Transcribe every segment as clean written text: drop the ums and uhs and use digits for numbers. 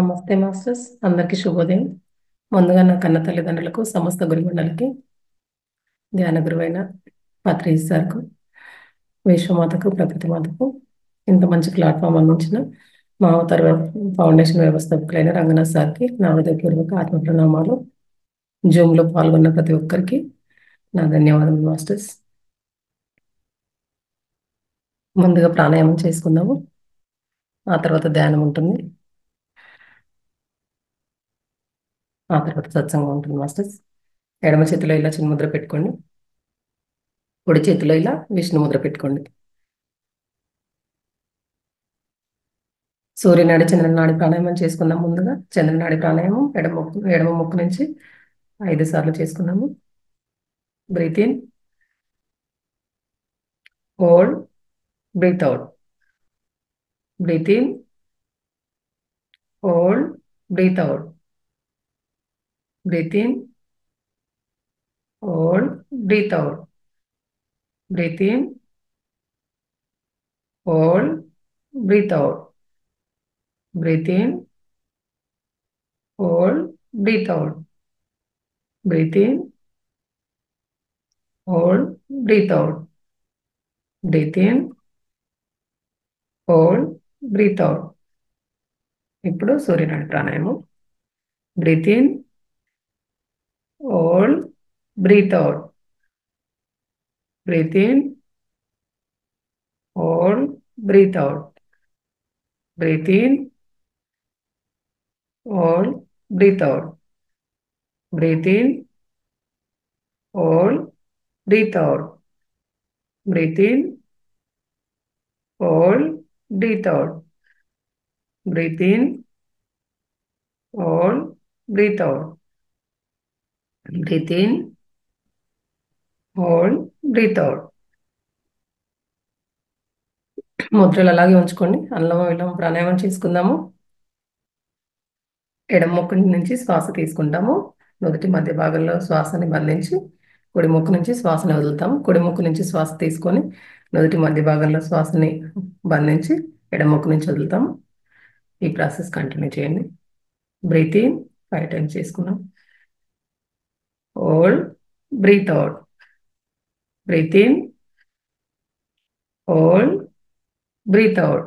నమస్తే మాస్టర్స్, అందరికీ శుభోదయం. ముందుగా నా కన్న తల్లిదండ్రులకు, సమస్త గురుమండలికి, ధ్యాన గురువైన పత్రి సార్కు, విశ్వమాతకు, ప్రకృతి మాతకు, ఇంత మంచి ప్లాట్ఫామ్ అందించిన మా అవతార ఫౌండేషన్ వ్యవస్థాపకులైన రంగనాథ్ సార్కి నా హృదయపూర్వక ఆత్మ ప్రణామాలు. జూమ్లో పాల్గొన్న ప్రతి ఒక్కరికి నా ధన్యవాదాలు మాస్టర్స్. ముందుగా ప్రాణాయామం చేసుకుందాము, ఆ తర్వాత ధ్యానం ఉంటుంది, ఆ తర్వాత సత్సంగం ఉంటుంది మాస్టర్స్. ఎడమ చేతిలో ఇలా చిన్న ముద్ర పెట్టుకోండి, కుడి చేతిలో ఇలా విష్ణు ముద్ర పెట్టుకోండి. సూర్యనాడి చంద్రనాడి ప్రాణాయామం చేసుకుందాం. ముందుగా చంద్రనాడి ప్రాణాయామం ఎడమ ముక్కు నుంచి 5 సార్లు చేసుకుందాము. Breath in, hold, breath out. Breath in, hold, breath out. Breath in, hold, breath out. Breath in, hold, breath out. Breath in, hold, breath out. Breath in, hold, breath out. Breath in, hold, breath out. ఇప్పుడు Suryanadi pranayama. Breath in, hold, breath out. Breath in, hold, breath out. Breath in, hold, breath out. Breath in, hold, breath out. Breath in, hold, breath out. Breath in, hold, breath out. Breath in, hold, breath out. ముద్రలు అలాగే ఉంచుకోండి. అల్లమ విల్లమ ప్రాణాయామం చేసుకుందాము. ఎడమ ముక్కు నుంచి శ్వాస తీసుకుంటాము. నుదుటి మధ్య భాగంలో శ్వాసని బంధించి కుడి ముక్కు నుంచి శ్వాసని వదులుతాము. కుడి ముక్కు నుంచి శ్వాస తీసుకొని నుదుటి మధ్య భాగంలో శ్వాసని బంధించి ఎడమ ముక్కు నుంచి వదులుతాము. ఈ ప్రాసెస్ కంటిన్యూ చేయండి. బ్రీత్ ఇన్ 5 టైమ్స్ చేసుకున్నాం. Hold, breath out. Breath in, hold, breath out.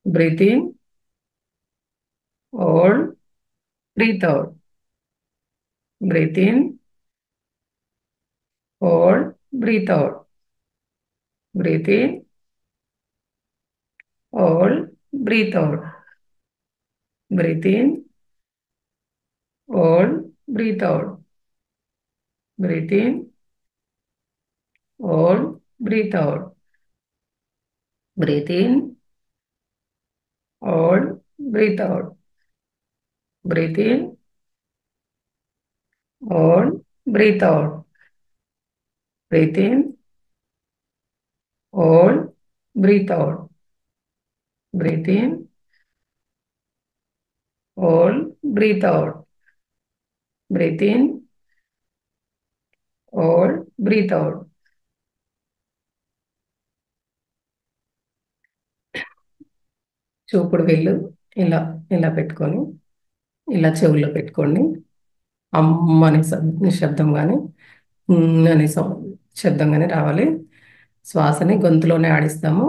Breath in, hold, breath out. Breath in, hold, breath out. Breath in, hold, breath out. Breath in, hold, breath out. Breath in, hold, breath out. Breath in, hold, breath out. Breath in, hold, breath out. Breath in, hold, breath out. Breath in, hold, breath out. Breath in, hold, breath out. చూపుడు వేళ్ళు ఇలా ఇలా పెట్టుకొని ఇలా చెవుల్లో పెట్టుకోండి. అమ్మ అనే శబ్దం కానీ అనే శబ్దం కానీ రావాలి. శ్వాసని గొంతులోనే ఆడిస్తాము.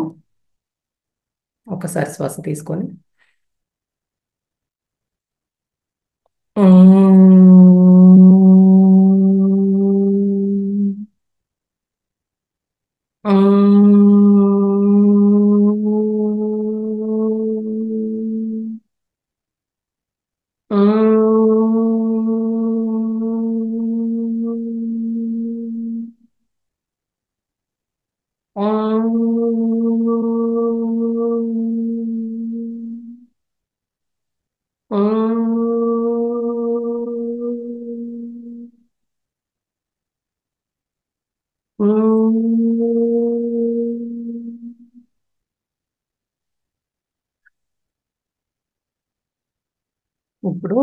ఒకసారి శ్వాస తీసుకొని ఇప్పుడు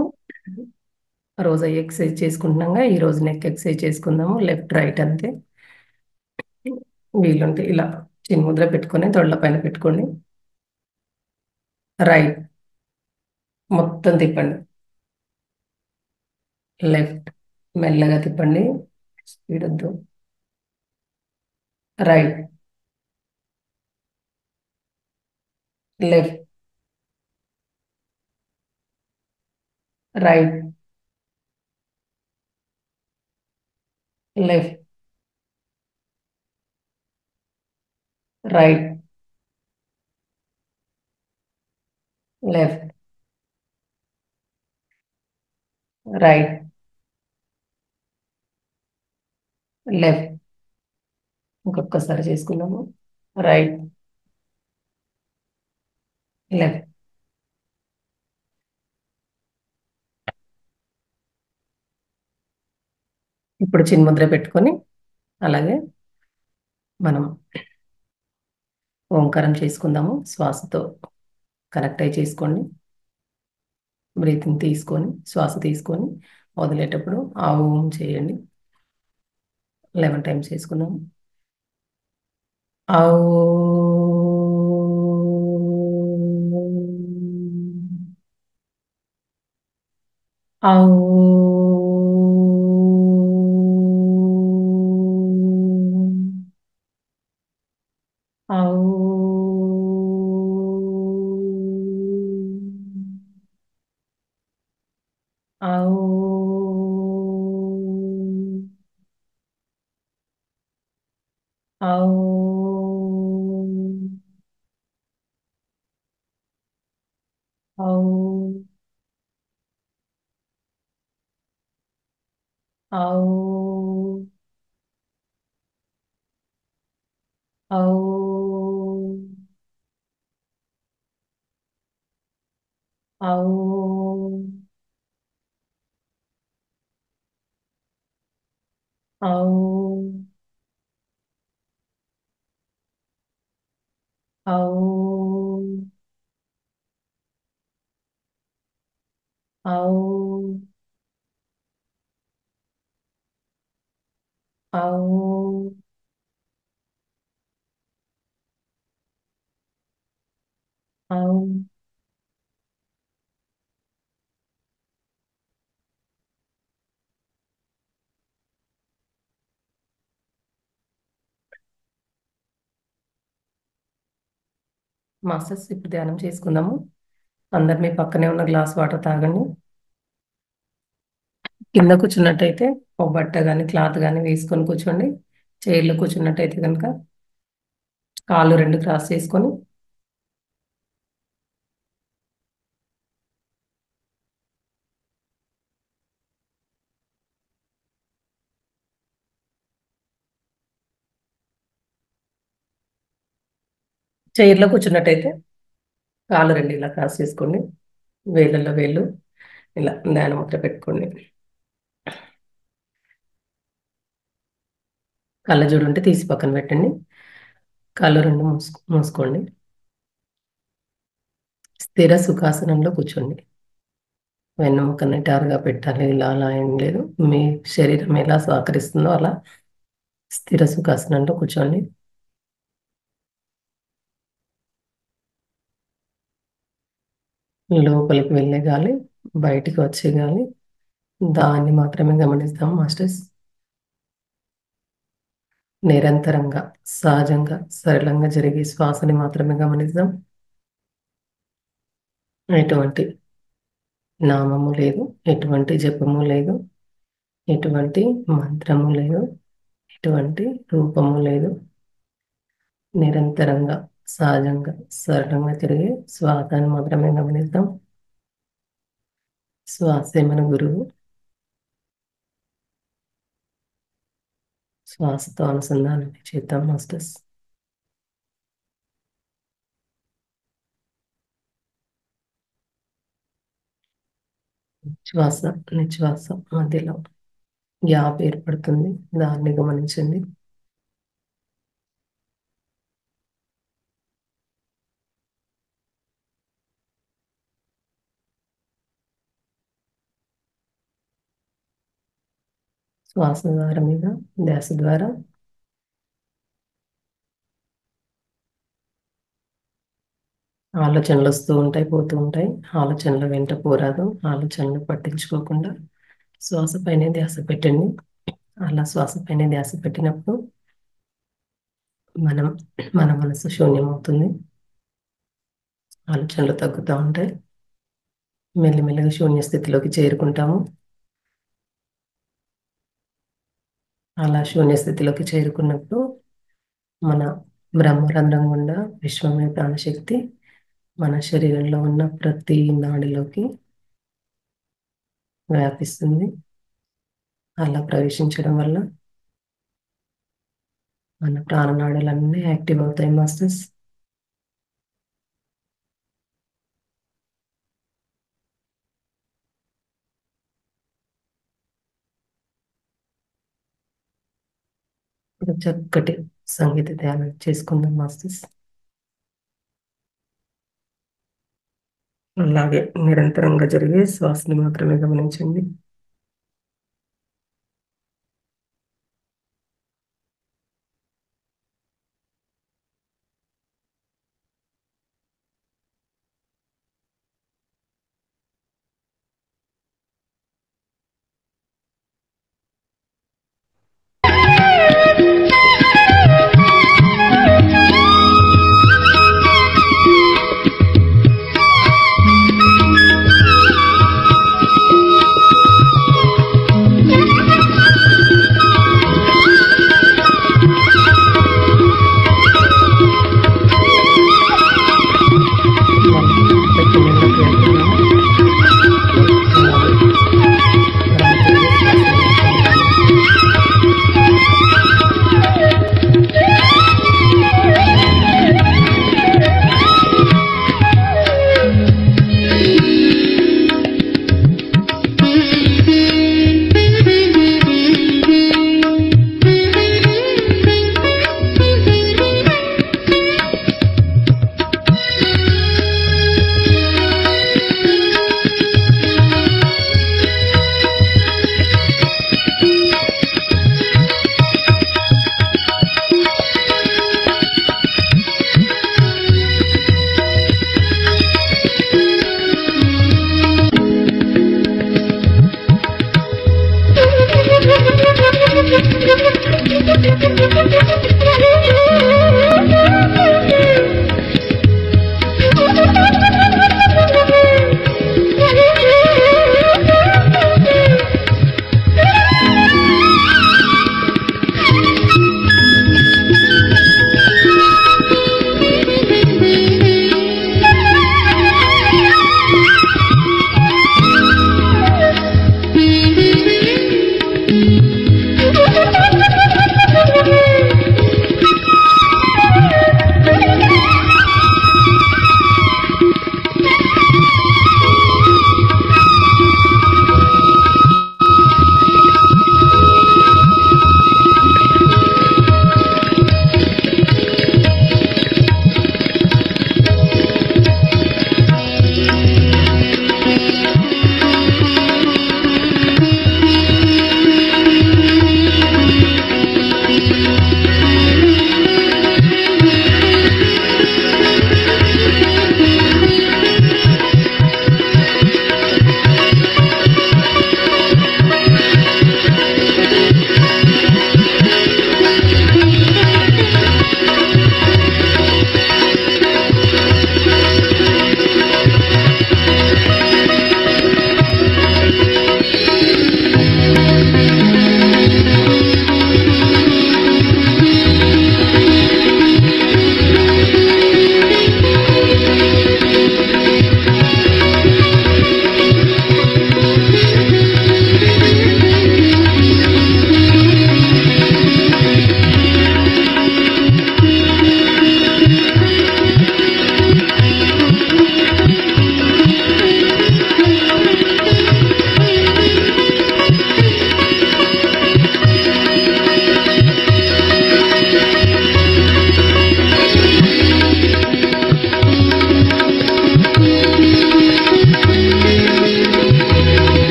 రోజు ఎక్సర్సైజ్ చేసుకుంటున్నాగా ఈరోజు నెక్ ఎక్సర్సైజ్ చేసుకుందాము. లెఫ్ట్ రైట్ అంతే. వీలుంటే ఇలా చిన్న ముద్ర పెట్టుకొని తొడల పైన పెట్టుకోండి. రైట్ మొత్తం తిప్పండి. లెఫ్ట్, మెల్లగా తిప్పండి. స్పీడ్ వద్దు. Right, left, right, left, right, left, right, left. ఇంకొకసారి చేసుకున్నాము. Right, left. ఇప్పుడు చిన్ముద్ర పెట్టుకొని అలాగే మనం ఓంకారం చేసుకుందాము. శ్వాసతో కనెక్ట్ అయి చేసుకోండి. బ్రీతింగ్ తీసుకొని, శ్వాస తీసుకొని వదిలేటప్పుడు ఆ ఓం చేయండి. 11 టైమ్స్ చేసుకుందాము. ఆ ఆ ఆ ఆ ఆ ఆ ఆ ఆ ఆ ఆ ఆ ఆ ఆ మాస్టర్స్ ఇప్పుడు ధ్యానం చేసుకుందాము. అందరు మీ పక్కనే ఉన్న గ్లాస్ వాటర్ తాగండి. కింద కూర్చున్నట్టయితే ఒక బట్ట కానీ క్లాత్ కానీ వేసుకొని కూర్చోండి. చైర్లో కూర్చున్నట్టయితే కనుక కాళ్ళు రెండు క్రాస్ చేసుకొని చైర్లో కూర్చున్నట్టయితే కాళ్ళు రెండు ఇలా క్రాస్ చేసుకోండి. వేళ్ళల్లో వేళ్ళు ఇలా ధ్యాన ముద్ర పెట్టుకోండి. కళ్ళజోడు ఉంటే తీసి పక్కన పెట్టండి. కళ్ళు రెండు మూసుకోండి. స్థిర సుఖాసనంలో కూర్చోండి. వెన్నుముక నిటారుగా పెట్టాలి. ఇలా అలా ఏం లేదు. మీ శరీరం ఎలా సహకరిస్తుందో అలా స్థిర సుఖాసనంలో కూర్చోండి. లోపలికి వెళ్ళే గాలి, బయటికి వచ్చే గాలి, దాన్ని మాత్రమే గమనిస్తాం మాస్టర్స్. నిరంతరంగా, సహజంగా, సరళంగా జరిగే శ్వాసని మాత్రమే గమనిద్దాం. ఎటువంటి నామము లేదు, ఎటువంటి జపము లేదు, ఎటువంటి మంత్రము లేదు, ఎటువంటి రూపము లేదు. నిరంతరంగా, సహజంగా, సరళంగా జరిగే శ్వాసని మాత్రమే గమనిద్దాం. శ్వాసే మన గురువు. శ్వాసతో అనుసంధానం చేద్దాం మాస్టర్స్. శ్వాస నిశ్వాస మధ్యలో గ్యాప్ ఏర్పడుతుంది. దాన్ని గమనించండి. శ్వాస ద్వారా మీద ధ్యాస ద్వారా ఆలోచనలు వస్తూ ఉంటాయి, పోతూ ఉంటాయి. ఆలోచనల వెంట పోరాదు. ఆలోచనలు పట్టించుకోకుండా శ్వాస పైనే ధ్యాస పెట్టండి. అలా శ్వాస పైనే ధ్యాస పెట్టినప్పుడు మన మనసు శూన్యమవుతుంది. ఆలోచనలు తగ్గుతూ ఉంటాయి. మెల్లిమెల్లిగా శూన్య స్థితిలోకి చేరుకుంటాము. అలా శూన్య స్థితిలోకి చేరుకున్నప్పుడు మన బ్రహ్మరంధ్రం గుండా విశ్వమయ ప్రాణశక్తి మన శరీరంలో ఉన్న ప్రతి నాడిలోకి వ్యాపిస్తుంది. అలా ప్రవేశించడం వల్ల మన ప్రాణనాడులన్నీ యాక్టివ్ అవుతాయి మాస్టర్స్. ఒక చక్కటి సంగీత ధ్యానం చేసుకుందాం మాస్టర్స్. అలాగే నిరంతరంగా జరిగే శ్వాసని మాత్రమే గమనించండి.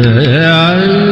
I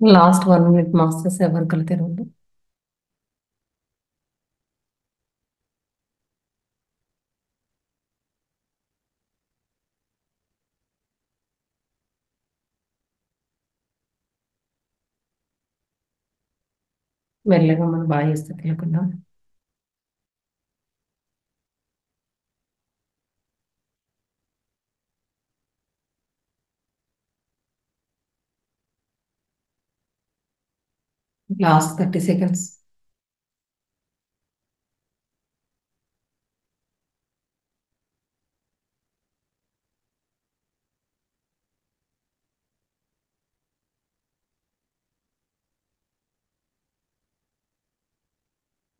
లాస్ట్ 1 minute మాస్టర్స్ ఎవరు కలిపారు? మెల్లగా మనం బాగా చేస్తే తెలియకుండా. Last 30 seconds.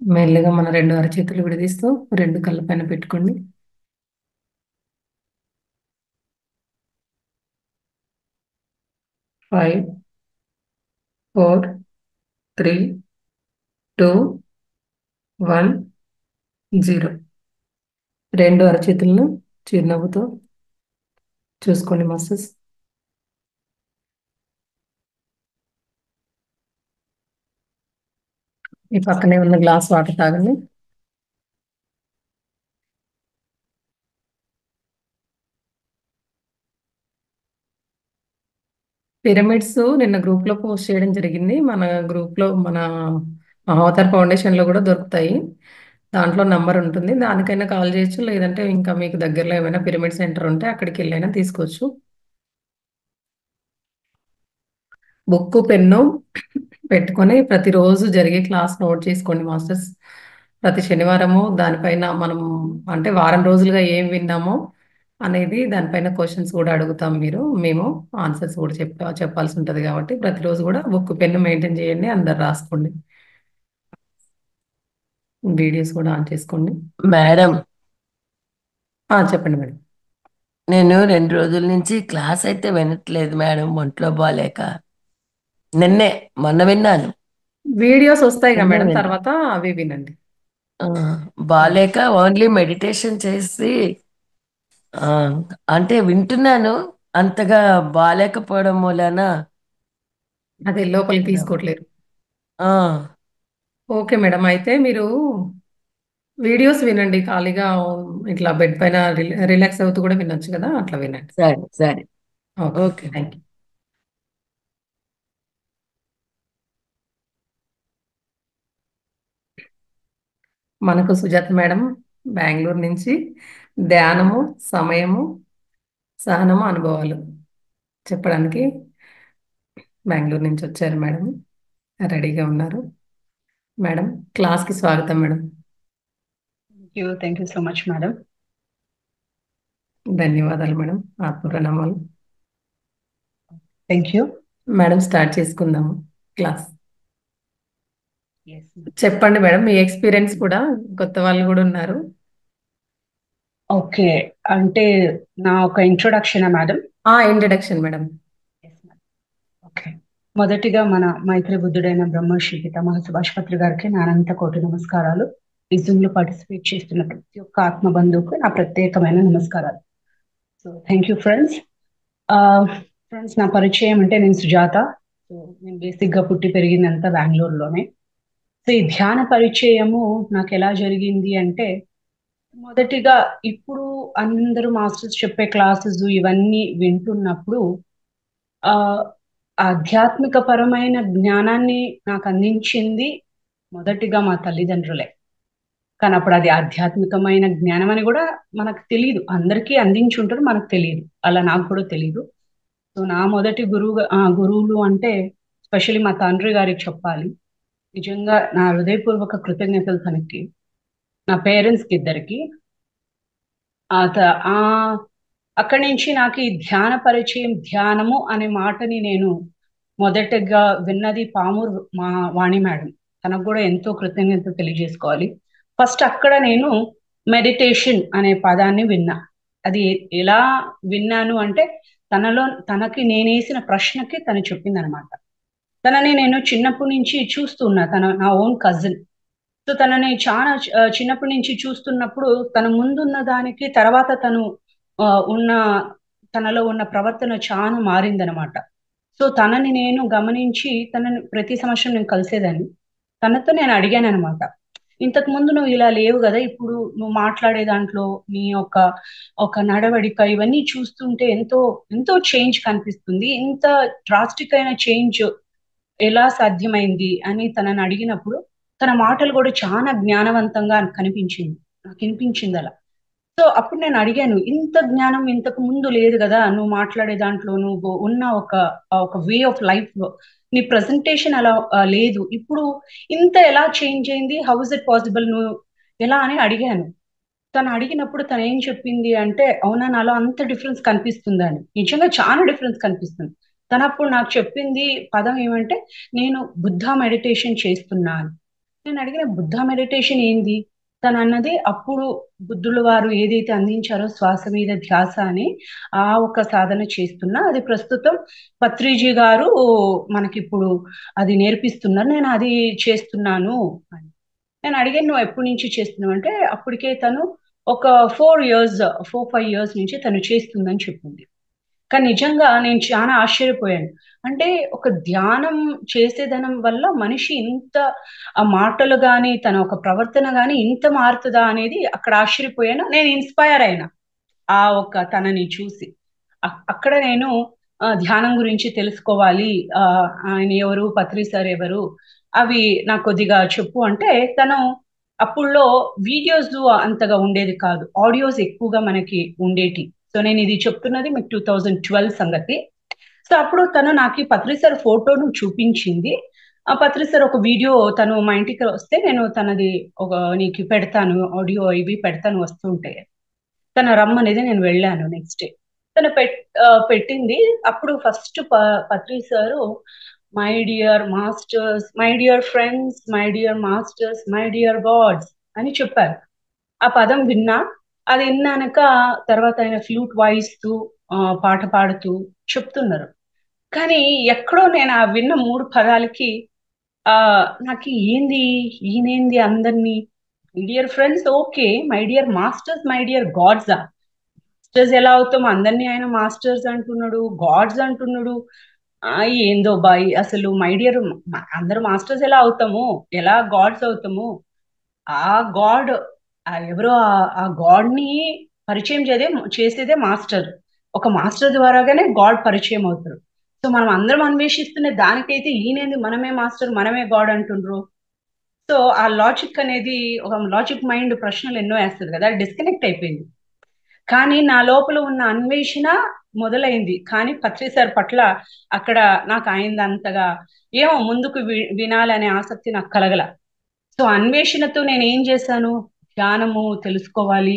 మెల్లగా మన 2 అరచేతులు విడదీస్తూ 2 కళ్ళ పైన పెట్టుకోండి. 5, 4, 3, 2, 1, 0. 2 అరచేతులను చిరునవ్వుతో చూసుకోండి మాస్టర్స్. ఈ పక్కనే ఉన్న గ్లాస్ వాటర్ తాగండి. పిరమిడ్స్ నిన్న గ్రూప్ లో పోస్ట్ చేయడం జరిగింది. మన గ్రూప్ లో మన అవతార్ ఫౌండేషన్ లో కూడా దొరుకుతాయి. దాంట్లో నంబర్ ఉంటుంది. దానికైనా కాల్ చేయొచ్చు. లేదంటే ఇంకా మీకు దగ్గరలో ఏమైనా పిరమిడ్ సెంటర్ ఉంటే అక్కడికి వెళ్ళైనా తీసుకోవచ్చు. బుక్ పెన్ను పెట్టుకొని ప్రతిరోజు జరిగే క్లాస్ నోట్ చేసుకోండి మాస్టర్స్. ప్రతి శనివారము దానిపైన మనం అంటే వారం రోజులుగా ఏం విన్నామో అనేది దానిపైన క్వశ్చన్స్ కూడా అడుగుతాం. మేము ఆన్సర్స్ కూడా చెప్పాల్సి ఉంటుంది కాబట్టి ప్రతిరోజు కూడా బుక్ పెన్ను మెయింటైన్ చేయండి. అందరు రాసుకోండి. వీడియోస్ కూడా ఆన్ చేసుకోండి. మేడం, చెప్పండి మేడం. నేను 2 రోజుల నుంచి క్లాస్ అయితే వినట్లేదు మేడం, ఒంట్లో బాగాలేక. మొన్న విన్నాను. వీడియోస్ వస్తాయిగా నిన్నే మేడం, విన్నా. తర్వాత అవి వినండి. ఆ, బాగాలేక ఓన్లీ మెడిటేషన్ చేసి ఆ, అంటే వింటున్నాను. అంతగా బాగాలేకపోవడం మూలన అదే లోపలికి ఇక్కడ తీసుకోవట్లేరు. ఆ, ఓకే మేడం, అయితే మీరు వీడియోస్ వినండి. ఖాళీగా ఇట్లా బెడ్ పైన రిలాక్స్ అవుతూ కూడా వినొచ్చు కదా, అట్లా వినండి. సరే సరే. Okay, okay. Thank you. మనకు సుజాత మేడం బెంగళూరు నుంచి ధ్యానము, సమయము, సహనము, అనుభవాలు చెప్పడానికి బెంగళూరు నుంచి వచ్చారు మేడం. రెడీగా ఉన్నారు మేడం. క్లాస్కి స్వాగతం madam. Thank you so much, madam. ధన్యవాదాలు మేడం. ఆత్మ ప్రణామాలు Thank you. మేడం. స్టార్ట్ చేసుకుందాము క్లాస్. Yes. చెప్పండి మేడం, మీ ఎక్స్పీరియన్స్ కూడా. కొత్త వాళ్ళు కూడా ఉన్నారు. ఓకే, అంటే నా ఒక introduction madam. Introduction madam. Okay, మొదటిగా మన మైత్రి బుద్ధుడైన బ్రహ్మర్షి పితామహ సుభాష్ పత్రి గారికి నా అనంత కోటి నమస్కారాలు. ఈ జూమ్ లో పార్టిసిపేట్ చేస్తున్న ప్రతి ఒక్క ఆత్మ బంధువుకు నా ప్రత్యేకమైన నమస్కారాలు. So thank you friends. Friends, నా పరిచయం అంటే నేను సుజాత. సో నేను బేసిక్ గా పుట్టి పెరిగిందంతా బెంగళూరులోనే. సో ఈ ధ్యాన పరిచయము నాకు ఎలా జరిగింది అంటే, మొదటిగా ఇప్పుడు అందరూ మాస్టర్స్ చెప్పే క్లాసెస్ ఇవన్నీ వింటున్నప్పుడు ఆ ఆధ్యాత్మిక పరమైన జ్ఞానాన్ని నాకు అందించింది మొదటిగా మా తల్లిదండ్రులే. కానీ అప్పుడు అది ఆధ్యాత్మికమైన జ్ఞానం అని కూడా మనకు తెలియదు. అందరికీ అందించుంటారు, మనకు తెలియదు. అలా నాకు కూడా తెలియదు. సో నా మొదటి గురువులు అంటే స్పెషల్లీ మా తండ్రి గారికి చెప్పాలి. నిజంగా నా హృదయపూర్వక కృతజ్ఞతలు తనకి, నా పేరెంట్స్ కి ఇద్దరికి. ఆ త- ఆ అక్కడి నుంచి నాకు ఈ ధ్యాన పరిచయం, ధ్యానము అనే మాటని నేను మొదటగా విన్నది పామూరు మా వాణి మేడం. తనకు కూడా ఎంతో కృతజ్ఞత తెలియజేసుకోవాలి. ఫస్ట్ అక్కడ నేను మెడిటేషన్ అనే పదాన్ని విన్నా. అది ఎలా విన్నాను అంటే, తనకి నేనేసిన ప్రశ్నకి తను చెప్పింది అనమాట. తనని నేను చిన్నప్పటి నుంచి చూస్తున్నా. తన నా ఓన్ కజిన్. సో తనని చాలా చిన్నప్పటి నుంచి చూస్తున్నప్పుడు తన ముందున్న దానికి తర్వాత తను ఆ, ఉన్న తనలో ఉన్న ప్రవర్తన చాలా మారిందనమాట. సో తనని నేను గమనించి తనని ప్రతి సంవత్సరం నేను కలిసేదాన్ని. తనతో నేను అడిగాను అనమాట, ఇంతకు ముందు నువ్వు ఇలా లేవు కదా, ఇప్పుడు నువ్వు మాట్లాడే దాంట్లో నీ యొక్క ఒక నడవడిక ఇవన్నీ చూస్తుంటే ఎంతో ఎంతో చేంజ్ కనిపిస్తుంది. ఇంత డ్రాస్టిక్ అయిన చేంజ్ ఎలా సాధ్యమైంది అని తనని అడిగినప్పుడు తన మాటలు కూడా చాలా జ్ఞానవంతంగా కనిపించింది, నాకు వినిపించింది అలా. సో అప్పుడు నేను అడిగాను, ఇంత జ్ఞానం ఇంతకు ముందు లేదు కదా, నువ్వు మాట్లాడే దాంట్లో నువ్వు ఉన్న ఒక వే ఆఫ్ లైఫ్ లో నీ ప్రజెంటేషన్ అలా లేదు, ఇప్పుడు ఇంత ఎలా చేంజ్ అయింది, హౌ ఇస్ ఇట్ పాసిబుల్, నువ్వు ఎలా అని అడిగాను. తను అడిగినప్పుడు తను ఏం చెప్పింది అంటే, అవునా నాలో అంత డిఫరెన్స్ కనిపిస్తుందా అని. నిజంగా చాలా డిఫరెన్స్ కనిపిస్తుంది. తను అప్పుడు నాకు చెప్పింది పదం ఏమంటే, నేను బుద్ధ మెడిటేషన్ చేస్తున్నాను. నేను అడిగిన బుద్ధ మెడిటేషన్ ఏంది, తను అన్నది అప్పుడు బుద్ధుల వారు ఏదైతే అందించారో శ్వాస మీద ధ్యాస అని ఆ ఒక సాధన చేస్తున్నా, అది ప్రస్తుతం పత్రిజీ గారు మనకిప్పుడు అది నేర్పిస్తున్నారు, నేను అది చేస్తున్నాను అని. నేను అడిగాను, నువ్వు ఎప్పటి నుంచి చేస్తున్నావు అంటే, అప్పటికే తను ఒక 4-5 years నుంచి తను చేస్తుందని చెప్పింది. కానీ నిజంగా నేను చాలా ఆశ్చర్యపోయాను. అంటే ఒక ధ్యానం చేసేదనం వల్ల మనిషి ఇంత ఆ మాటలు గాని తన ఒక ప్రవర్తన గాని ఇంత మారుతుందా అనేది అక్కడ ఆశ్చర్యపోయాను. నేను ఇన్స్పైర్ అయినా ఆ ఒక తనని చూసి. అక్కడ నేను ధ్యానం గురించి తెలుసుకోవాలి, ఆయన ఎవరు, పత్రి సార్ ఎవరు, అవి నాకు కొద్దిగా చెప్పు అంటే, తను అప్పుల్లో వీడియోస్ అంతగా ఉండేది కాదు, ఆడియోస్ ఎక్కువగా మనకి ఉండేటి. సో నేను ఇది చెప్తున్నది మీకు 2012 సంగతి. సో అప్పుడు తను నాకు పత్రి సార్ ఫోటోను చూపించింది. ఆ పత్రి సార్ ఒక వీడియో, తను మా ఇంటికి వస్తే నేను తనది ఒక నీకు పెడతాను, ఆడియో ఇవి పెడతాను వస్తుంటే, తన రమ్మనేది నేను వెళ్ళాను నెక్స్ట్ డే. తను పెట్టింది. అప్పుడు first Patri sir, my dear masters, my dear friends, my dear masters, my dear God's అని చెప్పారు. ఆ పదం విన్నా. అది విన్నాక తర్వాత ఆయన ఫ్లూట్ వాయిస్తూ పాట పాడుతూ చెప్తున్నారు. కానీ ఎక్కడో నేను ఆ విన్న 3 పదాలకి నాకు ఏంది, ఈయనేంది అందరినీ my dear friends okay, my dear masters, my dear God's, masters ఎలా అవుతాం, అందరినీ ఆయన మాస్టర్స్ అంటున్నాడు, గాడ్స్ అంటున్నాడు. ఏందో బాయ్ అసలు, మై డియర్ అందరూ మాస్టర్స్ ఎలా అవుతాము, ఎలా గాడ్స్ అవుతాము, ఆ గాడ్ ఎవరో ఆ గాడ్ ని పరిచయం చేసేదే మాస్టర్. ఒక మాస్టర్ ద్వారాగానే గాడ్ పరిచయం అవుతారు. సో మనం అందరం అన్వేషిస్తున్న దానికైతే ఈయనేది మనమే మాస్టర్ మనమే గాడ్ అంటుండ్రు. సో ఆ లాజిక్ అనేది, ఒక లాజిక్ మైండ్ ప్రశ్నలు ఎన్నో వేస్తుంది కదా, డిస్కనెక్ట్ అయిపోయింది. కానీ నా లోపల ఉన్న అన్వేషణ మొదలైంది. కానీ పత్రి సార్ పట్ల అక్కడ నాకు అయింది అంతగా ఏమో ముందుకు వినాలనే ఆసక్తి నాకు కలగల. సో అన్వేషణతో నేను ఏం చేశాను, ధ్యానము తెలుసుకోవాలి,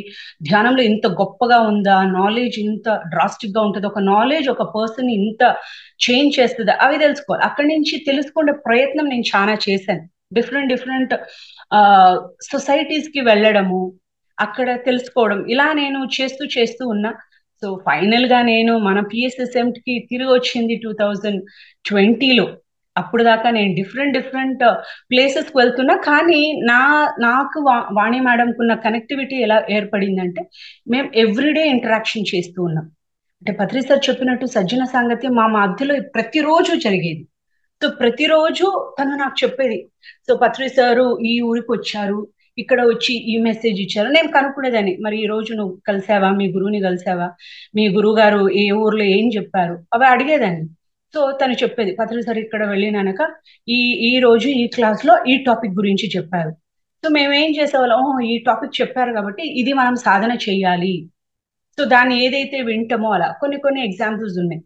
ధ్యానంలో ఇంత గొప్పగా ఉందా, నాలెడ్జ్ ఇంత డ్రాస్టిక్ గా ఉంటుంది, ఒక నాలెడ్జ్ ఒక పర్సన్ ఇంత చేంజ్ చేస్తుందా, అవి తెలుసుకోవాలి. అక్కడి నుంచి తెలుసుకునే ప్రయత్నం నేను చాలా చేశాను. డిఫరెంట్ సొసైటీస్ కి వెళ్ళడము, అక్కడ తెలుసుకోవడం, ఇలా నేను చేస్తూ ఉన్నా. సో ఫైనల్ గా నేను మన PSSM కి తిరిగి వచ్చింది 2020లో. అప్పుడు దాకా నేను డిఫరెంట్ ప్లేసెస్కి వెళ్తున్నా. కానీ నాకు వాణి మేడంకు ఉన్న కనెక్టివిటీ ఎలా ఏర్పడిందంటే, మేము ఎవ్రీడే ఇంటరాక్షన్ చేస్తూ ఉన్నాం. అంటే పత్రి సార్ చెప్పినట్టు సజ్జన సాంగత్యం మా మధ్యలో ప్రతిరోజు జరిగేది. సో ప్రతిరోజు తను నాకు చెప్పేది, సో పత్రి సారు ఈ ఊరికి వచ్చారు, ఇక్కడ వచ్చి ఈ మెసేజ్ ఇచ్చారు. నేను కనుక్కునేదాన్ని, మరి ఈ రోజు నువ్వు కలిసావా, మీ గురువుని కలిసావా, మీ గురువు గారు ఏ ఊర్లో ఏం చెప్పారు, అవి అడిగేదాన్ని. సో తను చెప్పేది, పత్రి సార్ ఇక్కడ వెళ్ళినాక ఈ రోజు ఈ క్లాస్ లో ఈ టాపిక్ గురించి చెప్పారు. సో మేము ఏం చేసేవాళ్ళం, ఈ టాపిక్ చెప్పారు కాబట్టి ఇది మనం సాధన చేయాలి. సో దాన్ని ఏదైతే వింటామో అలా కొన్ని ఎగ్జాంపుల్స్ ఉన్నాయి.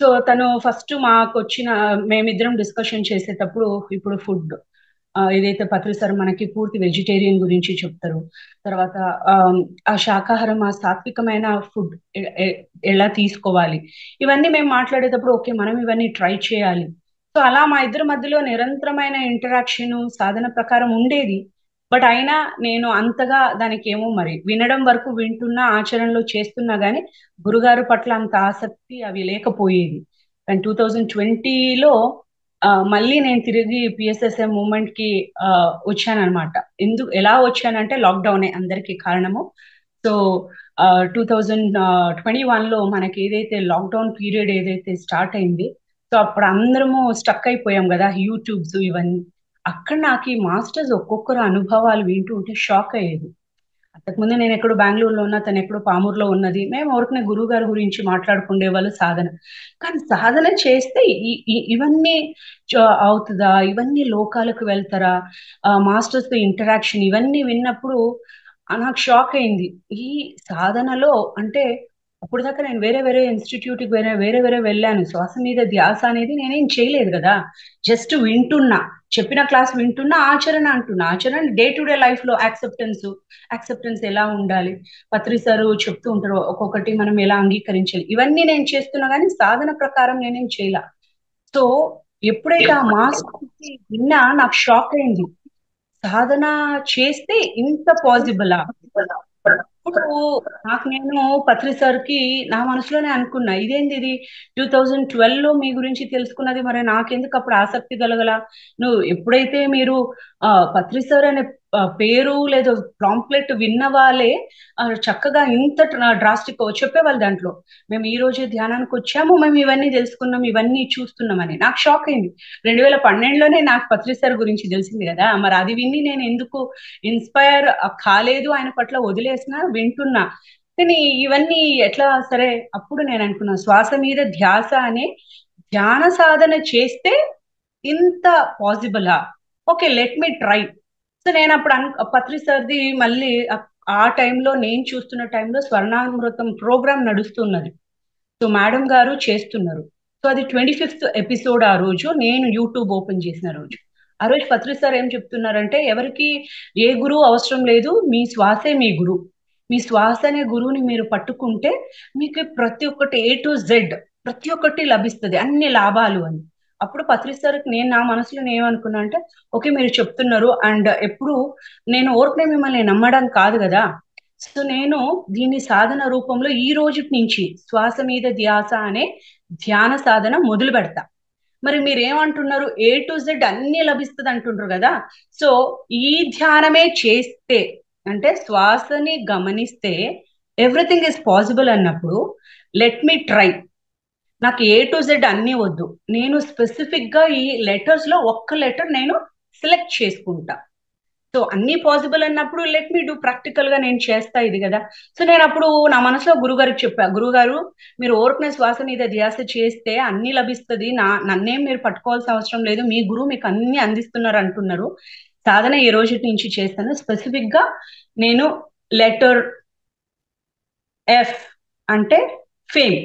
సో తను ఫస్ట్ మాకు వచ్చిన, మేమిద్దరం డిస్కషన్ చేసేటప్పుడు, ఇప్పుడు ఫుడ్ ఏదైతే పత్రి సార్ మనకి పూర్తి వెజిటేరియన్ గురించి చెప్తారు, తర్వాత ఆ శాకాహారం, ఆ సాత్వికమైన ఫుడ్ ఎలా తీసుకోవాలి, ఇవన్నీ మేము మాట్లాడేటప్పుడు ఓకే మనం ఇవన్నీ ట్రై చేయాలి. సో అలా మా ఇద్దరి మధ్యలో నిరంతరమైన ఇంటరాక్షన్ సాధన ప్రకారం ఉండేది. బట్ అయినా నేను అంతగా దానికి ఏమో మరి వినడం వరకు వింటున్నా, ఆచరణలో చేస్తున్నా గానీ గురుగారు పట్ల అంత ఆసక్తి అవి లేకపోయేది. కానీ 2020లో మళ్ళీ నేను తిరిగి PSSM మూమెంట్ కి వచ్చానమాట. ఎలా వచ్చానంటే, లాక్డౌనే అందరికి కారణము. సో 2021లో మనకి ఏదైతే లాక్డౌన్ పీరియడ్ ఏదైతే స్టార్ట్ అయింది, సో అప్పుడు అందరము స్టక్ అయిపోయాం కదా, యూట్యూబ్స్ ఇవన్నీ. అక్కడ నాకు ఈ మాస్టర్స్ ఒక్కొక్కరు అనుభవాలు వింటూ ఉంటే షాక్ అయ్యేది. అంతకుముందు నేను ఎక్కడో బెంగళూరులో ఉన్నా, తను ఎక్కడో పామూరులో ఉన్నది. మేము ఎవరికైనా గురువు గారి గురించి మాట్లాడుకునే వాళ్ళు సాధన. కానీ సాధన చేస్తే ఇవన్నీ అవుతుందా, ఇవన్నీ లోకాలకు వెళ్తారా, మాస్టర్స్ తో ఇంటరాక్షన్ ఇవన్నీ విన్నప్పుడు నాకు షాక్ అయింది. ఈ సాధనలో అంటే అప్పుడు దాకా నేను వేరే వేరే ఇన్స్టిట్యూట్కి వేరే వేరే వేరే వెళ్ళాను. శ్వాస మీద ధ్యాస అనేది నేనేం చేయలేదు కదా, జస్ట్ వింటున్నా, చెప్పిన క్లాస్ వింటున్నా, ఆచరణ అంటున్నా. ఆచరణ డే టు డే లైఫ్ లో యాక్సెప్టెన్స్ ఎలా ఉండాలి, పత్రి సారు చెప్తూ ఉంటారు ఒక్కొక్కటి మనం ఎలా అంగీకరించాలి, ఇవన్నీ నేను చేస్తున్నా కానీ సాధన ప్రకారం నేనేం చేయలే. సో ఎప్పుడైతే ఆ మాస్టర్ విన్నా నాకు షాక్ అయింది. సాధన చేస్తే ఇంత పాసిబులా? ఇప్పుడు నాకు నేను పత్రి సార్కి నా మనసులోనే అనుకున్నా, ఇదేంది ఇది 2012 లో మీ గురించి తెలుసుకున్నది, మరి నాకెందుకు అప్పుడు ఆసక్తి కలగల? నువ్వు ఎప్పుడైతే మీరు పత్రి సార్ అనే పేరు లేదా ప్రాంప్లెట్ విన్న వాళ్ళే చక్కగా ఇంత డ్రాస్టిక్ చెప్పేవాళ్ళు దాంట్లో, మేము ఈ రోజే ధ్యానానికి వచ్చాము, మేము ఇవన్నీ తెలుసుకున్నాం, ఇవన్నీ చూస్తున్నామని. నాకు షాక్ అయింది. 2012లోనే నాకు పత్రి సార్ గురించి తెలిసింది కదా, మరి అది విని నేను ఎందుకు ఇన్స్పైర్ కాలేదు, ఆయన పట్ల వదిలేసిన వింటున్నా. కానీ ఇవన్నీ ఎట్లా సరే, అప్పుడు నేను అనుకున్నా శ్వాస మీద ధ్యాస అనే ధ్యాన సాధన చేస్తే ఇంత పాసిబులా, okay let me try. So నేను అప్పుడు పత్రి సార్ది మళ్ళీ ఆ టైంలో నేను చూస్తున్న టైంలో స్వర్ణామృతం ప్రోగ్రామ్ నడుస్తున్నది. సో మేడం గారు చేస్తున్నారు. సో అది 25th ఎపిసోడ్. ఆ రోజు నేను యూట్యూబ్ ఓపెన్ చేసిన రోజు, ఆ రోజు పత్రి సార్ ఏం చెప్తున్నారంటే, ఎవరికి ఏ గురువు అవసరం లేదు, మీ శ్వాసే మీ గురువు. మీ శ్వాస అనే గురువుని మీరు పట్టుకుంటే మీకు ప్రతి ఒక్కటి A to Z ప్రతి ఒక్కటి లభిస్తుంది, అన్ని లాభాలు అని. అప్పుడు పత్రి సార్కి నేను నా మనసులో ఏమనుకున్నా అంటే, ఓకే మీరు చెప్తున్నారు, అండ్ ఎప్పుడు నేను ఓర్పునే మిమ్మల్ని నమ్మడం కాదు కదా, సో నేను దీని సాధన రూపంలో ఈ రోజు నుంచి శ్వాస మీద ధ్యాస అనే ధ్యాన సాధన మొదలు పెడతా. మరి మీరు ఏమంటున్నారు, A to Z అన్ని లభిస్తుంది అంటుండ్రు కదా, సో ఈ ధ్యానమే చేస్తే అంటే శ్వాసని గమనిస్తే ఎవ్రీథింగ్ ఇస్ పాసిబుల్ అన్నప్పుడు లెట్ మీ ట్రై. నాకు A to Z అన్ని వద్దు, నేను స్పెసిఫిక్ గా ఈ లెటర్స్ లో ఒక్క లెటర్ నేను సెలెక్ట్ చేసుకుంటా. సో అన్ని పాసిబుల్ అన్నప్పుడు లెట్ మీ డూ, ప్రాక్టికల్ గా నేను చేస్తా ఇది కదా. సో నేను అప్పుడు నా మనసులో గురుగారికి చెప్పా, గురుగారు మీరు ఓర్పునే శ్వాస మీద ధ్యాస చేస్తే అన్ని లభిస్తుంది, నన్నేం మీరు పట్టుకోవాల్సిన అవసరం లేదు, మీ గురువు మీకు అన్ని అందిస్తున్నారు అంటున్నారు, సాధన ఈ రోజు నుంచి చేస్తాను. స్పెసిఫిక్ గా నేను లెటర్ F అంటే ఫేమ్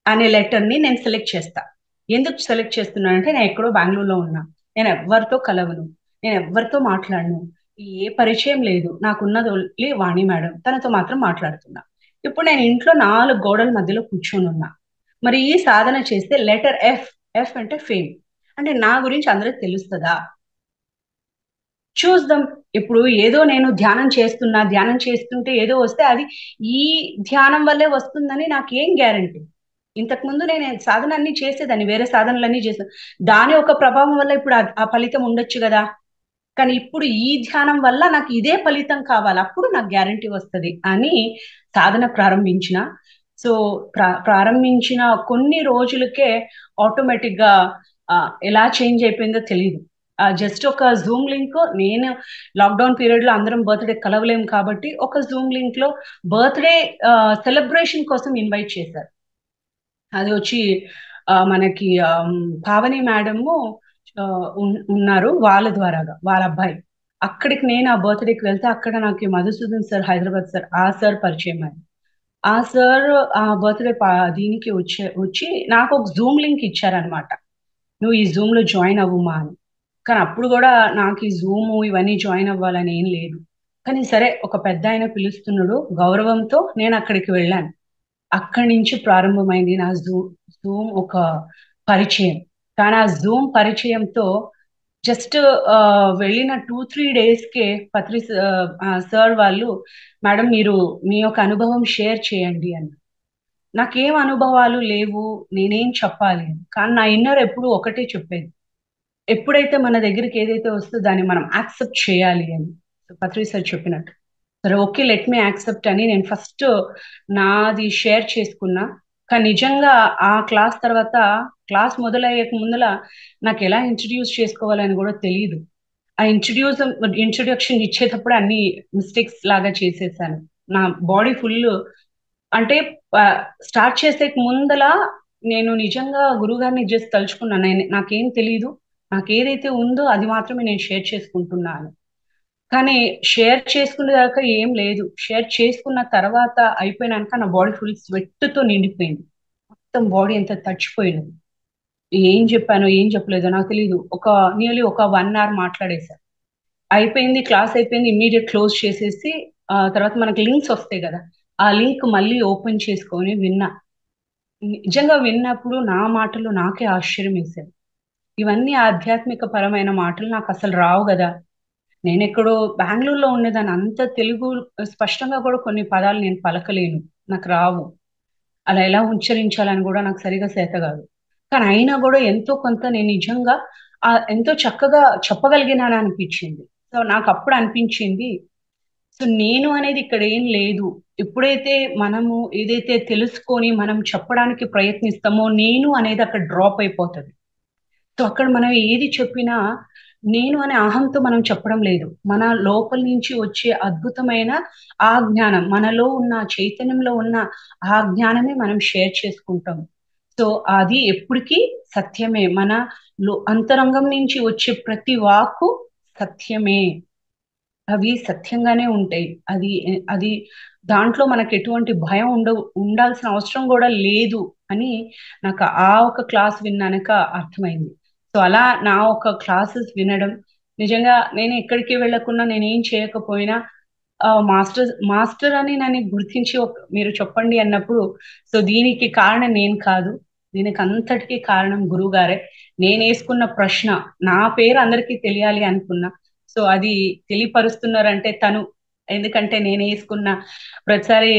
అనే లెటర్ ని నేను సెలెక్ట్ చేస్తా. ఎందుకు సెలెక్ట్ చేస్తున్నానంటే, నేను ఎక్కడో బెంగళూరులో ఉన్నా, నేను ఎవరితో కలవను, నేను ఎవరితో మాట్లాడను, ఏ పరిచయం లేదు, నాకున్నది ఓన్లీ వాణి మేడం, తనతో మాత్రం మాట్లాడుతున్నా. ఇప్పుడు నేను ఇంట్లో 4 గోడల మధ్యలో కూర్చొని ఉన్నా. మరి ఈ సాధన చేస్తే లెటర్ ఎఫ్ అంటే ఫేమ్, అంటే నా గురించి అందరికి తెలుస్తుందా? చూద్దాం. ఇప్పుడు ఏదో నేను ధ్యానం చేస్తుంటే ఏదో వస్తే అది ఈ ధ్యానం వల్లే వస్తుందని నాకేం గ్యారంటీ? ఇంతకుముందు నేను సాధన అన్ని చేసేదాన్ని, వేరే సాధనలన్నీ చేసాను, దాని ఒక ప్రభావం వల్ల ఇప్పుడు ఆ ఫలితం ఉండొచ్చు కదా. కానీ ఇప్పుడు ఈ ధ్యానం వల్ల నాకు ఇదే ఫలితం కావాలి, అప్పుడు నాకు గ్యారంటీ వస్తుంది అని సాధన ప్రారంభించిన. సో ప్రారంభించిన కొన్ని రోజులకే ఆటోమేటిక్ గా ఎలా చేంజ్ అయిపోయిందో తెలియదు. జస్ట్ ఒక జూమ్ లింక్, నేను లాక్డౌన్ పీరియడ్ లో అందరం బర్త్డే కలవలేము కాబట్టి ఒక జూమ్ లింక్ లో బర్త్డే సెలబ్రేషన్ కోసం ఇన్వైట్ చేశారు. అది వచ్చి మనకి పావని మేడము ఉన్నారు, వాళ్ళ ద్వారాగా వాళ్ళ అబ్బాయి. అక్కడికి నేను ఆ బర్త్డేకి వెళ్తే అక్కడ నాకు మధుసూదన్ సార్, హైదరాబాద్ సార్, ఆ సార్ పరిచయం అయ్యారు. ఆ సార్ ఆ బర్త్డే దీనికి వచ్చి నాకు ఒక జూమ్ లింక్ ఇచ్చారనమాట, నువ్వు ఈ జూమ్ లో జాయిన్ అవ్వమా అని. కానీ అప్పుడు కూడా నాకు ఈ జూమ్ ఇవన్నీ జాయిన్ అవ్వాలని ఏం లేదు. కానీ సరే, ఒక పెద్ద ఆయన పిలుస్తున్నాడు, గౌరవంతో నేను అక్కడికి వెళ్ళాను. అక్కడి నుంచి ప్రారంభమైంది నా జూమ్ ఒక పరిచయం. కానీ ఆ జూమ్ పరిచయంతో జస్ట్ వెళ్ళిన 2-3 డేస్కే పత్రి సార్ వాళ్ళు, మేడం మీరు మీ యొక్క అనుభవం షేర్ చేయండి అని. నాకేం అనుభవాలు లేవు, నేనేం చెప్పాలి, కానీ నా ఇన్నర్ ఎప్పుడు ఒకటే చెప్పేది, ఎప్పుడైతే మన దగ్గరికి ఏదైతే వస్తుందో దాన్ని మనం యాక్సెప్ట్ చేయాలి అని. పత్రి సార్ చెప్పినట్టు సరే ఓకే లెట్ మీ యాక్సెప్ట్ అని నేను ఫస్ట్ నాది షేర్ చేసుకున్నా. కానీ నిజంగా ఆ క్లాస్ తర్వాత క్లాస్ మొదలయ్యే ముందల నాకు ఎలా ఇంట్రడ్యూస్ చేసుకోవాలని కూడా తెలియదు. ఆ ఇంట్రొడక్షన్ ఇచ్చేటప్పుడు అన్ని మిస్టేక్స్ లాగా చేసేసాను. నా బాడీ ఫుల్ అంటే స్టార్ట్ చేసే ముందల నేను నిజంగా గురుగారిని జస్ట్ తలుచుకున్నాను. నాకేం తెలియదు, నాకు ఏదైతే ఉందో అది మాత్రమే నేను షేర్ చేసుకుంటున్నాను. కానీ షేర్ చేసుకునే దాకా ఏం లేదు. షేర్ చేసుకున్న తర్వాత అయిపోయినాక నా బాడీ ఫుల్ స్వెట్ తో నిండిపోయింది. మొత్తం బాడీ అంతా తడిచిపోయినది. ఏం చెప్పానో ఏం చెప్పలేదో నాకు తెలియదు. నియర్లీ ఒక 1 hour మాట్లాడేశాను. అయిపోయింది, క్లాస్ అయిపోయింది, ఇమ్మీడియట్ క్లోజ్ చేసేసి తర్వాత మనకి లింక్స్ వస్తాయి కదా, ఆ లింక్ మళ్ళీ ఓపెన్ చేసుకొని విన్నా. నిజంగా విన్నప్పుడు నా మాటలు నాకే ఆశ్చర్యం వేసేది. ఇవన్నీ ఆధ్యాత్మిక పరమైన మాటలు నాకు అసలు రావు కదా. నేను ఎక్కడో బెంగళూరులో ఉండేదాన్ని, అంత తెలుగు స్పష్టంగా కూడా కొన్ని పదాలు నేను పలకలేను, నాకు రావు. అలా ఎలా ఉచ్చరించాలని కూడా నాకు సరిగా చేత కాదు. కానీ అయినా కూడా ఎంతో కొంత నేను నిజంగా ఎంతో చక్కగా చెప్పగలిగినాను అనిపించింది. సో నాకు అప్పుడు అనిపించింది, సో నేను అనేది ఇక్కడ ఏం లేదు. ఎప్పుడైతే మనము ఏదైతే తెలుసుకొని మనం చెప్పడానికి ప్రయత్నిస్తామో నేను అనేది అక్కడ డ్రాప్ అయిపోతుంది. సో అక్కడ మనం ఏది చెప్పినా నేను అనే అహంతో మనం చెప్పడం లేదు. మన లోపల నుంచి వచ్చే అద్భుతమైన ఆ జ్ఞానం, మనలో ఉన్న చైతన్యంలో ఉన్న ఆ జ్ఞానమే మనం షేర్ చేసుకుంటాం. సో అది ఎప్పటికీ సత్యమే. మన అంతరంగం నుంచి వచ్చే ప్రతి వాక్కు సత్యమే. అవి సత్యంగానే ఉంటాయి. అది అది దాంట్లో మనకు ఎటువంటి భయం ఉండాల్సిన అవసరం కూడా లేదు అని నాకు ఆ ఒక క్లాస్ విన్నాక అర్థమైంది. సో అలా నా ఒక క్లాసెస్ వినడం, నిజంగా నేను ఎక్కడికి వెళ్ళకున్నా, నేను ఏం చేయకపోయినా మాస్టర్ అని నన్ను గుర్తించి మీరు చెప్పండి అన్నప్పుడు, సో దీనికి కారణం నేను కాదు, దీనికి అంతటికీ కారణం గురువు గారే. నేను వేసుకున్న ప్రశ్న, నా పేరు అందరికీ తెలియాలి అనుకున్నా, సో అది తెలియపరుస్తున్నారంటే తను. ఎందుకంటే నేను వేసుకున్న ప్రతిసారి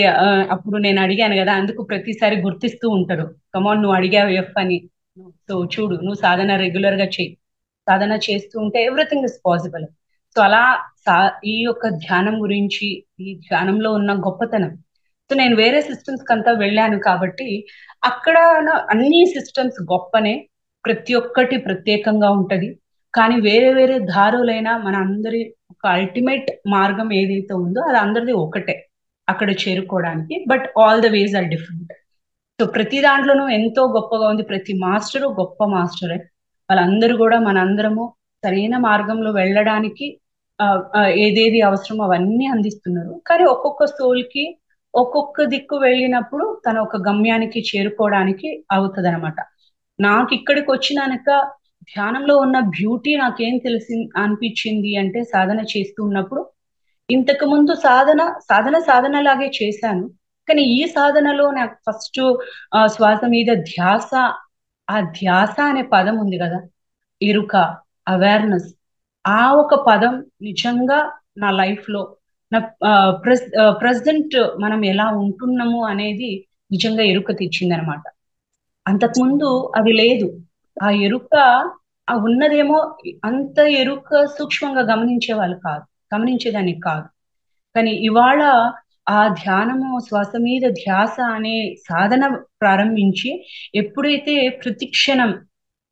అప్పుడు నేను అడిగాను కదా, అందుకు ప్రతిసారి గుర్తిస్తూ ఉంటారు. కమాన్, నువ్వు అడిగావు ఎఫ్ అని, సో చూడు, నువ్వు సాధన రెగ్యులర్ గా చెయ్యి, సాధన చేస్తూ ఉంటే ఎవ్రీథింగ్ ఇస్ పాసిబుల్. సో అలా ఈ యొక్క ధ్యానం గురించి, ఈ ధ్యానంలో ఉన్న గొప్పతనం. సో నేను వేరే సిస్టమ్స్ కంతా వెళ్ళాను కాబట్టి అక్కడ అన్ని సిస్టమ్స్ గొప్పనే, ప్రతి ఒక్కటి ప్రత్యేకంగా ఉంటది. కానీ వేరే వేరే దారులైనా మన అందరి ఒక అల్టిమేట్ మార్గం ఏదైతే ఉందో అది అందరిది ఒకటే అక్కడ చేరుకోవడానికి. But all the ways are different. So ప్రతి దాంట్లోనూ ఎంతో గొప్పగా ఉంది. ప్రతి మాస్టరు గొప్ప మాస్టరే. వాళ్ళందరూ కూడా మనందరము సరైన మార్గంలో వెళ్ళడానికి ఏదేది అవసరమో అవన్నీ అందిస్తున్నారు. కానీ ఒక్కొక్క సోల్ కి ఒక్కొక్క దిక్కు వెళ్ళినప్పుడు తన ఒక గమ్యానికి చేరుకోవడానికి అవుతుంది అనమాట. నాకు ఇక్కడికి వచ్చినాక ధ్యానంలో ఉన్న బ్యూటీ నాకేం అనిపించింది అంటే, సాధన చేస్తూ ఉన్నప్పుడు ఇంతకు ముందు సాధనలాగే చేశాను. కానీ ఈ సాధనలో నాకు ఫస్ట్ శ్వాస మీద ధ్యాస, ఆ ధ్యాస అనే పదం ఉంది కదా, ఎరుక, అవేర్నెస్, ఆ ఒక పదం నిజంగా నా లైఫ్ లో నా ప్రెసెంట్ మనం ఎలా ఉంటున్నాము అనేది నిజంగా ఎరుక తెచ్చింది అనమాట. అంతకుముందు అది లేదు. ఆ ఎరుక ఉన్నదేమో, అంత ఎరుక సూక్ష్మంగా గమనించేదాన్ని కాదు. కానీ ఇవాళ ఆ ధ్యానము, శ్వాస మీద ధ్యాస అనే సాధన ప్రారంభించి ఎప్పుడైతే ప్రతిక్షణం,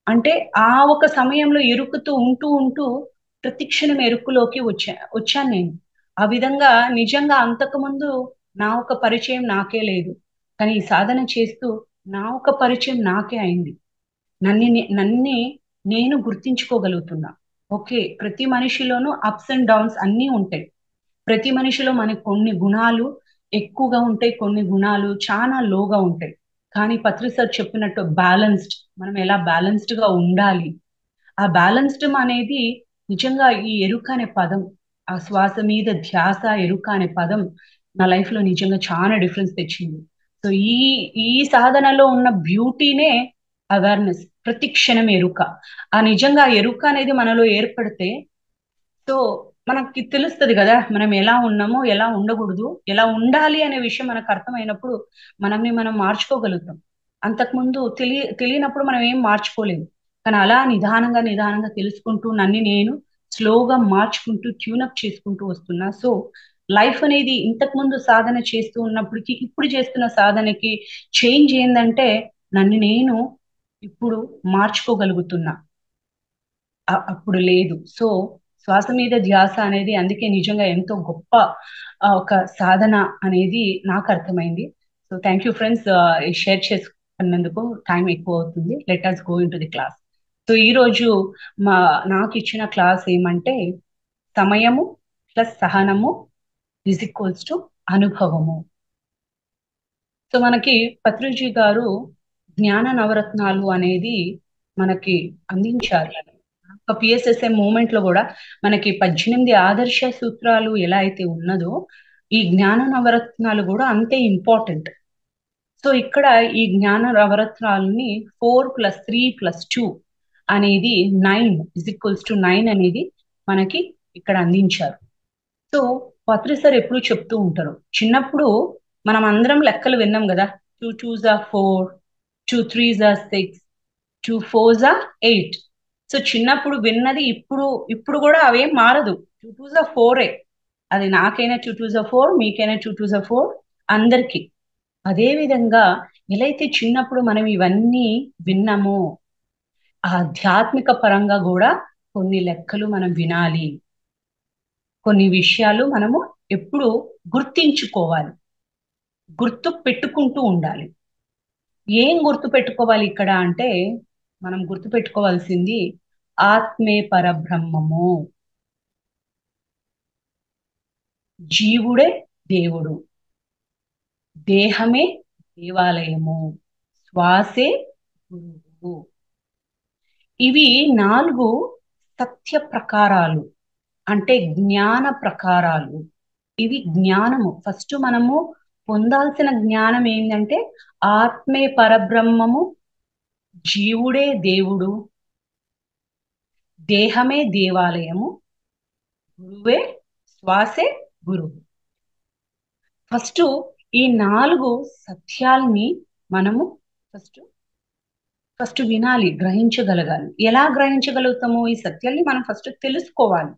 అంటే ఆ ఒక సమయంలో ఎరుకుతూ ఉంటూ ఉంటూ ప్రతిక్షణం ఎరుకులోకి వచ్చాను నేను. ఆ విధంగా నిజంగా అంతకుముందు నా ఒక పరిచయం నాకే లేదు. కానీ ఈ సాధన చేస్తూ నా ఒక పరిచయం నాకే అయింది. నన్నే నేను గుర్తించుకోగలుగుతున్నా. ఓకే, ప్రతి మనిషిలోనూ అప్స్ అండ్ డౌన్స్ అన్నీ ఉంటాయి. ప్రతి మనిషిలో మనకి కొన్ని గుణాలు ఎక్కువగా ఉంటాయి, కొన్ని గుణాలు చాలా లోగా ఉంటాయి. కానీ పత్రి సార్ చెప్పినట్టు బ్యాలెన్స్డ్, మనం ఎలా బ్యాలెన్స్డ్ గా ఉండాలి, ఆ బ్యాలెన్స్డ్ అనేది నిజంగా ఈ ఎరుక అనే పదం, ఆ శ్వాస మీద ధ్యాస, ఎరుక అనే పదం నా లైఫ్ లో నిజంగా చాలా డిఫరెన్స్ తెచ్చింది. సో ఈ సాధనలో ఉన్న బ్యూటీనే అవేర్నెస్, ప్రతి క్షణం ఎరుక. ఆ నిజంగా ఎరుక అనేది మనలో ఏర్పడితే, సో మనకి తెలుస్తుంది కదా మనం ఎలా ఉన్నామో, ఎలా ఉండకూడదు, ఎలా ఉండాలి అనే విషయం మనకు అర్థమైనప్పుడు మనల్ని మనం మార్చుకోగలుగుతాం. అంతకుముందు తెలియనప్పుడు మనం ఏం మార్చుకోలేము. కానీ అలా నిదానంగా తెలుసుకుంటూ నన్ను నేను స్లోగా మార్చుకుంటూ ట్యూనప్ చేసుకుంటూ వస్తున్నా. సో లైఫ్ అనేది ఇంతకు ముందు సాధన చేస్తూ ఉన్నప్పటికీ ఇప్పుడు చేస్తున్న సాధనకి చేంజ్ ఏంటంటే నన్ను నేను ఇప్పుడు మార్చుకోగలుగుతున్నా, అప్పుడు లేదు. సో శ్వాస మీద ధ్యాస అనేది అందుకే నిజంగా ఎంతో గొప్ప ఒక సాధన అనేది నాకు అర్థమైంది. So thank you friends, share చేసుకున్నందుకు. టైం ఎక్కువ అవుతుంది, let us go in to the class. So ఈరోజు నాకు ఇచ్చిన క్లాస్ ఏమంటే సమయము ప్లస్ సహనము ఈజ్ ఈక్వల్స్ టు అనుభవము. సో మనకి పత్రిజీ గారు జ్ఞాన నవరత్నాలు అనేది మనకి అందించారు. ఒక పిఎస్ఎస్ఎం మూమెంట్ లో కూడా మనకి 18 ఆదర్శ సూత్రాలు ఎలా అయితే ఉన్నదో ఈ జ్ఞాన నవరత్నాలు కూడా అంతే ఇంపార్టెంట్. సో ఇక్కడ ఈ జ్ఞాన నవరత్నాలని 4+3+2 అనేది 9 అనేది మనకి ఇక్కడ అందించారు. సో పత్రి సార్ ఎప్పుడు చెప్తూ ఉంటారు, చిన్నప్పుడు మనం అందరం లెక్కలు విన్నాం కదా, 2 2s are 4, 2 3s are 6, 2 4s are 8. So చిన్నప్పుడు విన్నది ఇప్పుడు కూడా అవేం మారదు, 2 2s are 4. అది నాకైనా 2 2s are 4, మీకైనా 2 2s are 4, అందరికి అదే విధంగా ఎలా అయితే చిన్నప్పుడు మనం ఇవన్నీ విన్నామో ఆధ్యాత్మిక పరంగా కూడా కొన్ని లెక్కలు మనం వినాలి, కొన్ని విషయాలు మనము ఎప్పుడు గుర్తించుకోవాలి, గుర్తు పెట్టుకుంటూ ఉండాలి. ఏం గుర్తు పెట్టుకోవాలి ఇక్కడ అంటే మనం గుర్తు పెట్టుకోవాల్సింది ఆత్మే పరబ్రహ్మము, జీవుడే దేవుడు, దేహమే దేవాలయము, శ్వాసే గురువు. ఇవి 4 సత్య ప్రకారాలు, అంటే జ్ఞాన ప్రకారాలు. ఇవి జ్ఞానము. ఫస్ట్ మనము పొందాల్సిన జ్ఞానం ఏంటంటే ఆత్మే పరబ్రహ్మము, జీవుడే దేవుడు, దేహమే దేవాలయము, గురువే శ్వాసే గురువు. ఫస్ట్ ఈ 4 సత్యాల్ని మనము ఫస్ట్ వినాలి, గ్రహించగలగాలి. ఎలా గ్రహించగలుగుతాము? ఈ సత్యాల్ని మనం ఫస్ట్ తెలుసుకోవాలి.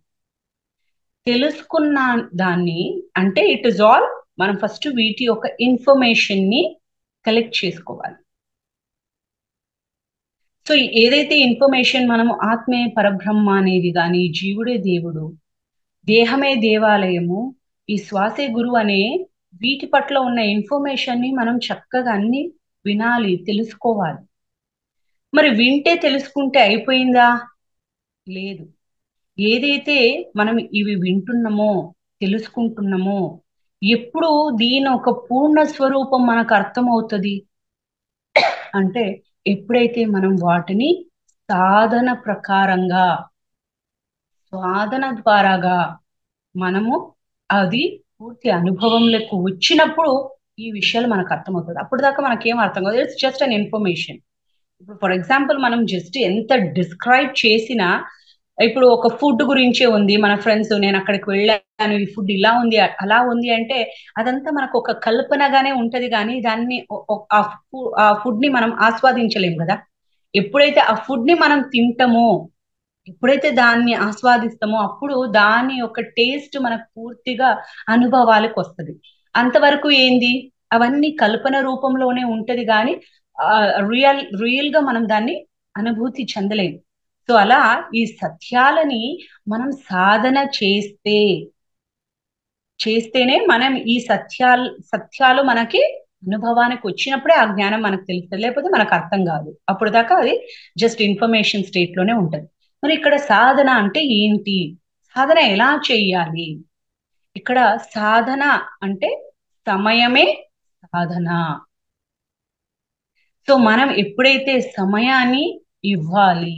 తెలుసుకున్న దాన్ని అంటే ఇట్ ఇస్ ఆల్ మనం ఫస్ట్ వీటి యొక్క ఇన్ఫర్మేషన్ ని కలెక్ట్ చేసుకోవాలి. సో ఏదైతే ఇన్ఫర్మేషన్ మనము ఆత్మే పరబ్రహ్మ అనేది కానీ, జీవుడే దేవుడు, దేహమే దేవాలయము, ఈ శ్వాసే గురువు అనే వీటి పట్ల ఉన్న ఇన్ఫర్మేషన్ ని మనం చక్కగా అన్ని వినాలి, తెలుసుకోవాలి. మరి వింటే తెలుసుకుంటే అయిపోయిందా? లేదు. ఏదైతే మనం ఇవి వింటున్నామో తెలుసుకుంటున్నామో ఎప్పుడు దీని ఒక పూర్ణ స్వరూపం మనకు అర్థమవుతుంది అంటే ఎప్పుడైతే మనం వాటిని సాధన ప్రకారంగా సాధన ద్వారాగా మనము అది పూర్తి అనుభవంలోకి వచ్చినప్పుడు ఈ విషయాలు మనకు అర్థమవుతుంది. అప్పుడు దాకా మనకేం అర్థం కాదు, ఇట్స్ జస్ట్ అన్ ఇన్ఫర్మేషన్. ఇప్పుడు ఫర్ ఎగ్జాంపుల్ మనం జస్ట్ ఎంత డిస్క్రైబ్ చేసినా, ఇప్పుడు ఒక ఫుడ్ గురించే ఉంది, మన ఫ్రెండ్స్ నేను అక్కడికి వెళ్ళాను, ఈ ఫుడ్ ఇలా ఉంది అలా ఉంది అంటే అదంతా మనకు ఒక కల్పనగానే ఉంటది, కానీ దాన్ని ఆ ఫుడ్ ని మనం ఆస్వాదించలేం కదా. ఎప్పుడైతే ఆ ఫుడ్ ని మనం తింటామో, ఎప్పుడైతే దాన్ని ఆస్వాదిస్తామో అప్పుడు దాని యొక్క టేస్ట్ మనకు పూర్తిగా అనుభవాలకు వస్తుంది. అంతవరకు ఏంది, అవన్నీ కల్పన రూపంలోనే ఉంటది, కానీ రియల్ గా మనం దాన్ని అనుభూతి చెందలేము. సో అలా ఈ సత్యాలని మనం సాధన చేస్తేనే మనం ఈ సత్యాలు మనకి అనుభవానికి వచ్చినప్పుడే ఆ జ్ఞానం మనకు తెలుస్తుంది, లేకపోతే మనకు అర్థం కాదు. అప్పుడు దాకా అది జస్ట్ ఇన్ఫర్మేషన్ స్టేట్ లోనే ఉంటది. మరి ఇక్కడ సాధన అంటే ఏంటి, సాధన ఎలా చెయ్యాలి? ఇక్కడ సాధన అంటే సమయమే సాధన. సో మనం ఎప్పుడైతే సమయాన్ని ఇవ్వాలి,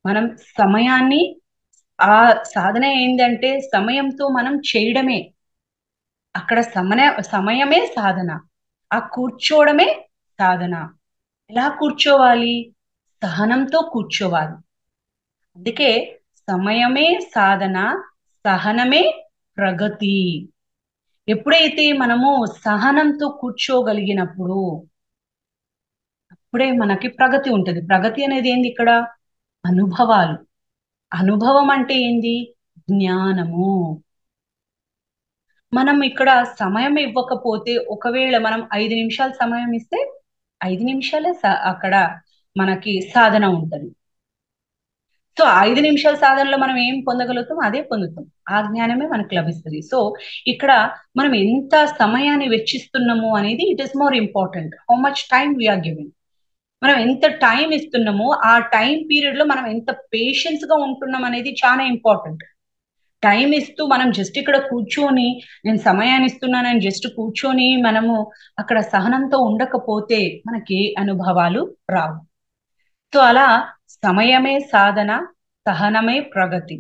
మనం సమయాన్ని, ఆ సాధన ఏంటంటే సమయంతో మనం చేయడమే. అక్కడ సమయమే సాధన, ఆ కూర్చోవడమే సాధన. ఎలా కూర్చోవాలి? సహనంతో కూర్చోవాలి. అందుకే సమయమే సాధన, సహనమే ప్రగతి. ఎప్పుడైతే మనము సహనంతో కూర్చోగలిగినప్పుడు అప్పుడే మనకి ప్రగతి ఉంటది. ప్రగతి అనేది ఏంది ఇక్కడ? అనుభవాలు. అనుభవం అంటే ఏంది? జ్ఞానము. మనం ఇక్కడ సమయం ఇవ్వకపోతే, ఒకవేళ మనం 5 నిమిషాలు సమయం ఇస్తే 5 నిమిషాలే అక్కడ మనకి సాధన ఉంటది. సో 5 నిమిషాల సాధనలో మనం ఏం పొందగలుగుతాం, అదే పొందుతాం. ఆ జ్ఞానమే మనకు లభిస్తుంది. సో ఇక్కడ మనం ఎంత సమయాన్ని వెచ్చిస్తున్నాము అనేది it is more important. How much time we are giving. మనం ఎంత టైం ఇస్తున్నామో ఆ టైం పీరియడ్ లో మనం ఎంత పేషెన్స్ గా ఉంటున్నాం అనేది చాలా ఇంపార్టెంట్. టైం ఇస్తూ మనం జస్ట్ ఇక్కడ కూర్చొని, నేను సమయాన్ని ఇస్తున్నానని జస్ట్ కూర్చొని మనము అక్కడ సహనంతో ఉండకపోతే మనకి అనుభవాలు రావు. సో అలా సమయమే సాధన, సహనమే ప్రగతి,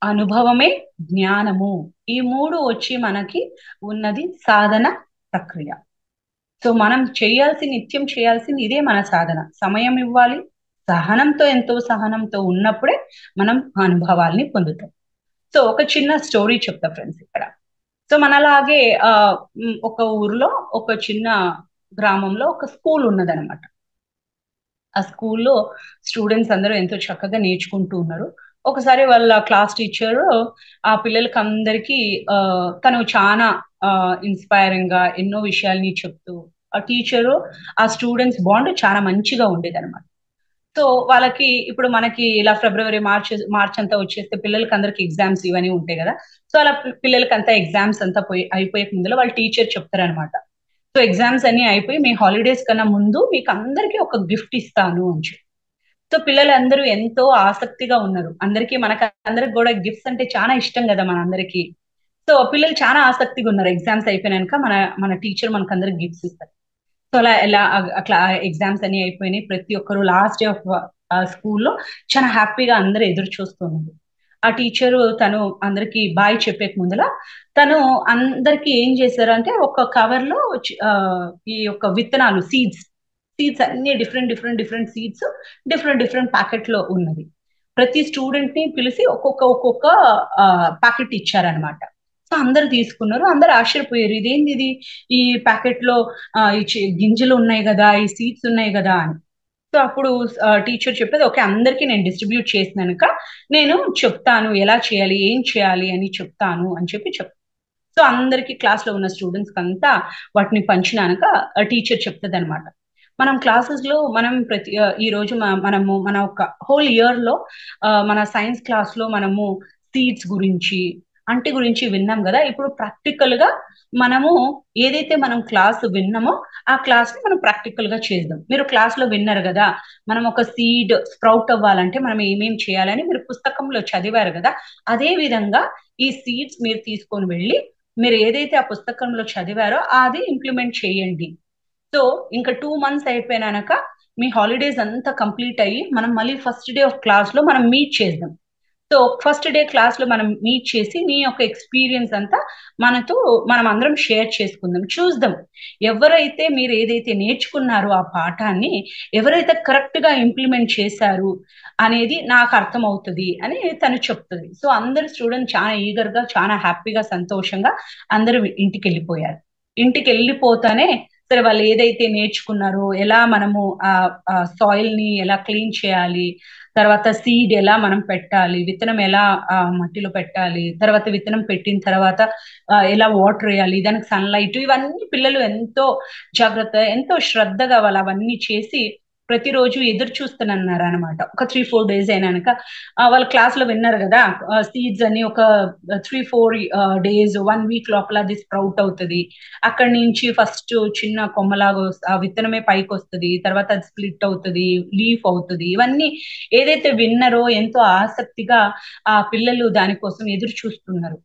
అనుభవమే జ్ఞానము. ఈ 3 వచ్చి మనకి ఉన్నది సాధన ప్రక్రియ. సో మనం నిత్యం చేయాల్సింది ఇదే మన సాధన. సమయం ఇవ్వాలి, సహనంతో, ఎంతో సహనంతో ఉన్నప్పుడే మనం అనుభవాల్ని పొందుతాం. సో ఒక చిన్న స్టోరీ చెప్తా ఫ్రెండ్స్ ఇక్కడ. సో మనలాగే ఒక ఊర్లో, ఒక చిన్న గ్రామంలో ఒక స్కూల్ ఉన్నదనమాట. ఆ స్కూల్లో స్టూడెంట్స్ అందరూ ఎంతో చక్కగా నేర్చుకుంటూ ఉన్నారు. ఒకసారి వాళ్ళ క్లాస్ టీచర్ ఆ పిల్లలకి అందరికీ తను చాలా ఇన్స్పైరింగ్ గా ఎన్నో విషయాల్ని చెప్తూ, ఆ టీచరు ఆ స్టూడెంట్స్ బాండ్ చాలా మంచిగా ఉండేది అనమాట. సో వాళ్ళకి ఇప్పుడు మనకి ఇలా ఫిబ్రవరి మార్చ్ అంతా వచ్చేస్తే పిల్లలకి అందరికి ఎగ్జామ్స్ ఇవన్నీ ఉంటాయి కదా. సో అలా పిల్లలకి అంతా ఎగ్జామ్స్ అంతా అయిపోయే ముందులో వాళ్ళ టీచర్ చెప్తారనమాట. సో ఎగ్జామ్స్ అన్ని అయిపోయి మీ హాలిడేస్ కన్నా ముందు మీకు అందరికీ ఒక గిఫ్ట్ ఇస్తాను అని చెప్పి. సో పిల్లలందరూ ఎంతో ఆసక్తిగా ఉన్నారు. మనకి అందరికి కూడా గిఫ్ట్స్ అంటే చాలా ఇష్టం కదా మనందరికి. సో పిల్లలు చాలా ఆసక్తిగా ఉన్నారు. ఎగ్జామ్స్ అయిపోయినాక మన మన టీచర్ మనకు అందరికి గిఫ్ట్స్ ఇస్తారు. సో అలా ఎలా అట్లా ఎగ్జామ్స్ అన్ని అయిపోయినాయి. ప్రతి ఒక్కరు లాస్ట్ డే ఆఫ్ స్కూల్లో చాలా హ్యాపీగా అందరూ ఎదురు చూస్తున్నారు. ఆ టీచరు తను అందరికి బాయ్ చెప్పే ముందల తను అందరికి ఏం చేశారు అంటే ఒక కవర్ లో ఈ యొక్క విత్తనాలు, సీడ్స్ అన్ని డిఫరెంట్ సీడ్స్ డిఫరెంట్ ప్యాకెట్ లో ఉన్నది. ప్రతి స్టూడెంట్ ని పిలిచి ఒక్కొక్క ప్యాకెట్ ఇచ్చారనమాట. సో అందరు తీసుకున్నారు. అందరు ఆశ్చర్యపోయారు, ఇదేంది ఇది, ఈ ప్యాకెట్ లో గింజలు ఉన్నాయి కదా, ఈ సీడ్స్ ఉన్నాయి కదా అని. సో అప్పుడు టీచర్ చెప్పేది, ఓకే అందరికి నేను డిస్ట్రిబ్యూట్ చేసినాక నేను చెప్తాను ఎలా చేయాలి, ఏం చేయాలి అని చెప్తాను అని చెప్పి సో అందరికి క్లాస్ లో ఉన్న స్టూడెంట్స్ అంతా వాటిని పంచినాక టీచర్ చెప్తుంది అనమాట. మనం క్లాసెస్ లో మనం ఈ రోజు మన ఒక హోల్ ఇయర్ లో మన సైన్స్ క్లాస్ లో మనము సీడ్స్ గురించి గురించి విన్నాం కదా. ఇప్పుడు ప్రాక్టికల్ గా మనము ఏదైతే మనం క్లాస్ విన్నామో ఆ క్లాస్ ని మనం ప్రాక్టికల్ గా చేద్దాం. మీరు క్లాస్ లో విన్నారు కదా, మనం ఒక సీడ్ స్ప్రౌట్ అవ్వాలంటే మనం ఏమేం చేయాలని మీరు పుస్తకంలో చదివారు కదా. అదే విధంగా ఈ సీడ్స్ మీరు తీసుకొని వెళ్ళి మీరు ఏదైతే ఆ పుస్తకంలో చదివారో అది ఇంప్లిమెంట్ చేయండి. సో ఇంకా 2 months అయిపోయినాక మీ హాలిడేస్ అంతా కంప్లీట్ అయ్యి మనం మళ్ళీ ఫస్ట్ డే ఆఫ్ క్లాస్ లో మనం మీట్ చేద్దాం. సో ఫస్ట్ డే క్లాస్ లో మనం మీట్ చేసి మీ యొక్క ఎక్స్పీరియన్స్ అంతా మనం అందరం షేర్ చేసుకుందాం, చూద్దాం ఎవరైతే మీరు ఏదైతే నేర్చుకున్నారో ఆ పాఠాన్ని ఎవరైతే కరెక్ట్ గా ఇంప్లిమెంట్ చేశారు అనేది నాకు అర్థం అవుతుంది అని తను చెప్తుంది. సో అందరు స్టూడెంట్ చాలా ఈగర్ గా, చాలా హ్యాపీగా, సంతోషంగా అందరూ ఇంటికి వెళ్ళిపోయారు. ఇంటికి వెళ్ళిపోతానే సరే వాళ్ళు ఏదైతే నేర్చుకున్నారో, ఎలా మనము ఆ సాయిల్ ని ఎలా క్లీన్ చేయాలి, తర్వాత సీడ్ ఎలా మనం పెట్టాలి, విత్తనం ఎలా మట్టిలో పెట్టాలి, తర్వాత విత్తనం పెట్టిన తర్వాత ఎలా వాటర్ వేయాలి, దానికి సన్లైట్, ఇవన్నీ పిల్లలు ఎంతో జాగ్రత్త, ఎంతో శ్రద్ధగా వాళ్ళు అవన్నీ చేసి ప్రతిరోజు ఎదురు చూస్తున్నారు అనమాట. ఒక 3-4 days అయినాక వాళ్ళ క్లాస్ లో విన్నారు కదా, సీడ్స్ అని ఒక 3-4 days 1 week లోపల అది స్ప్రౌట్ అవుతుంది. అక్కడి నుంచి ఫస్ట్ చిన్న కొమ్మలాగా ఆ విత్తనమే పైకి వస్తుంది, తర్వాత అది స్ప్లిట్ అవుతుంది, లీఫ్ అవుతుంది. ఇవన్నీ ఏదైతే విన్నారో ఎంతో ఆసక్తిగా ఆ పిల్లలు దానికోసం ఎదురు చూస్తున్నారు.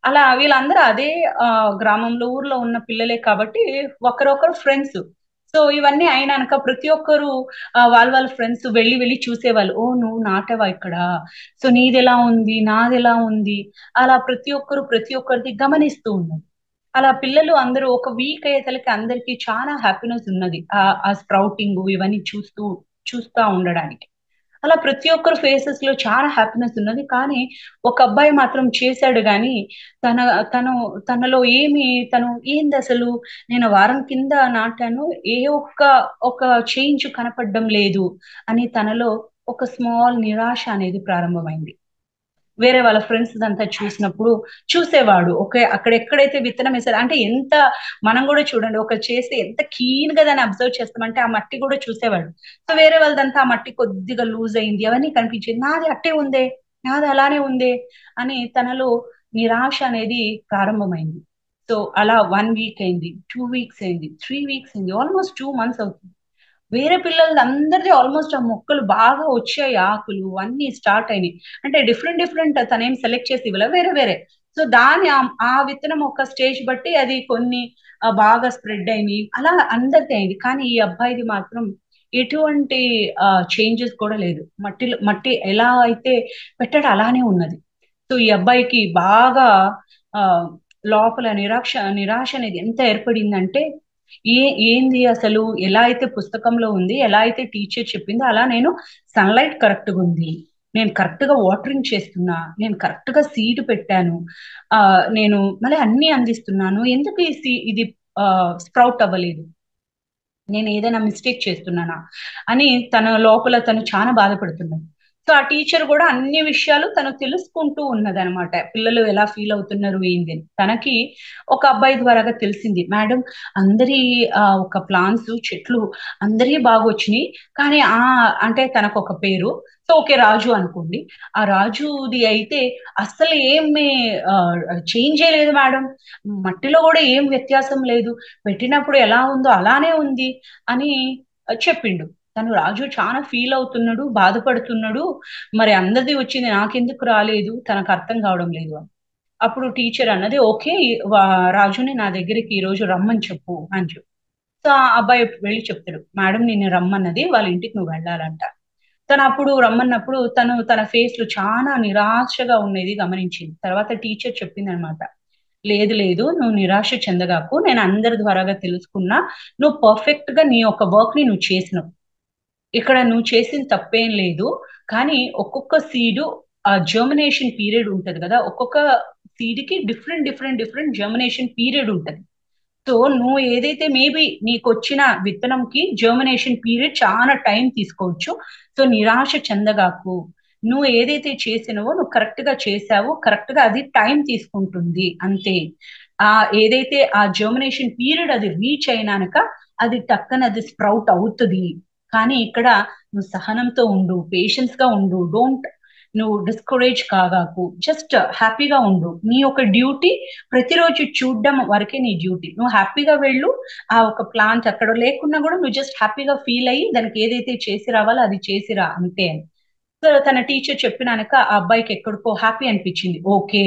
అలా వీళ్ళందరూ అదే గ్రామంలో, ఊర్లో ఉన్న పిల్లలే కాబట్టి ఒకరొకరు ఫ్రెండ్స్. సో ఇవన్నీ అయినాక ప్రతి ఒక్కరు వాళ్ళ ఫ్రెండ్స్ వెళ్ళి చూసేవాళ్ళు, ఓ నువ్వు నాటవా ఇక్కడ, సో నీది ఎలా ఉంది, నాది ఎలా ఉంది, అలా ప్రతి ఒక్కరిది గమనిస్తూ ఉన్నారు. అలా పిల్లలు అందరూ ఒక వీక్ అయ్యేసరికి అందరికి చాలా హ్యాపీనెస్ ఉన్నది ఆ స్ప్రౌటింగ్ ఇవన్నీ చూస్తా ఉండడానికి. అలా ప్రతి ఒక్కరు ఫేసెస్ లో చాలా హ్యాపీనెస్ ఉన్నది. కానీ ఒక అబ్బాయి మాత్రం చేశాడు గాని తన తను తనలో తను ఏంది అసలు, నేను వారం కింద నాటాను, ఒక చేంజ్ కనపడడం లేదు అని తనలో ఒక స్మాల్ నిరాశ అనేది ప్రారంభమైంది. వేరే వాళ్ళ ఫ్రెండ్స్ అంతా చూసినప్పుడు చూసేవాడు. ఓకే, అక్కడ ఎక్కడైతే విత్తనం వేసారు అంటే ఎంత, మనం కూడా చూడండి ఒక చేస్తే ఎంత కీన్ గా దాన్ని అబ్జర్వ్ చేస్తామంటే ఆ మట్టి కూడా చూసేవాడు. సో వేరే వాళ్ళదంతా ఆ మట్టి కొద్దిగా లూజ్ అయింది అవన్నీ కనిపించేది, నాది అట్టే ఉందే, నాది అలానే ఉందే అని తనలో నిరాశ అనేది ప్రారంభమైంది. సో అలా 1 వీక్ అయింది, 2 వీక్స్ అయింది, 3 వీక్స్ అయింది, ఆల్మోస్ట్ 2 మంత్స్ అవుతుంది. వేరే పిల్లలు అందరిది ఆల్మోస్ట్ ఆ మొక్కలు బాగా వచ్చాయి, ఆకులు అన్ని స్టార్ట్ అయినాయి. అంటే డిఫరెంట్ డిఫరెంట్ తనేం సెలెక్ట్ చేసి ఇవ్వలే, వేరే వేరే. సో దాని ఆ విత్తనం ఒక స్టేజ్ బట్టి అది కొన్ని బాగా స్ప్రెడ్ అయినాయి, అలా అందరిది అయింది. కానీ ఈ అబ్బాయిది మాత్రం ఎటువంటి చేంజెస్ కూడా లేదు. మట్టి ఎలా అయితే పెట్టాడో అలానే ఉన్నది. సో ఈ అబ్బాయికి బాగా ఆ లోపల నిరాశ అనేది ఎంత ఏర్పడిందంటే, ఏ ఏంది అసలు, ఎలా అయితే పుస్తకంలో ఉంది, ఎలా అయితే టీచర్ చెప్పిందో అలా నేను సన్లైట్ కరెక్ట్ గా ఉంది, నేను కరెక్ట్ గా వాటరింగ్ చేస్తున్నా, నేను కరెక్ట్ గా సీడ్ పెట్టాను, నేను మళ్ళీ అన్ని అందిస్తున్నాను, ఎందుకు ఇది స్ప్రౌట్ అవ్వలేదు, నేను ఏదైనా మిస్టేక్ చేస్తున్నానా అని తన లోపల తను చాలా బాధపడుతున్నాడు. సో ఆ టీచర్ కూడా అన్ని విషయాలు తను తెలుసుకుంటూ ఉన్నదనమాట, పిల్లలు ఎలా ఫీల్ అవుతున్నారు ఏంది అని. తనకి ఒక అబ్బాయి ద్వారాగా తెలిసింది, మేడం అందరి ఒక ప్లాన్స్ చెట్లు అందరి బాగా వచ్చినాయి, కానీ అంటే తనకు ఒక పేరు, సో ఓకే రాజు అనుకోండి, ఆ రాజుది అయితే అస్సలు ఏమి చేంజ్ లేదు మేడం, మట్టిలో కూడా ఏం వ్యత్యాసం లేదు, పెట్టినప్పుడు ఎలా ఉందో అలానే ఉంది అని చెప్పిండు. తను రాజు చాలా ఫీల్ అవుతున్నాడు, బాధపడుతున్నాడు, మరి అందరిది వచ్చింది నాకెందుకు రాలేదు, తనకు అర్థం కావడం లేదు అని. అప్పుడు టీచర్ అన్నది, ఓకే రాజుని నా దగ్గరికి ఈ రోజు రమ్మని చెప్పు అని చెప్పు. సో ఆ అబ్బాయి వెళ్ళి చెప్తాడు, మేడం నిన్ను రమ్మన్నది, వాళ్ళ ఇంటికి నువ్వు వెళ్ళాలంట. తను అప్పుడు రమ్మన్నప్పుడు తను తన ఫేస్ లో చాలా నిరాశగా ఉన్నది గమనించింది. తర్వాత టీచర్ చెప్పింది అనమాట, లేదు లేదు నువ్వు నిరాశ చెందగాకు, నేను అందరి ద్వారాగా తెలుసుకున్నా, నువ్వు పర్ఫెక్ట్ గా నీ యొక్క వర్క్ ని నువ్వు చేసినావు, ఇక్కడ నువ్వు చేసిన తప్పేం లేదు. కానీ ఒక్కొక్క సీడు ఆ జర్మినేషన్ పీరియడ్ ఉంటది కదా, ఒక్కొక్క సీడ్ కి different different different germination period ఉంటది. సో నువ్వు ఏదైతే మేబీ నీకు వచ్చిన విత్తనంకి జర్మినేషన్ పీరియడ్ చాలా టైం తీసుకోవచ్చు. సో నిరాశ చెందగాకు, నువ్వు ఏదైతే చేసినవో నువ్వు కరెక్ట్ గా చేసావో, కరెక్ట్ గా అది టైం తీసుకుంటుంది అంతే. ఆ ఏదైతే ఆ జర్మినేషన్ పీరియడ్ అది రీచ్ అయినాక అది టక్కన అది స్ప్రౌట్ అవుతుంది. కానీ ఇక్కడ నువ్వు సహనంతో ఉండు, పేషెన్స్ గా ఉండు, డోంట్ నువ్వు డిస్కరేజ్ కాగాకు, జస్ట్ హ్యాపీగా ఉండు. నీ యొక్క డ్యూటీ ప్రతిరోజు చూడడం వరకే నీ డ్యూటీ, నువ్వు హ్యాపీగా వెళ్ళు. ఆ ఒక ప్లాంట్ అక్కడ లేకున్నా కూడా నువ్వు జస్ట్ హ్యాపీగా ఫీల్ అయ్యి దానికి ఏదైతే చేసి రావాలో అది చేసిరా అంతే అని. సో తన టీచర్ చెప్పినాక ఆ అబ్బాయికి ఎక్కడికో హ్యాపీ అనిపించింది, ఓకే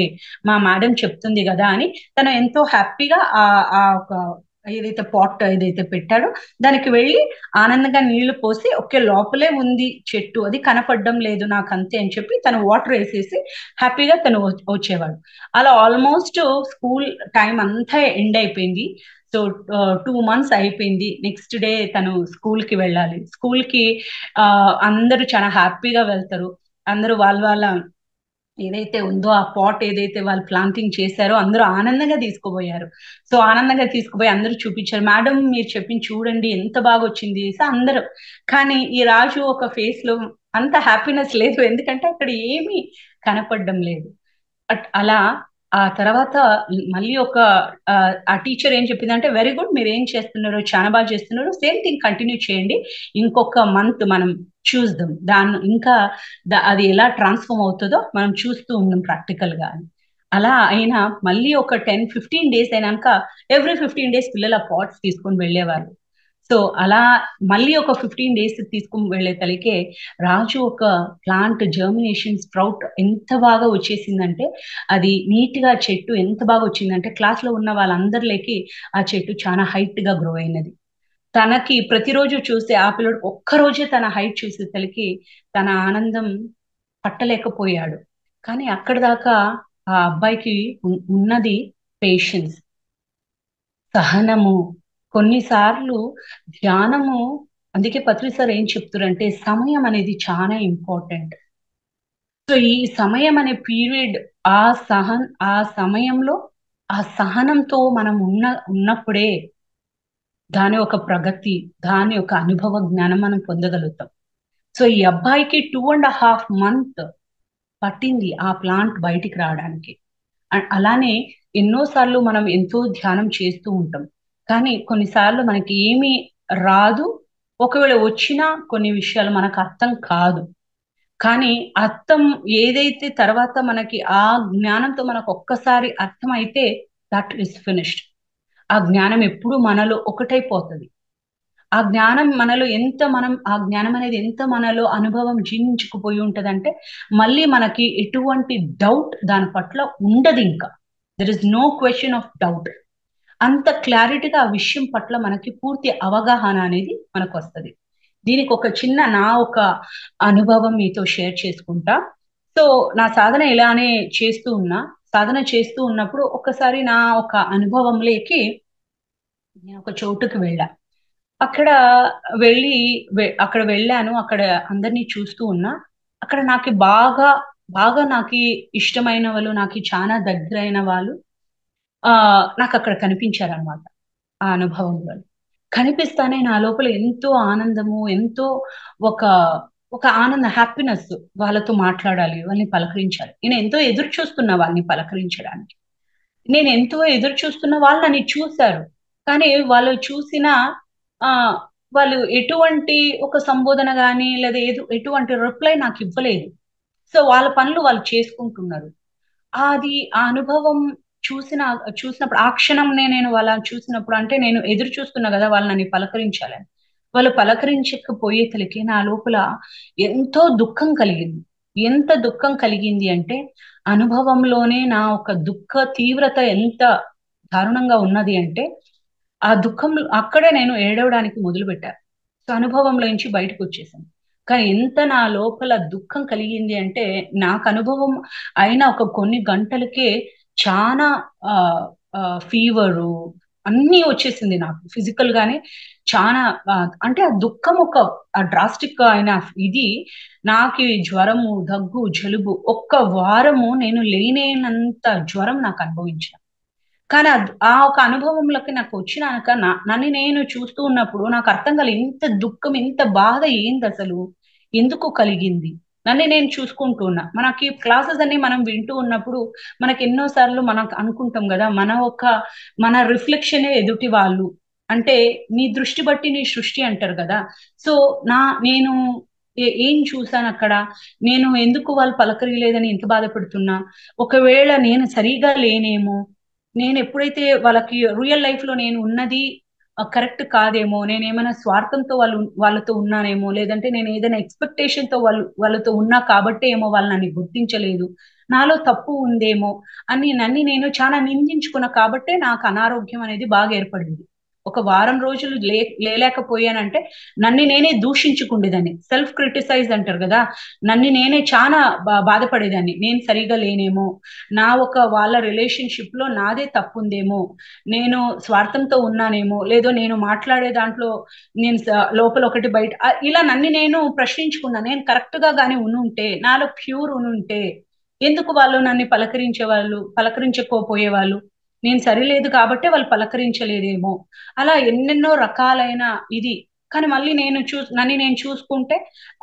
మా మేడం చెప్తుంది కదా అని తను ఎంతో హ్యాపీగా ఆ ఒక ఏదైతే పాట్ ఏదైతే పెట్టాడో దానికి వెళ్ళి ఆనందంగా నీళ్లు పోసి, ఓకే లోపలే ఉంది చెట్టు, అది కనపడడం లేదు నాకు అంతే అని చెప్పి తను వాటర్ వేసేసి హ్యాపీగా తను వచ్చేవాడు. అలా ఆల్మోస్ట్ స్కూల్ టైం అంతా ఎండ్ అయిపోయింది. సో 2 మంత్స్ అయిపోయింది. నెక్స్ట్ డే తను స్కూల్ కి వెళ్ళాలి. స్కూల్ కి అందరూ చాలా హ్యాపీగా వెళ్తారు. అందరూ వాళ్ళ ఏదైతే ఉందో ఆ పాట్ ఏదైతే వాళ్ళు ప్లాంటింగ్ చేశారో అందరూ ఆనందంగా తీసుకుపోయారు. సో ఆనందంగా తీసుకుపోయి అందరూ చూపించారు, మేడం మీరు చెప్పింది చూడండి ఎంత బాగా వచ్చింది. సో అందరూ, కానీ ఈ రాజు ఒక ఫేస్ లో అంత హ్యాపీనెస్ లేదు, ఎందుకంటే అక్కడ ఏమీ కనపడడం లేదు. అలా ఆ తర్వాత మళ్ళీ ఒక ఆ టీచర్ ఏం చెప్పిందంటే, వెరీ గుడ్ మీరు ఏం చేస్తున్నారు చాలా బాగా చేస్తున్నారు, సేమ్ థింగ్ కంటిన్యూ చేయండి, ఇంకొక మంత్ మనం చూద్దాం దాన్ని, ఇంకా అది ఎలా ట్రాన్స్ఫార్మ్ అవుతుందో మనం చూస్తూ ఉన్నాం ప్రాక్టికల్ గా అని. అలా అయినా మళ్ళీ ఒక 10-15 డేస్ అయినాక ఎవ్రీ 15 డేస్ పిల్లలు ఆ పాట్స్ తీసుకొని వెళ్ళేవారు. సో అలా మళ్ళీ ఒక 15 డేస్ తీసుకుని వెళ్ళే తలకే రాజు ఒక ప్లాంట్ జర్మినేషన్ స్ప్రౌట్ ఎంత బాగా వచ్చేసిందంటే, అది నీట్ గా చెట్టు ఎంత బాగా వచ్చిందంటే క్లాస్ లో ఉన్న వాళ్ళందరిలోకి ఆ చెట్టు చాలా హైట్ గా గ్రో అయినది. తనకి ప్రతిరోజు చూస్తే ఆ పిల్లడు ఒక్క రోజే తన హైట్ చూసే తలకి తన ఆనందం పట్టలేకపోయాడు. కానీ అక్కడ దాకా ఆ అబ్బాయికి ఉన్నది పేషెన్స్, సహనము. కొన్నిసార్లు ధ్యానము, అందుకే పత్రి సార్ ఏం చెప్తారంటే సమయం అనేది చాలా ఇంపార్టెంట్. సో ఈ సమయం అనే పీరియడ్, ఆ సమయంలో ఆ సహనంతో మనం ఉన్నప్పుడే దాని ఒక ప్రగతి, దాని యొక్క అనుభవ జ్ఞానం మనం పొందగలుగుతాం. సో ఈ అబ్బాయికి 2.5 month పట్టింది ఆ ప్లాంట్ బయటికి రావడానికి. అలానే ఎన్నోసార్లు మనం ఎంతో ధ్యానం చేస్తూ ఉంటాం, కానీ కొన్నిసార్లు మనకి ఏమీ రాదు. ఒకవేళ వచ్చినా కొన్ని విషయాలు మనకు అర్థం కాదు. కానీ అర్థం ఏదైతే తర్వాత మనకి ఆ జ్ఞానంతో మనకు ఒక్కసారి అర్థమైతే దట్ ఈస్ ఫినిష్డ్. ఆ జ్ఞానం ఎప్పుడు మనలో ఒకటైపోతుంది. ఆ జ్ఞానం మనలో ఎంత మనం ఆ జ్ఞానం అనేది ఎంత మనలో అనుభవం జీర్ణించుకుపోయి ఉంటదంటే మళ్ళీ మనకి ఎటువంటి డౌట్ దాని పట్ల ఉండదు. ఇంకా there is no question of doubt. అంత క్లారిటీగా ఆ విషయం పట్ల మనకి పూర్తి అవగాహన అనేది మనకు వస్తుంది. దీనికి ఒక చిన్న నా ఒక అనుభవం మీతో షేర్ చేసుకుంటా. సో నా సాధన ఇలానే సాధన చేస్తూ ఉన్నప్పుడు ఒకసారి నా ఒక అనుభవంలోకి నేను ఒక చోటుకి వెళ్ళా. అక్కడ అక్కడ వెళ్ళాను. అక్కడ అందరినీ చూస్తూ ఉన్నా. అక్కడ నాకు బాగా బాగా నాకు ఇష్టమైన వాళ్ళు, నాకు చాలా దగ్గరైన వాళ్ళు నాకు అక్కడ కనిపించారనమాట. ఆ అనుభవంలో కనిపిస్తానే నా లోపల ఎంతో ఆనందము, ఎంతో ఒక ఒక ఆనంద హ్యాపీనెస్. వాళ్ళతో మాట్లాడాలి, వాళ్ళని పలకరించాలి. నేను ఎంతో ఎదురు చూస్తున్నా వాళ్ళని పలకరించడానికి. నేను ఎంతో ఎదురు చూస్తున్న వాళ్ళు నన్ను చూశారు. కానీ వాళ్ళు చూసిన ఆ వాళ్ళు ఎటువంటి ఒక సంబోధన గాని లేదా ఎటువంటి రిప్లై నాకు ఇవ్వలేదు. సో వాళ్ళ పనులు వాళ్ళు చేసుకుంటున్నారు. అది ఆ అనుభవం చూసినప్పుడు ఆ క్షణం నేను వాళ్ళని చూసినప్పుడు, అంటే నేను ఎదురు చూస్తున్నా కదా వాళ్ళు నన్ను పలకరించాలని. వాళ్ళు పలకరించకపోయేతలకి నా లోపల ఎంతో దుఃఖం కలిగింది. ఎంత దుఃఖం కలిగింది అంటే అనుభవంలోనే నా ఒక దుఃఖ తీవ్రత ఎంత దారుణంగా ఉన్నది అంటే ఆ దుఃఖం అక్కడే నేను ఏడవడానికి మొదలు పెట్టాను. సో అనుభవంలో నుంచి బయటకు వచ్చేసాను. కానీ ఎంత నా లోపల దుఃఖం కలిగింది అంటే నాకు అనుభవం అయిన ఒక కొన్ని గంటలకే చాలా ఆ ఫీవరు అన్నీ వచ్చేసింది నాకు ఫిజికల్ గానే. చాలా అంటే ఆ దుఃఖం ఒక డ్రాస్టిక్ అయిన ఇది నాకు జ్వరము, దగ్గు, జలుబు ఒక్క వారము నేను లేనేనంత జ్వరం నాకు అనుభవించాను. కానీ ఆ ఒక అనుభవంలోకి నాకు వచ్చినాక నన్ను నేను చూస్తూ ఉన్నప్పుడు నాకు అర్థం కాలేదు ఇంత దుఃఖం, ఇంత బాధ ఏంది అసలు, ఎందుకు కలిగింది. నన్ను నేను చూసుకుంటున్నా. మనకి క్లాసెస్ అన్ని మనం వింటూ ఉన్నప్పుడు మనకి ఎన్నోసార్లు మనకు అనుకుంటాం కదా, మన రిఫ్లెక్షనే ఎదుటి వాళ్ళు. అంటే నీ దృష్టి బట్టి నీ సృష్టి అంటారు కదా. సో నేను ఏం చూసాను అక్కడ, నేను ఎందుకు వాళ్ళు పలకరియలేదని ఎంత బాధపడుతున్నా, ఒకవేళ నేను సరిగా లేనేమో, నేను ఎప్పుడైతే వాళ్ళకి రియల్ లైఫ్ లో నేను ఉన్నది కరెక్ట్ కాదేమో, నేను ఏమైనా స్వార్థంతో వాళ్ళతో ఉన్నానేమో, లేదంటే నేను ఏదైనా ఎక్స్పెక్టేషన్ తో వాళ్ళతో ఉన్నా కాబట్టే ఏమో వాళ్ళు నన్ను గుర్తించలేదు, నాలో తప్పు ఉందేమో అని నన్ను నేను చాలా నిందించుకున్నా. కాబట్టే నాకు అనారోగ్యం అనేది బాగా ఏర్పడింది. ఒక వారం రోజులు లేలేకపోయానంటే నన్ను నేనే దూషించుకుండేదాన్ని. సెల్ఫ్ క్రిటిసైజ్ అంటారు కదా, నన్ను నేనే చాలా బాధపడేదాన్ని. నేను సరిగా లేనేమో, వాళ్ళ రిలేషన్షిప్ లో నాదే తప్పు ఉందేమో, నేను స్వార్థంతో ఉన్నానేమో, లేదో నేను మాట్లాడే దాంట్లో నేను లోపల ఒకటి బయట ఇలా నన్ను నేను ప్రశ్నించుకున్నా. నేను కరెక్ట్ గా గానీ ఉంటే, నాలో ప్యూర్ ఉంటే ఎందుకు వాళ్ళు నన్ను పలకరించకపోయేవాళ్ళు, నేను సరిలేదు కాబట్టి వాళ్ళు పలకరించలేదేమో, అలా ఎన్నెన్నో రకాలైన ఇది. కానీ మళ్ళీ నన్ను నేను చూసుకుంటే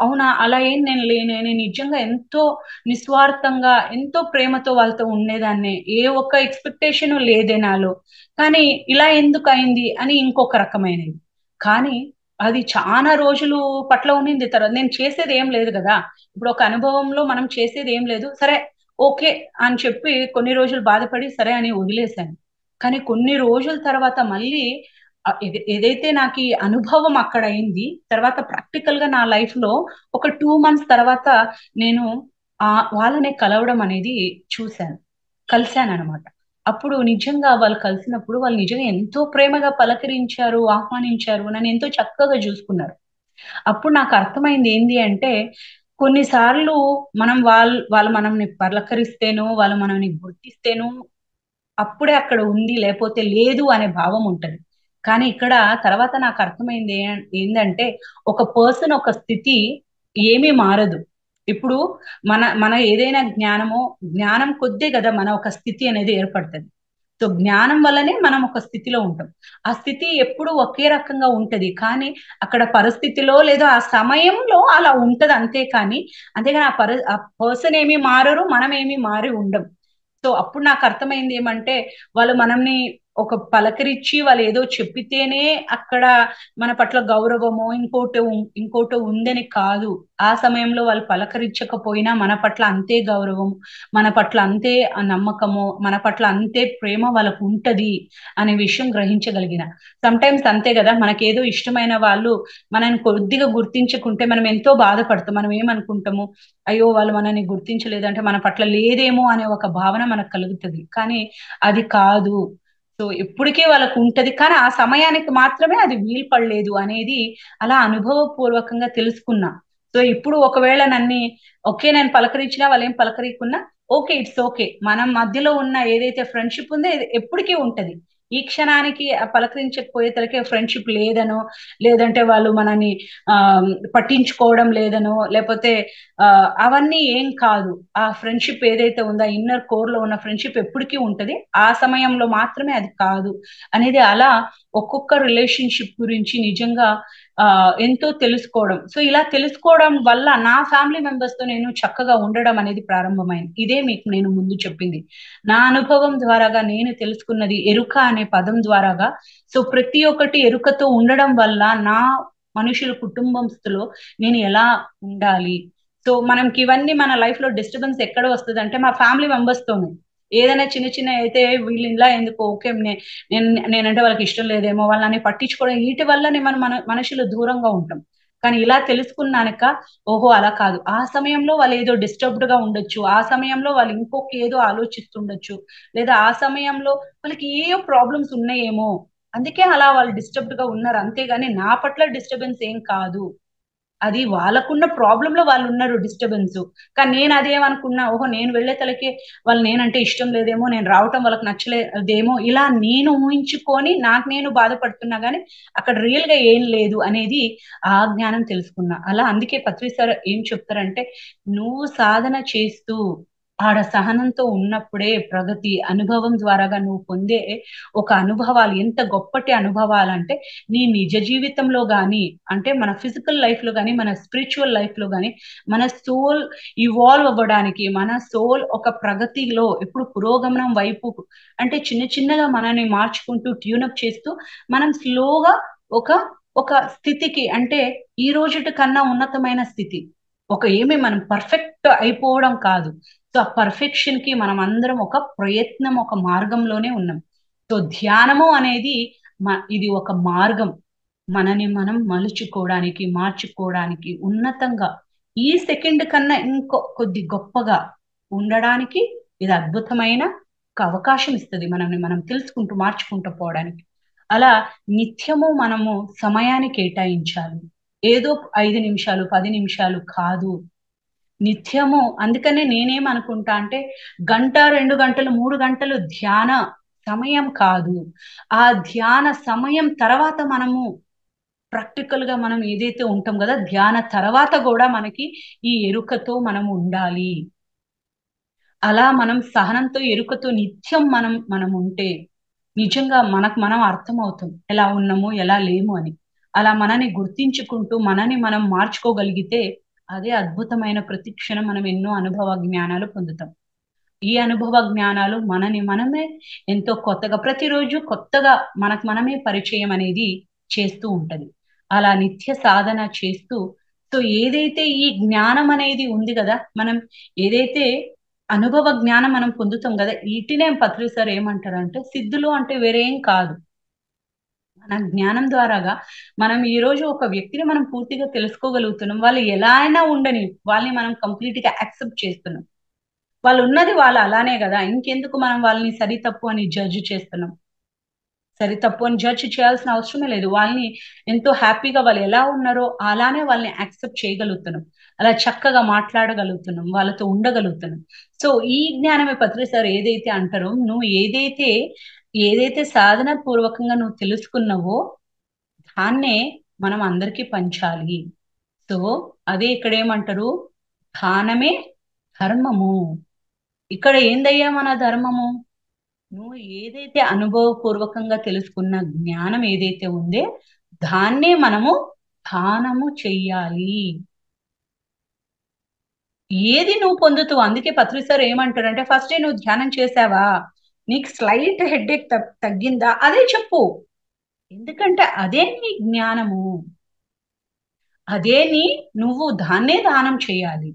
అవునా అలా ఏం నేను లేనే, నేను నిజంగా ఎంతో నిస్వార్థంగా ఎంతో ప్రేమతో వాళ్ళతో ఉండేదాన్ని, ఏ ఒక్క ఎక్స్పెక్టేషన్ లేదే నాలో. కానీ ఇలా ఎందుకు అయింది అని ఇంకొక రకమైనది. కానీ అది చాలా రోజులు పట్ల ఉన్నింది. తర్వాత నేను చేసేది ఏం లేదు కదా. ఇప్పుడు ఒక అనుభవంలో మనం చేసేది ఏం లేదు, సరే ఓకే అని చెప్పి కొన్ని రోజులు బాధపడి సరే అని వదిలేశాను. కానీ కొన్ని రోజుల తర్వాత మళ్ళీ ఏదైతే నాకు ఈ అనుభవం అక్కడ అయింది, తర్వాత ప్రాక్టికల్ గా నా లైఫ్ లో ఒక 2 months తర్వాత నేను వాళ్ళనే కలవడం అనేది కలిశాను అనమాట. అప్పుడు నిజంగా వాళ్ళు కలిసినప్పుడు వాళ్ళు నిజంగా ఎంతో ప్రేమగా పలకరించారు, ఆహ్వానించారు, నన్ను ఎంతో చక్కగా చూసుకున్నారు. అప్పుడు నాకు అర్థమైంది ఏంది అంటే కొన్నిసార్లు వాళ్ళు మనల్ని పలకరిస్తేనో, వాళ్ళు మనల్ని గుర్తిస్తేనో అప్పుడే అక్కడ ఉంది, లేకపోతే లేదు అనే భావం ఉంటది. కానీ ఇక్కడ తర్వాత నాకు అర్థమైంది ఏంటంటే ఒక పర్సన్ ఒక స్థితి ఏమీ మారదు. ఇప్పుడు మన ఏదైనా జ్ఞానం కొద్దే కదా మన ఒక స్థితి అనేది ఏర్పడుతుంది. సో జ్ఞానం వల్లనే మనం ఒక స్థితిలో ఉంటాం. ఆ స్థితి ఎప్పుడు ఒకే రకంగా ఉంటది, కానీ అక్కడ పరిస్థితిలో లేదా ఆ సమయంలో అలా ఉంటది అంతే. అంతేగాని ఆ పర్సన్ ఏమీ మారరు, మనం ఏమీ మారి ఉండం. సో అప్పుడు నాకు అర్థమైంది ఏమంటే, వాళ్ళు మనల్ని ఒక పలకరించి వాళ్ళు ఏదో చెప్పితేనే అక్కడ మన పట్ల గౌరవమో ఇంకోటో ఉందని కాదు. ఆ సమయంలో వాళ్ళు పలకరించకపోయినా మన పట్ల అంతే గౌరవం, మన పట్ల అంతే నమ్మకము, మన పట్ల అంతే ప్రేమ వాళ్ళకు ఉంటది అనే విషయం గ్రహించగలిగిన. సమ్టైమ్స్ అంతే కదా, మనకేదో ఇష్టమైన వాళ్ళు మనల్ని కొద్దిగా గుర్తించకుంటే మనం ఎంతో బాధపడతాం. మనం ఏమనుకుంటాము, అయ్యో వాళ్ళు మనల్ని గుర్తించలేదంటే మన పట్ల లేదేమో అనే ఒక భావన మనకు కలుగుతుంది. కానీ అది కాదు. సో ఎప్పటికీ వాళ్ళకు ఉంటది, కానీ ఆ సమయానికి మాత్రమే అది వీలు పడలేదు అనేది అలా అనుభవపూర్వకంగా తెలుసుకున్నా. సో ఇప్పుడు ఒకవేళ ఓకే నేను పలకరించినా వాళ్ళు ఏం పలకరీకున్నా ఓకే, ఇట్స్ ఓకే. మనం మధ్యలో ఉన్న ఏదైతే ఫ్రెండ్షిప్ ఉందో ఇది ఎప్పటికీ ఉంటది. ఈ క్షణానికి పలకరించకపోయేసరికి ఫ్రెండ్షిప్ లేదనో, లేదంటే వాళ్ళు మనని ఆ పట్టించుకోవడం లేదనో, లేకపోతే అవన్నీ ఏం కాదు. ఆ ఫ్రెండ్షిప్ ఏదైతే ఉందో ఇన్నర్ కోర్ లో ఉన్న ఫ్రెండ్షిప్ ఎప్పటికీ ఉంటది, ఆ సమయంలో మాత్రమే అది కాదు అనేది. అలా ఒక్కొక్క రిలేషన్షిప్ గురించి నిజంగా ఎంతో తెలుసుకోవడం. సో ఇలా తెలుసుకోవడం వల్ల నా ఫ్యామిలీ మెంబర్స్ తో నేను చక్కగా ఉండడం అనేది ప్రారంభమైంది. ఇదే మీకు నేను ముందు చెప్పింది. నా అనుభవం ద్వారాగా నేను తెలుసుకున్నది ఎరుక అనే పదం ద్వారాగా. సో ప్రతి ఒక్కటి ఎరుకతో ఉండడం వల్ల నా మనుషుల కుటుంబంస్తులో నేను ఎలా ఉండాలి. సో మనకి ఇవన్నీ మన లైఫ్ లో డిస్టర్బెన్స్ ఎక్కడ వస్తుంది అంటే మా ఫ్యామిలీ మెంబర్స్ తోనే. ఏదైనా చిన్న చిన్న అయితే వీళ్ళు ఇలా ఎందుకు, ఓకే నేనంటే వాళ్ళకి ఇష్టం లేదేమో, వాళ్ళని పట్టించుకోవడం, వీటి వల్లనే మన మనుషులు దూరంగా ఉంటాం. కానీ ఇలా తెలుసుకున్నాక ఓహో అలా కాదు, ఆ సమయంలో వాళ్ళు ఏదో డిస్టర్బ్డ్ గా ఉండొచ్చు, ఆ సమయంలో వాళ్ళు ఇంకొక ఏదో ఆలోచిస్తుండొచ్చు, లేదా ఆ సమయంలో వాళ్ళకి ఏయో ప్రాబ్లమ్స్ ఉన్నాయేమో, అందుకే అలా వాళ్ళు డిస్టర్బ్డ్ గా ఉన్నారు. అంతేగాని నా పట్ల డిస్టర్బెన్స్ ఏం కాదు. అది వాళ్ళకున్న ప్రాబ్లం లో వాళ్ళు ఉన్నారు డిస్టర్బెన్స్. కానీ నేను అదేమనుకున్నా, ఓహో నేను వెళ్లే తలకి వాళ్ళు నేనంటే ఇష్టం లేదేమో, నేను రావటం వాళ్ళకి నచ్చలేదేమో, ఇలా నేను ఊహించుకొని నాకు నేను బాధపడుతున్నా గానీ అక్కడ రియల్ గా ఏం లేదు అనేది ఆ జ్ఞానం తెలుసుకున్నా. అలా అందుకే పత్రి సార్ ఏం చెప్తారంటే, నువ్వు సాధన చేస్తూ ఆడ సహనంతో ఉన్నప్పుడే ప్రగతి అనుభవం ద్వారాగా నువ్వు పొందే ఒక అనుభవాలు ఎంత గొప్పటి అనుభవాలంటే, నీ నిజ జీవితంలో గాని, అంటే మన ఫిజికల్ లైఫ్ లో గాని, మన స్పిరిచువల్ లైఫ్ లో గాని, మన సోల్ ఇవాల్వ్ అవ్వడానికి, మన సోల్ ఒక ప్రగతిలో ఎప్పుడు పురోగమనం వైపు, అంటే చిన్న చిన్నగా మనల్ని మార్చుకుంటూ ట్యూనప్ చేస్తూ మనం స్లోగా ఒక ఒక స్థితికి, అంటే ఈ రోజుటి కన్నా ఉన్నతమైన స్థితి, ఏమి మనం పర్ఫెక్ట్ అయిపోవడం కాదు. సో ఆ పర్ఫెక్షన్ కి మనం అందరం ఒక ప్రయత్నం, ఒక మార్గంలోనే ఉన్నాం. సో ధ్యానము అనేది ఇది ఒక మార్గం, మనని మనం మలుచుకోవడానికి, మార్చుకోవడానికి, ఉన్నతంగా ఈ సెకండ్ కన్నా ఇంకో కొద్ది గొప్పగా ఉండడానికి ఇది అద్భుతమైన ఒక అవకాశం ఇస్తుంది, మనల్ని మనం తెలుసుకుంటూ మార్చుకుంటూ పోవడానికి. అలా నిత్యము మనము సమయాన్ని కేటాయించాలి. ఏదో 5 నిమిషాలు 10 నిమిషాలు కాదు, నిత్యము. అందుకనే నేనేమనుకుంటా అంటే, 1 2 గంటలు 3 గంటలు ధ్యాన సమయం కాదు, ఆ ధ్యాన సమయం తర్వాత మనము ప్రాక్టికల్ గా మనం ఏదైతే ఉంటాం కదా, ధ్యాన తర్వాత కూడా మనకి ఈ ఎరుకతో మనం ఉండాలి. అలా మనం సహనంతో ఎరుకతో నిత్యం మనం ఉంటే నిజంగా మనకు మనం అర్థమవుతాం ఎలా ఉన్నాము ఎలా లేము అని. అలా మనని గుర్తించుకుంటూ మనని మనం మార్చుకోగలిగితే అదే అద్భుతమైన ప్రతి క్షణం మనం ఎన్నో అనుభవ జ్ఞానాలు పొందుతాం. ఈ అనుభవ జ్ఞానాలు మనని మనమే ఎంతో కొత్తగా, ప్రతిరోజు కొత్తగా మనకు మనమే పరిచయం అనేది చేస్తూ ఉంటది. అలా నిత్య సాధన చేస్తూ, సో ఏదైతే ఈ జ్ఞానం అనేది ఉంది కదా, మనం ఏదైతే అనుభవ జ్ఞానం మనం పొందుతాం కదా, వీటినే పత్రి సార్ ఏమంటారంటే సిద్ధులు అంటే వేరేం కాదు. మన జ్ఞానం ద్వారాగా మనం ఈ రోజు ఒక వ్యక్తిని మనం పూర్తిగా తెలుసుకోగలుగుతున్నాం. వాళ్ళు ఎలా అయినా ఉండని, వాళ్ళని మనం కంప్లీట్ గా యాక్సెప్ట్ చేస్తున్నాం. వాళ్ళు ఉన్నది వాళ్ళు అలానే కదా, ఇంకెందుకు మనం వాళ్ళని సరి తప్పు అని జడ్జి చేస్తున్నాం. సరి తప్పు అని జడ్జి చేయాల్సిన అవసరమే లేదు. వాళ్ళని ఎంతో హ్యాపీగా వాళ్ళు ఎలా ఉన్నారో అలానే వాళ్ళని యాక్సెప్ట్ చేయగలుగుతున్నాం. అలా చక్కగా మాట్లాడగలుగుతున్నాం, వాళ్ళతో ఉండగలుగుతున్నాం. సో ఈ జ్ఞానమే పత్రి సార్ ఏదైతే అంటారో, నువ్వు ఏదైతే సాధన పూర్వకంగా నువ్వు తెలుసుకున్నావో దాన్నే మనం అందరికీ పంచాలి. సో అదే ఇక్కడ ఏమంటారు, దానమే ధర్మము. ఇక్కడ ఏందయ్యా మన ధర్మము? నువ్వు ఏదైతే అనుభవపూర్వకంగా తెలుసుకున్న జ్ఞానం ఏదైతే ఉందో దాన్నే మనము ధ్యానము చెయ్యాలి. ఏది నువ్వు పొందుతావు. అందుకే పత్రి సార్ ఏమంటారంటే ఫస్ట్ నువ్వు ధ్యానం చేసావా, నీకు స్లైట్ హెడ్ఏక్ తగ్గిందా, అదే చెప్పు. ఎందుకంటే అదే నీ జ్ఞానము, అదే నువ్వు దాన్నే దానం చేయాలి.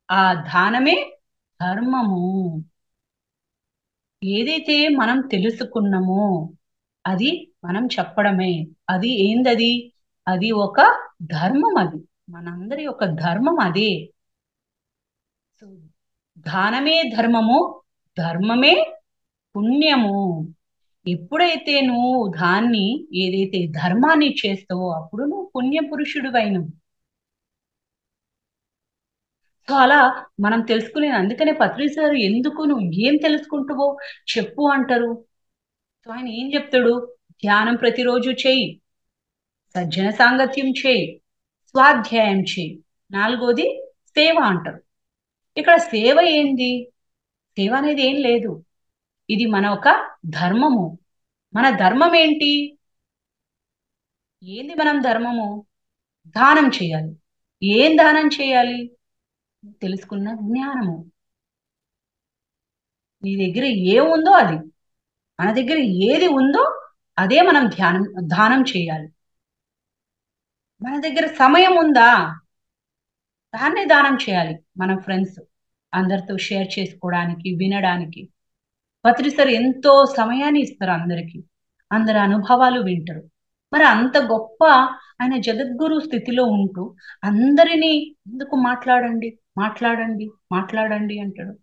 ఆ దానమే ధర్మము. ఏదైతే మనం తెలుసుకున్నామో అది మనం చెప్పడమే. అది ఏందది? అది ఒక ధర్మం. అది మనందరి యొక్క ధర్మం అదే. సో దానమే ధర్మము, ధర్మమే పుణ్యము. ఎప్పుడైతే నువ్వు దాన్ని ఏదైతే ధర్మాన్ని చేస్తావో అప్పుడు నువ్వు పుణ్య పురుషుడివైనవు. సో అలా మనం తెలుసుకునే, అందుకనే పత్రి సార్ ఎందుకు నువ్వు ఏం తెలుసుకుంటావో చెప్పు అంటారు. సో ఆయన ఏం చెప్తాడు? ధ్యానం ప్రతిరోజు చెయ్యి, సజ్జన సాంగత్యం చేయి, స్వాధ్యాయం చేయి, నాలుగోది సేవ అంటారు. ఇక్కడ సేవ ఏంది? సేవ అనేది ఏం లేదు, ఇది మన ఒక ధర్మము. మన ధర్మం ఏంటి? ఏంది మనం ధర్మము? దానం చేయాలి. ఏం దానం చేయాలి? తెలుసుకున్న జ్ఞానము. నీ దగ్గర ఏముందో అది, మన దగ్గర ఏది ఉందో అదే మనం దానం చేయాలి. మన దగ్గర సమయం ఉందా, దాన్నే దానం చేయాలి. మన ఫ్రెండ్స్ అందరితో షేర్ చేసుకోవడానికి, వినడానికి. పత్రి సార్ ఎంతో సమయాన్ని ఇస్తారు అందరికి, అందరి అనుభవాలు వింటారు. మరి అంత గొప్ప ఆయన జగద్గురు స్థితిలో ఉంటూ అందరినీ ఎందుకు మాట్లాడండి మాట్లాడండి మాట్లాడండి అంటాడు?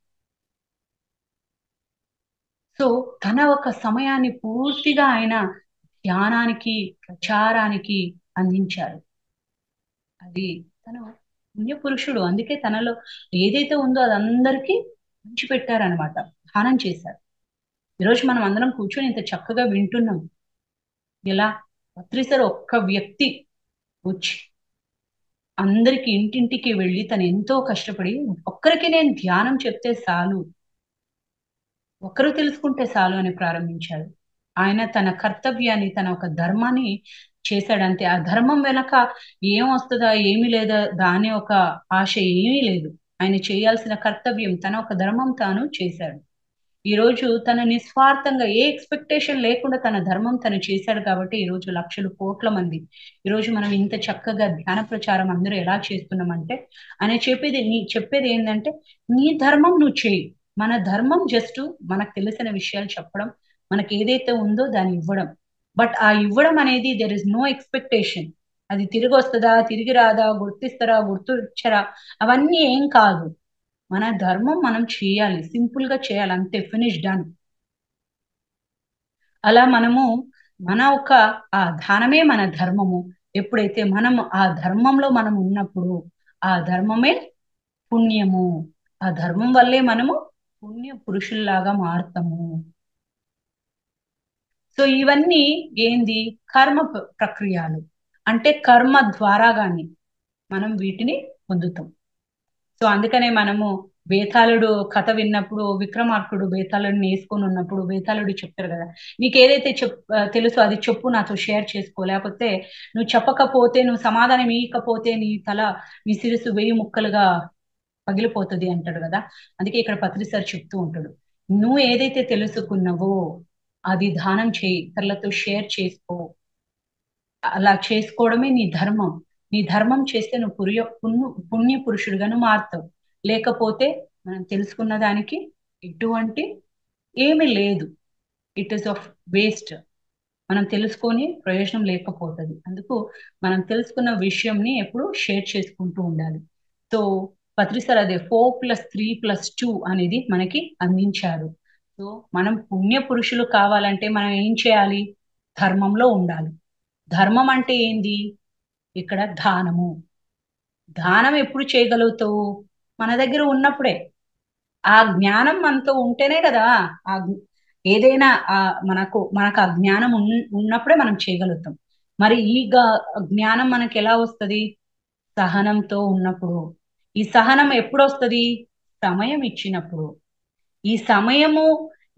సో తన ఒక సమయాన్ని పూర్తిగా ఆయన ధ్యానానికి, ప్రచారానికి అందించారు. అది తను పుణ్యపురుషుడు. అందుకే తనలో ఏదైతే ఉందో అది అందరికీ పంచిపెట్టారనమాట, దానం చేశారు. ఈరోజు మనం అందరం కూర్చొని ఇంత చక్కగా వింటున్నాం. ఎలా? పత్రి సార్ ఒక్క వ్యక్తి వచ్చి అందరికి ఇంటింటికి వెళ్ళి తను ఎంతో కష్టపడి ఒక్కరికి నేను ధ్యానం చెప్తే చాలు, ఒక్కరు తెలుసుకుంటే చాలు అని ప్రారంభించాడు. ఆయన తన కర్తవ్యాన్ని, తన ఒక ధర్మాన్ని చేశాడంతే. ఆ ధర్మం వెనక ఏం వస్తుందా ఏమీ లేదా దాని ఒక ఆశ ఏమీ లేదు. ఆయన చేయాల్సిన కర్తవ్యం, తన ఒక ధర్మం తాను చేశాడు. ఈ రోజు తన నిస్వార్థంగా ఏ ఎక్స్పెక్టేషన్ లేకుండా తన ధర్మం తను చేశాడు కాబట్టి ఈ రోజు లక్షలు కోట్ల మంది ఈ రోజు మనం ఇంత చక్కగా ధ్యాన ప్రచారం అందరూ ఎలా చేస్తున్నామంటే ఆయన చెప్పేది ఏంటంటే నీ ధర్మం నువ్వు చేయి. మన ధర్మం జస్ట్ మనకు తెలిసిన విషయాలు చెప్పడం, మనకి ఏదైతే ఉందో దాన్ని ఇవ్వడం. బట్ ఆ ఇవ్వడం అనేది దెర్ ఇస్ నో ఎక్స్పెక్టేషన్. అది తిరిగి వస్తుందా, తిరిగి రాదా, గుర్తిస్తారా, గుర్తించరా, అవన్నీ ఏం కాదు. మన ధర్మం మనం చేయాలి, సింపుల్ గా చేయాలి, అంతే, ఫినిష్ డన్. అలా మనము మన ఒక ఆ దానమే మన ధర్మము. ఎప్పుడైతే మనం ఆ ధర్మంలో మనం ఉన్నప్పుడు ఆ ధర్మమే పుణ్యము. ఆ ధర్మం వల్లే మనము పుణ్య పురుషుల్లాగా మారుతాము. సో ఇవన్నీ ఏంది? కర్మ ప్రక్రియలు. అంటే కర్మ ద్వారా గాని మనం వీటిని పొందుతాం. సో అందుకనే మనము బేతాళుడు కథ విన్నప్పుడు విక్రమార్కుడు బేతాళుడిని వేసుకొని ఉన్నప్పుడు బేతాళుడు చెప్తారు కదా, నీకు ఏదైతే తెలుసో అది చెప్పు, నాతో షేర్ చేసుకో, లేకపోతే నువ్వు చెప్పకపోతే, నువ్వు సమాధానం ఇవ్వకపోతే నీ తల, నీ శిరస్సు 1000 ముక్కలుగా పగిలిపోతుంది అంటాడు కదా. అందుకే ఇక్కడ పత్రి సార్ చెప్తూ ఉంటాడు, నువ్వు ఏదైతే తెలుసుకున్నావో అది దానం చేయి, ఇతరులతో షేర్ చేసుకో. అలా చేసుకోవడమే నీ ధర్మం. నీ ధర్మం చేస్తే నువ్వు పుణ్య పురుషుడిగాను మారుతావు. లేకపోతే మనం తెలుసుకున్న దానికి ఎటువంటి ఏమీ లేదు, ఇట్ ఈస్ ఆఫ్ వేస్ట్. మనం తెలుసుకొని ప్రయోజనం లేకపోతుంది. అందుకు మనం తెలుసుకున్న విషయంని ఎప్పుడు షేర్ చేసుకుంటూ ఉండాలి. సో పత్రి సార్ అదే 4+3+2 అనేది మనకి అందించారు. సో మనం పుణ్య పురుషులు కావాలంటే మనం ఏం చేయాలి? ధర్మంలో ఉండాలి. ధర్మం అంటే ఏంది? ఇక్కడ దానము. దానం ఎప్పుడు చేయగలుగుతావు? మన దగ్గర ఉన్నప్పుడే. ఆ జ్ఞానం మనతో ఉంటేనే కదా ఆ ఏదైనా మనకు ఆ జ్ఞానం ఉన్నప్పుడే మనం చేయగలుగుతాం. మరి ఈ జ్ఞానం మనకి ఎలా వస్తుంది? సహనంతో ఉన్నప్పుడు. ఈ సహనం ఎప్పుడు వస్తుంది? సమయం ఇచ్చినప్పుడు. ఈ సమయము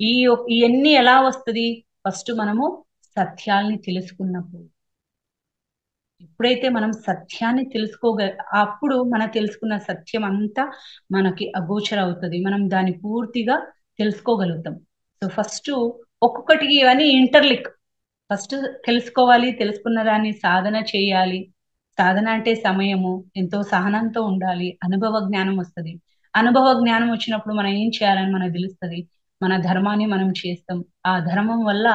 ఇవన్నీ ఎలా వస్తుంది? ఫస్ట్ మనము సత్యాల్ని తెలుసుకున్నప్పుడు. ఎప్పుడైతే మనం సత్యాన్ని అప్పుడు మనం తెలుసుకున్న సత్యం అంతా మనకి అగోచర అవుతుంది. మనం దాన్ని పూర్తిగా తెలుసుకోగలుగుతాం. సో ఫస్ట్ ఒక్కొక్కటికి ఇవన్నీ ఇంటర్లిక్. ఫస్ట్ తెలుసుకోవాలి, తెలుసుకున్న దాన్ని సాధన చేయాలి. సాధన అంటే సమయము, ఎంతో సహనంతో ఉండాలి, అనుభవ జ్ఞానం వస్తుంది. అనుభవ జ్ఞానం వచ్చినప్పుడు మనం ఏం చేయాలని మనకు తెలుస్తుంది. మన ధర్మాన్ని మనం చేస్తాం. ఆ ధర్మం వల్ల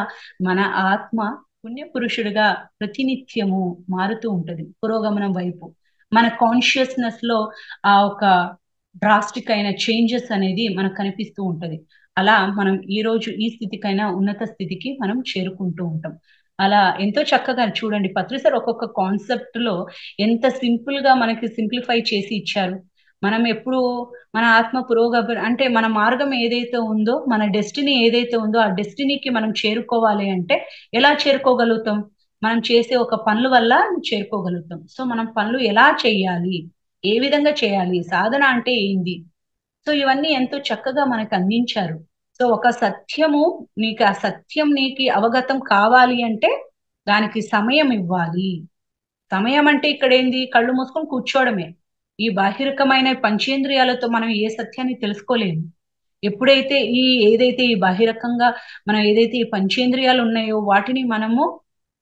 మన ఆత్మ పుణ్య పురుషుడిగా ప్రతినిత్యము మారుతూ ఉంటది పురోగమనం వైపు. మన కాన్షియస్నెస్ లో ఆ ఒక డ్రాస్టిక్ అయిన చేంజెస్ అనేది మనకు కనిపిస్తూ ఉంటది. అలా మనం ఈ రోజు ఈ స్థితికైనా ఉన్నత స్థితికి మనం చేరుకుంటూ ఉంటాం. అలా ఎంతో చక్కగా చూడండి పత్రి సార్ ఒక్కొక్క కాన్సెప్ట్ లో ఎంత సింపుల్ గా మనకి సింప్లిఫై చేసి ఇచ్చారు. మనం ఎప్పుడు మన ఆత్మ అంటే మన మార్గం ఏదైతే ఉందో, మన డెస్టినీ ఏదైతే ఉందో ఆ డెస్టినీకి మనం చేరుకోవాలి అంటే ఎలా చేరుకోగలుగుతాం? మనం చేసే ఒక పనుల వల్ల చేరుకోగలుగుతాం. సో మనం పనులు ఎలా చేయాలి, ఏ విధంగా చేయాలి, సాధన అంటే ఏంది, సో ఇవన్నీ ఎంతో చక్కగా మనకు అందించారు. సో ఒక సత్యము, నీకు ఆ సత్యం నీకు అవగతం కావాలి అంటే దానికి సమయం ఇవ్వాలి. సమయం అంటే ఇక్కడ ఏంది? కళ్ళు మూసుకొని కూర్చోవడమే. ఈ బాహిరకమైన పంచేంద్రియాలతో మనం ఏ సత్యాన్ని తెలుసుకోలేము. ఎప్పుడైతే ఏదైతే ఈ బాహిరకంగా మనం ఏదైతే ఈ పంచేంద్రియాలు ఉన్నాయో వాటిని మనము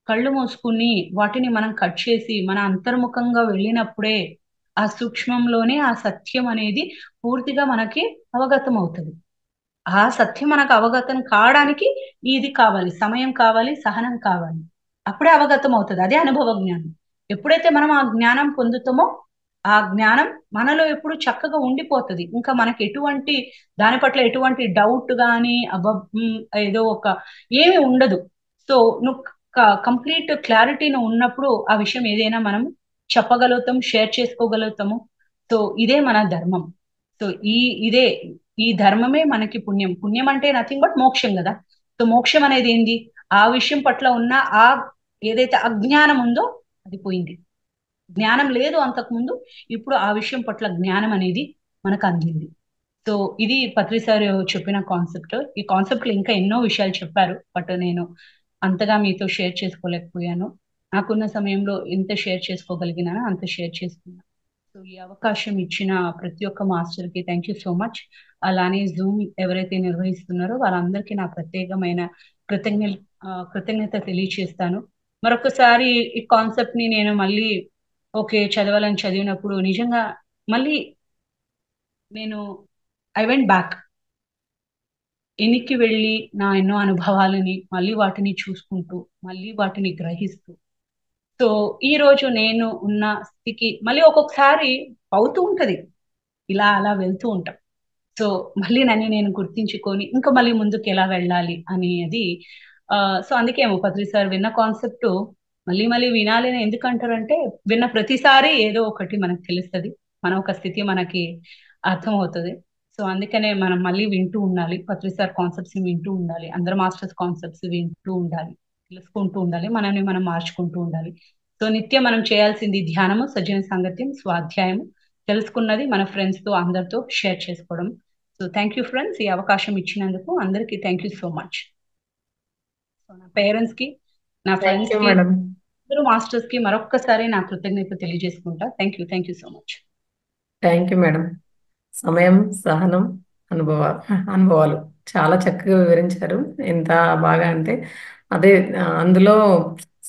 కళ్ళు మూసుకుని వాటిని మనం కట్ చేసి మన అంతర్ముఖంగా వెళ్ళినప్పుడే ఆ సూక్ష్మంలోనే ఆ సత్యం అనేది పూర్తిగా మనకి అవగతం అవుతుంది. ఆ సత్యం మనకు అవగతం కావడానికి ఇది కావాలి, సమయం కావాలి, సహనం కావాలి. అప్పుడే అవగతం అవుతుంది. అదే అనుభవ జ్ఞానం. ఎప్పుడైతే మనం ఆ జ్ఞానం పొందుతామో ఆ జ్ఞానం మనలో ఎప్పుడు చక్కగా ఉండిపోతుంది. ఇంకా మనకి దాని పట్ల ఎటువంటి డౌట్ కానీ ఏదో ఏమి ఉండదు. సో నువ్వు కంప్లీట్ క్లారిటీని ఉన్నప్పుడు ఆ విషయం ఏదైనా మనం చెప్పగలుగుతాం, షేర్ చేసుకోగలుగుతాము. సో ఇదే మన ధర్మం. సో ఇదే ఈ ధర్మమే మనకి పుణ్యం. పుణ్యం అంటే నథింగ్ బట్ మోక్షం కదా. సో మోక్షం అనేది ఏంది? ఆ విషయం పట్ల ఉన్న ఆ ఏదైతే అజ్ఞానం ఉందో అది పోయింది. జ్ఞానం లేదు అంతకుముందు, ఇప్పుడు ఆ విషయం పట్ల జ్ఞానం అనేది మనకు అందింది. సో ఇది పత్రి సార్ చెప్పిన కాన్సెప్ట్. ఈ కాన్సెప్ట్ లో ఇంకా ఎన్నో విషయాలు చెప్పారు, బట్ నేను అంతగా మీతో షేర్ చేసుకోలేకపోయాను. నాకున్న సమయంలో ఎంత షేర్ చేసుకోగలిగినానో అంత షేర్ చేసుకున్నాను. సో ఈ అవకాశం ఇచ్చిన ప్రతి ఒక్క మాస్టర్ కి థ్యాంక్ యూ సో మచ్. అలానే జూమ్ ఎవరైతే నిర్వహిస్తున్నారో వాళ్ళందరికీ నా ప్రత్యేకమైన కృతజ్ఞ కృతజ్ఞత తెలియచేస్తాను. మరొకసారి ఈ కాన్సెప్ట్ ని నేను మళ్ళీ ఓకే చదవాలని చదివినప్పుడు నిజంగా మళ్ళీ నేను ఐ వెంట్ బ్యాక్, వెనక్కి వెళ్ళి నా ఎన్నో అనుభవాలని మళ్ళీ వాటిని చూసుకుంటూ మళ్ళీ వాటిని గ్రహిస్తూ, సో ఈ రోజు నేను ఉన్న స్థితికి మళ్ళీ ఒక్కొక్కసారి అవుతూ ఉంటది, ఇలా అలా వెళ్తూ ఉంటాం. సో మళ్ళీ నన్ను నేను గుర్తించుకొని ఇంకా మళ్ళీ ముందుకు ఎలా వెళ్ళాలి అనేది సో అందుకేమో పత్రి సార్ విన్న కాన్సెప్ట్ మళ్ళీ మళ్ళీ వినాలి అని ఎందుకు అంటారంటే విన్న ప్రతిసారి ఏదో ఒకటి మనకు తెలుస్తుంది, మన ఒక స్థితి మనకి అర్థమవుతుంది. సో అందుకనే మనం మళ్ళీ వింటూ ఉండాలి, పత్రి సార్ కాన్సెప్ట్స్ వింటూ ఉండాలి, అందరు మాస్టర్స్ కాన్సెప్ట్స్ వింటూ ఉండాలి, తెలుసుకుంటూ ఉండాలి, మనల్ని మనం మార్చుకుంటూ ఉండాలి. సో నిత్యం మనం చేయాల్సింది ధ్యానము, సజ్జన సాంగత్యం, స్వాధ్యాయము, తెలుసుకున్నది మన ఫ్రెండ్స్ తో అందరితో షేర్ చేసుకోవడం. సో థ్యాంక్ యూ ఫ్రెండ్స్, ఈ అవకాశం ఇచ్చినందుకు అందరికీ thank you so much. So నా పేరెంట్స్ కి, నా థ్యాంక్ ఫ్రెండ్స్ యూ కి, మేడం. అందరూ మాస్టర్స్ కి మరొక్కసారి నా కృతజ్ఞత తెలియజేసుకుంటా. Thank you so much. Thank you madam. సమయం, సహనం, అనుభవాలు చాలా చక్కగా వివరించారు. ఎంత బాగా అంటే అదే అందులో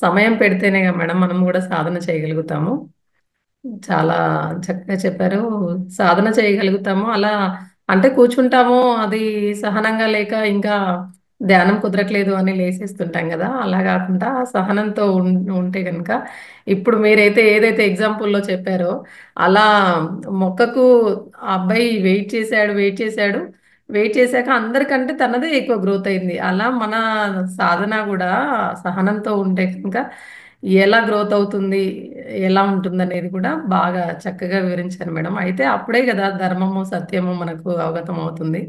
సమయం పెడితేనే మేడం మనం కూడా సాధన చేయగలుగుతాము. చాలా చక్కగా చెప్పారు. సాధన చేయగలుగుతాము అలా అంటే కూర్చుంటాము, అది సహనంగా లేక ఇంకా ధ్యానం కుదరట్లేదు అని లేసేస్తుంటాం కదా. అలా కాకుండా సహనంతో ఉంటే కనుక ఇప్పుడు మీరైతే ఏదైతే ఎగ్జాంపుల్లో చెప్పారో అలా మొక్కకు ఆ అబ్బాయి వెయిట్ చేశాక అందరికంటే తనదే ఎక్కువ గ్రోత్ అయింది. అలా మన సాధన కూడా సహనంతో ఉంటే కనుక ఎలా గ్రోత్ అవుతుంది, ఎలా ఉంటుంది అనేది కూడా బాగా చక్కగా వివరించారు మేడం. అయితే అప్పుడే కదా ధర్మము సత్యము మనకు అవగతం అవుతుంది.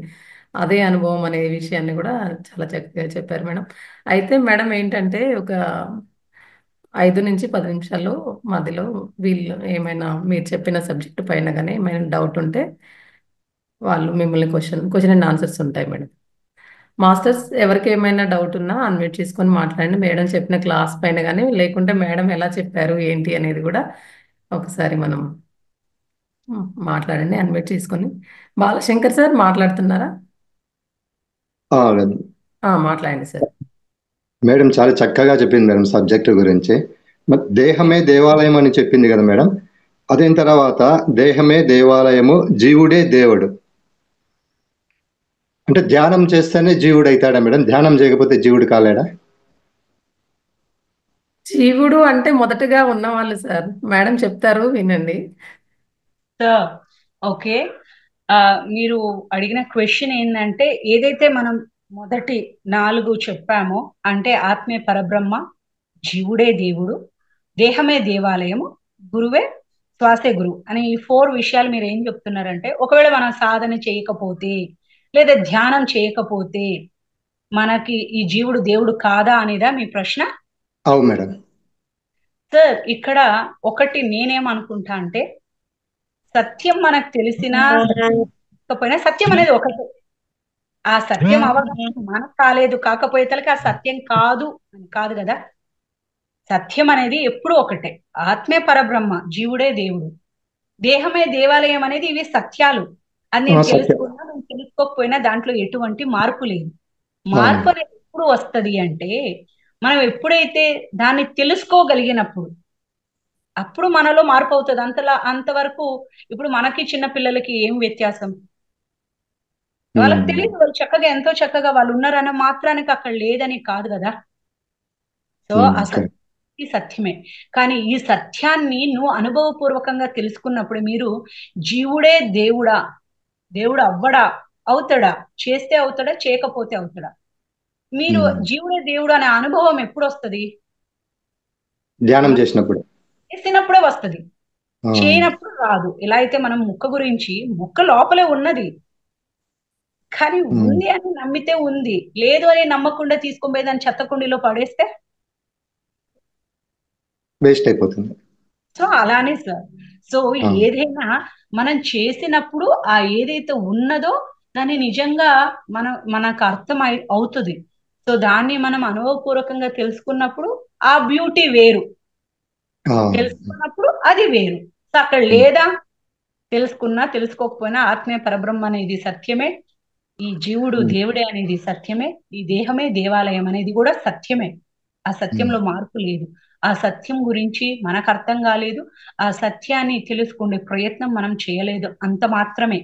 అదే అనుభవం అనే విషయాన్ని కూడా చాలా చక్కగా చెప్పారు మేడం. అయితే మేడం ఏంటంటే ఒక 5 నుంచి 10 నిమిషాలు మధ్యలో వీళ్ళు ఏమైనా మీరు చెప్పిన సబ్జెక్ట్ పైన కానీ ఏమైనా డౌట్ ఉంటే వాళ్ళు మిమ్మల్ని క్వశ్చన్ అండ్ ఆన్సర్స్ ఉంటాయి మేడం. మాస్టర్స్ ఎవరికి ఏమైనా డౌట్ ఉన్నా అన్మ్యూట్ చేసుకొని మాట్లాడండి. మేడం చెప్పిన క్లాస్ పైన కానీ లేకుంటే మేడం ఎలా చెప్పారు ఏంటి అనేది కూడా ఒకసారి మనం మాట్లాడండి అన్మ్యూట్ చేసుకొని. బాలశంకర్ సార్ మాట్లాడుతున్నారా? ఆ, మాట్లాడండి సార్. మేడం చాలా చక్కగా చెప్పింది మేడం సబ్జెక్ట్ గురించి. మరి దేహమే దేవాలయం అని చెప్పింది కదా మేడం. అదేం తర్వాత దేహమే దేవాలయము, జీవుడే దేవుడు. అంటే ధ్యానం చేస్తేనే జీవుడు అవుతాడా మేడం? ధ్యానం చేయకపోతే జీవుడు కాలేడా? జీవుడు అంటే మొదటగా ఉన్నవాళ్ళు సార్, మేడం చెప్తారు వినండి. సార్ ఓకే, మీరు అడిగిన క్వశ్చన్ ఏంటంటే ఏదైతే మనం మొదటి 4 చెప్పామో, అంటే ఆత్మే పరబ్రహ్మ, జీవుడే దేవుడు, దేహమే దేవాలయము, గురువే శ్వాసే గురువు అని ఈ 4 విషయాలు మీరు ఏం చెప్తున్నారంటే, ఒకవేళ మనం సాధన చేయకపోతే లేదా ధ్యానం చేయకపోతే మనకి ఈ జీవుడు దేవుడు కాదా అనేదా మీ ప్రశ్న? అవు మేడం. సార్ ఇక్కడ ఒకటి నేనేమనుకుంటా అంటే, సత్యం మనకు తెలిసినా తెలియకపోయినా సత్యం అనేది ఒకటే. ఆ సత్యం అవగాహన మనకు కాలేదు, కాకపోయేతలకి ఆ సత్యం కాదు అని కాదు కదా. సత్యం అనేది ఎప్పుడూ ఒకటే. ఆత్మే పరబ్రహ్మ, జీవుడే దేవుడు, దేహమే దేవాలయం అనేది ఇవి సత్యాలు. అది నేను సత్యం. తెలుసుకున్నా నేను తెలుసుకోకపోయినా దాంట్లో ఎటువంటి మార్పు లేదు. మార్పు అవును. అనేది ఎప్పుడు వస్తది అంటే, మనం ఎప్పుడైతే దాన్ని తెలుసుకోగలిగినప్పుడు అప్పుడు మనలో మార్పు అవుతుంది. అంతవరకు ఇప్పుడు మనకి చిన్న పిల్లలకి ఏం వ్యత్యాసం? వాళ్ళకి తెలియదు, వాళ్ళు చక్కగా ఎంతో చక్కగా వాళ్ళు ఉన్నారన్న మాత్రానికి అక్కడ లేదని కాదు కదా. సో ఆ కరెక్ట్. ఈ సత్యమే. కానీ ఈ సత్యాన్ని నువ్వు అనుభవపూర్వకంగా తెలుసుకున్నప్పుడు మీరు జీవుడే దేవుడా, దేవుడు అవ్వడా, అవుతాడా, చేస్తే అవుతాడా, చేయకపోతే అవుతాడా, మీరు జీవుడే దేవుడు అనే అనుభవం ఎప్పుడు వస్తుంది? ధ్యానం చేసినప్పుడు. చేసినప్పుడే వస్తుంది, చేయనప్పుడు రాదు. ఎలా అయితే మనం ముక్క గురించి, ముక్క లోపలే ఉన్నది కానీ ఉంది అని నమ్మితే ఉంది, లేదు అని నమ్మకుండా తీసుకొని పోయి దాన్ని చెత్త కుండీలో పడేస్తే వేస్ట్ అయిపోతుంది. సో అలానే సార్. సో ఏదైనా మనం చేసినప్పుడు ఆ ఏదైతే ఉన్నదో దాన్ని నిజంగా మనకు అర్థం అవుతుంది. సో దాన్ని మనం అనుభవపూర్వకంగా తెలుసుకున్నప్పుడు ఆ బ్యూటీ వేరు, తెలుసుకున్నప్పుడు అది వేరు. సో అక్కడ లేదా తెలుసుకున్నా తెలుసుకోకపోయినా ఆత్మీయ పరబ్రహ్మ అనేది సత్యమే, ఈ జీవుడు దేవుడే అనేది సత్యమే, ఈ దేహమే దేవాలయం అనేది కూడా సత్యమే. ఆ సత్యంలో మార్పు లేదు. ఆ సత్యం గురించి మనకు అర్థం కాలేదు, ఆ సత్యాన్ని తెలుసుకునే ప్రయత్నం మనం చేయలేదు, అంత మాత్రమే.